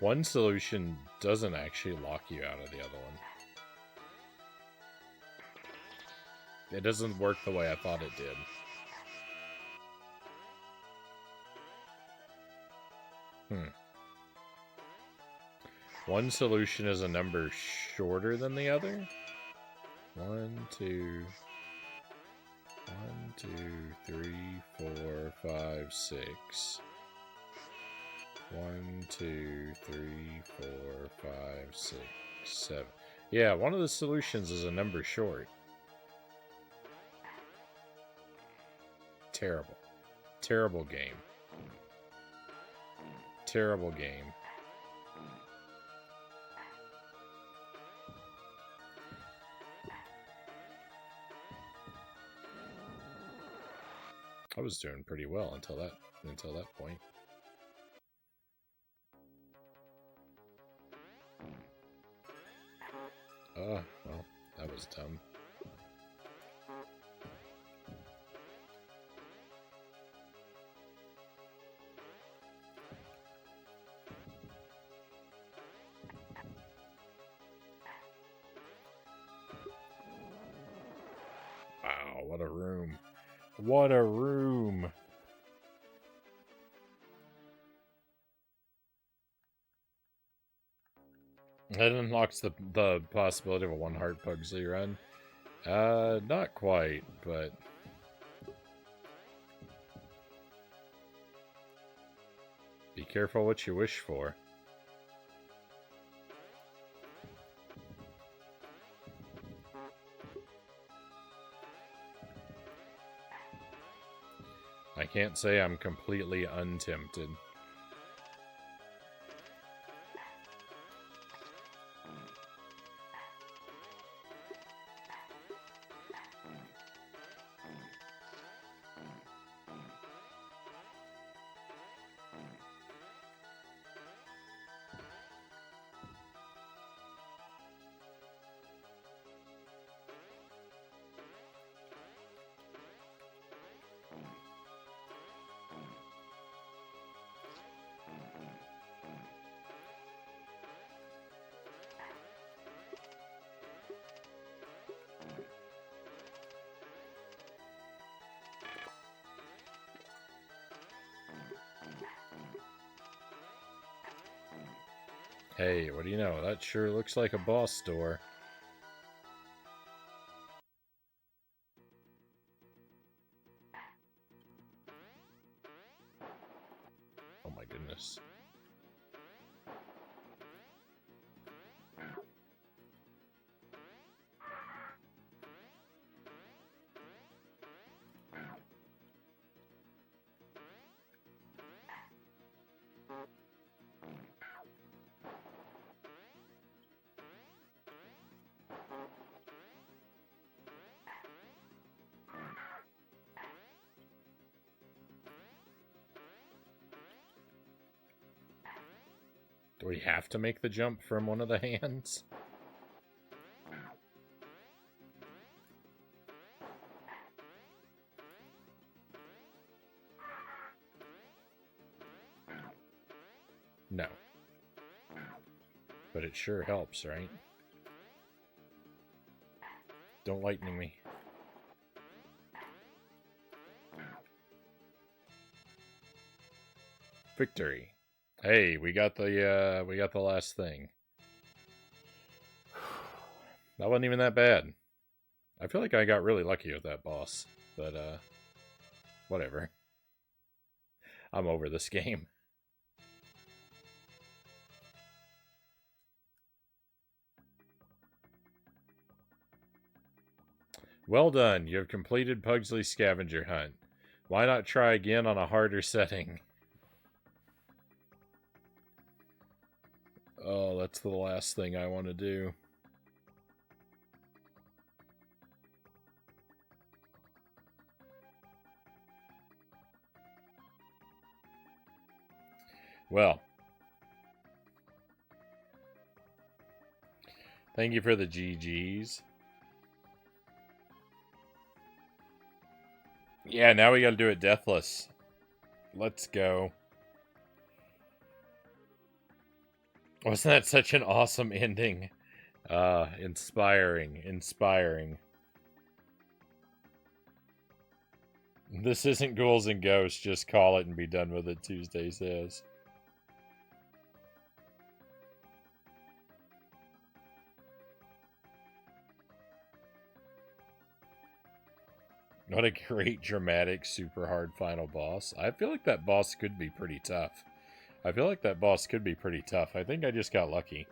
One solution doesn't actually lock you out of the other one. It doesn't work the way I thought it did. One solution is a number shorter than the other. 1, 2, 3, 4, 5, 6. 1, 2, 3, 4, 5, 6, 7. Yeah, one of the solutions is a number short. Terrible. Terrible game. Terrible game. I was doing pretty well until that point. Oh, well, that was dumb. Wow, what a room. What a room. That unlocks the possibility of a one-heart Pugsley run. Not quite, but... Be careful what you wish for. I can't say I'm completely untempted. Hey, what do you know? That sure looks like a boss store. Oh my goodness. Do we have to make the jump from one of the hands? No. But it sure helps, right? Don't lightning me. Victory. Hey, we got the last thing. That wasn't even that bad. I feel like I got really lucky with that boss, but whatever. I'm over this game. Well done, you have completed Pugsley's scavenger hunt. Why not try again on a harder setting? Oh, that's the last thing I want to do. Well, thank you for the GGs. Yeah, now we gotta do it deathless. Let's go. Wasn't that such an awesome ending? Inspiring. Inspiring. This isn't Ghouls and Ghosts, just call it and be done with it, Tuesday says. What a great, dramatic, super hard final boss. I feel like that boss could be pretty tough. I think I just got lucky.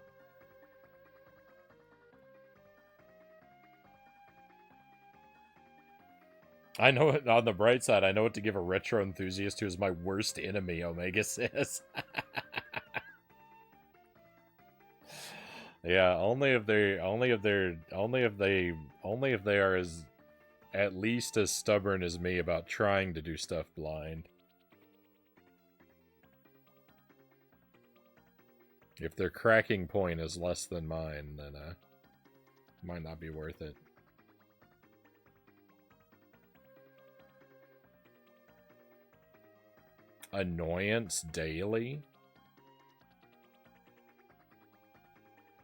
I know it, on the bright side, I know what to give a retro enthusiast who is my worst enemy, Omega says. Yeah, only if they are as at least as stubborn as me about trying to do stuff blind. If their cracking point is less than mine, then might not be worth it. Annoyance daily?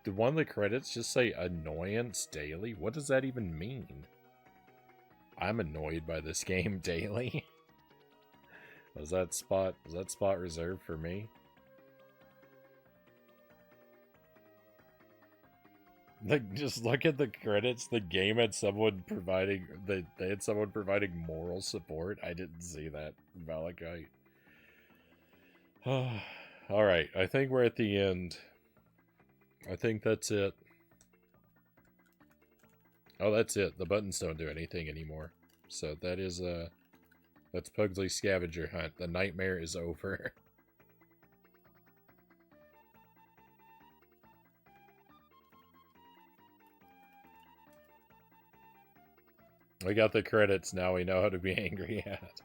Did one of the credits just say annoyance daily? What does that even mean? I'm annoyed by this game daily. Was that spot reserved for me? Like, just look at the credits. The game had someone providing they had someone providing moral support. I didn't see that, Valakite. All right, I think we're at the end. I think that's it. Oh, that's it. The buttons don't do anything anymore. So that is that's Pugsley's scavenger hunt. The nightmare is over. We got the credits, now we know how to be angry at.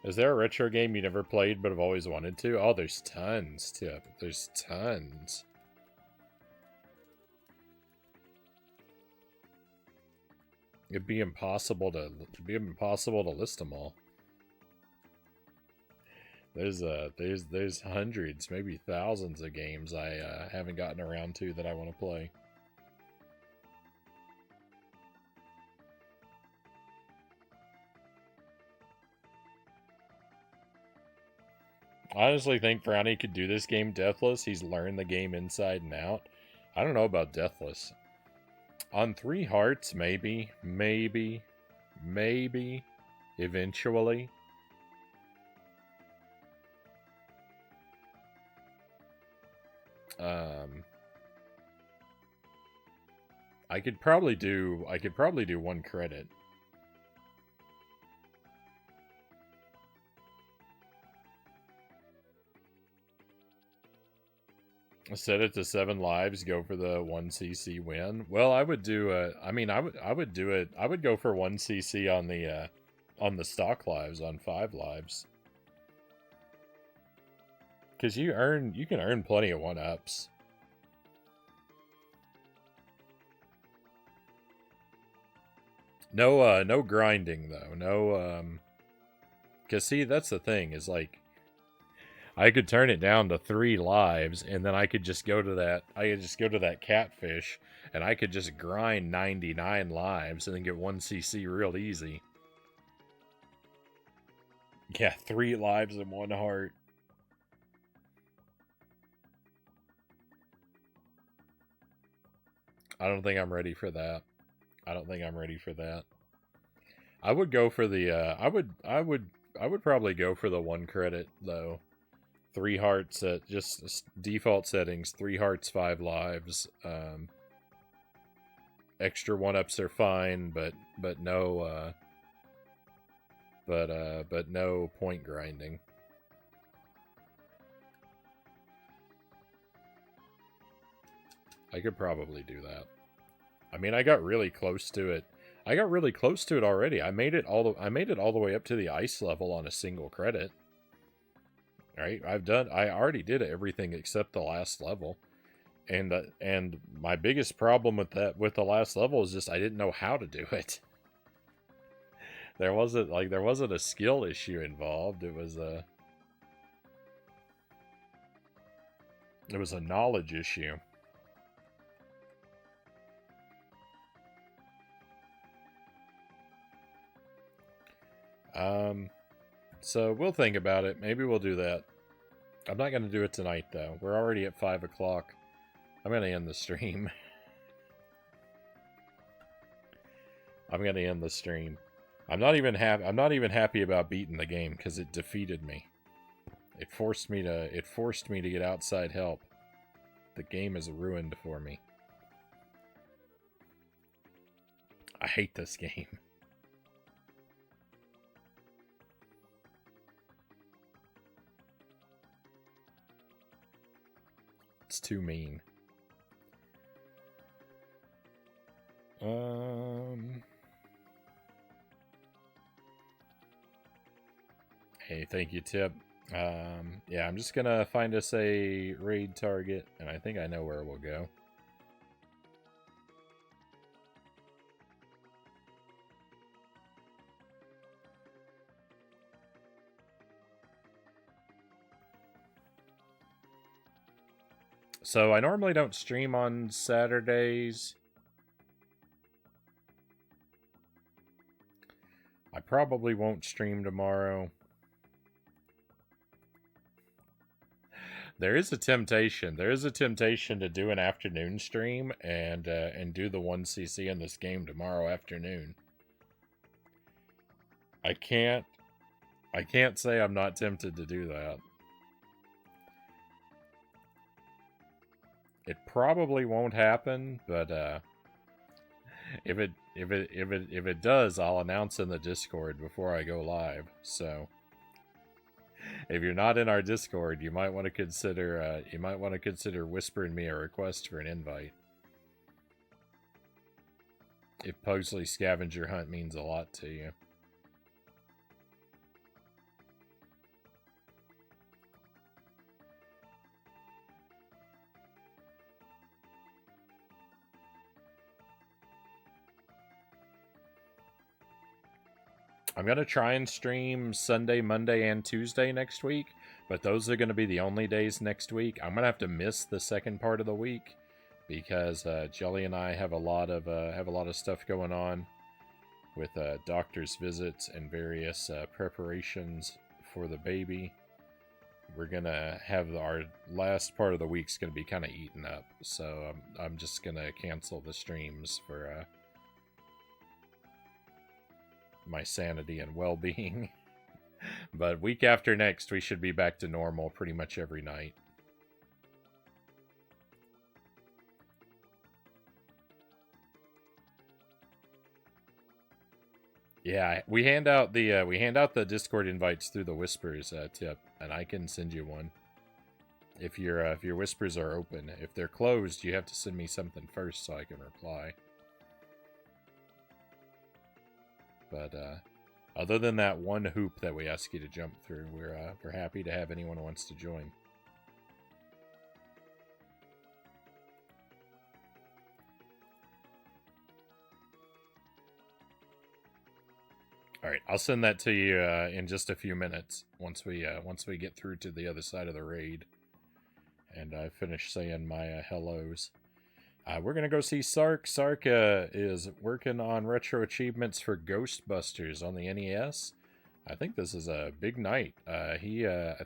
Is there a retro game you never played but have always wanted to? Oh, there's tons, Tip. There's tons. It'd be impossible to list them all. There's hundreds, maybe thousands of games I haven't gotten around to that I want to play. I honestly think Frownie could do this game deathless. He's learned the game inside and out. I don't know about deathless. On 3 hearts, maybe, eventually. I could probably do 1 credit. Set it to 7 lives, go for the 1 CC win. Well, I would do I would do it. I would go for 1 CC on the stock lives on 5 lives. Cuz you can earn plenty of 1-ups. No grinding though. No cuz see, that's the thing is like I could turn it down to 3 lives, and then I could just go to that catfish, and I could just grind 99 lives and then get 1 CC real easy. Yeah, 3 lives and 1 heart. I don't think I'm ready for that. I would go for the I would probably go for the 1 credit though. 3 hearts at just default settings, 3 hearts, 5 lives. Extra 1-ups are fine, but no but no point grinding. I could probably do that. I mean, I got really close to it. Already. I made it all the way up to the ice level on a single credit. Right? I already did everything except the last level. And my biggest problem with the last level is just I didn't know how to do it. There wasn't a skill issue involved. It was a knowledge issue. So we'll think about it. Maybe we'll do that. I'm not going to do it tonight, though. We're already at 5 o'clock. I'm going to end the stream. I'm not even happy about beating the game because it defeated me. It forced me to get outside help. The game is ruined for me. I hate this game. It's too mean. Hey, thank you, Tip. Yeah, I'm just gonna find us a raid target, and I think I know where we'll go. So I normally don't stream on Saturdays. I probably won't stream tomorrow. There is a temptation. To do an afternoon stream and do the 1 CC in this game tomorrow afternoon. I can't say I'm not tempted to do that. It probably won't happen, but if it does, I'll announce in the Discord before I go live. So if you're not in our Discord, you might want to consider whispering me a request for an invite. If Pugsley Scavenger Hunt means a lot to you. I'm going to try and stream Sunday, Monday, and Tuesday next week, but those are going to be the only days next week. I'm going to have to miss the second part of the week because Jelly and I have a lot of stuff going on with doctor's visits and various preparations for the baby. we're gonna have our last part of the week's gonna be kind of eaten up, so I'm just gonna cancel the streams for my sanity and well-being. But week after next, we should be back to normal pretty much every night. Yeah, we hand out the Discord invites through the Whispers tip, and I can send you one if your Whispers are open. If they're closed, you have to send me something first so I can reply. But other than that one hoop that we ask you to jump through, we're happy to have anyone who wants to join. All right, I'll send that to you in just a few minutes once we get through to the other side of the raid, and I finish saying my hellos. We're gonna go see Sark. Sark is working on retro achievements for Ghostbusters on the NES. I think this is a big night. I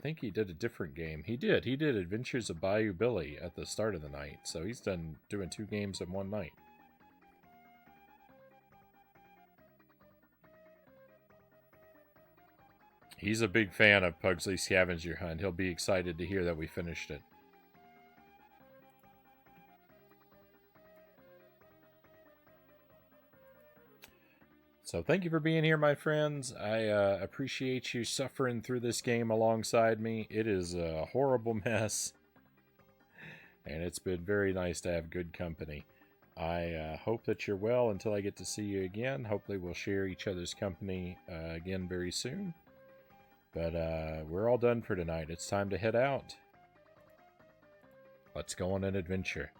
think he did a different game. He did Adventures of Bayou Billy at the start of the night, so he's doing 2 games in one night. He's a big fan of Pugsley Scavenger Hunt. He'll be excited to hear that we finished it. So thank you for being here, my friends. I appreciate you suffering through this game alongside me. It is a horrible mess, and it's been very nice to have good company. I hope that you're well until I get to see you again. Hopefully we'll share each other's company again very soon. But we're all done for tonight. It's time to head out. Let's go on an adventure.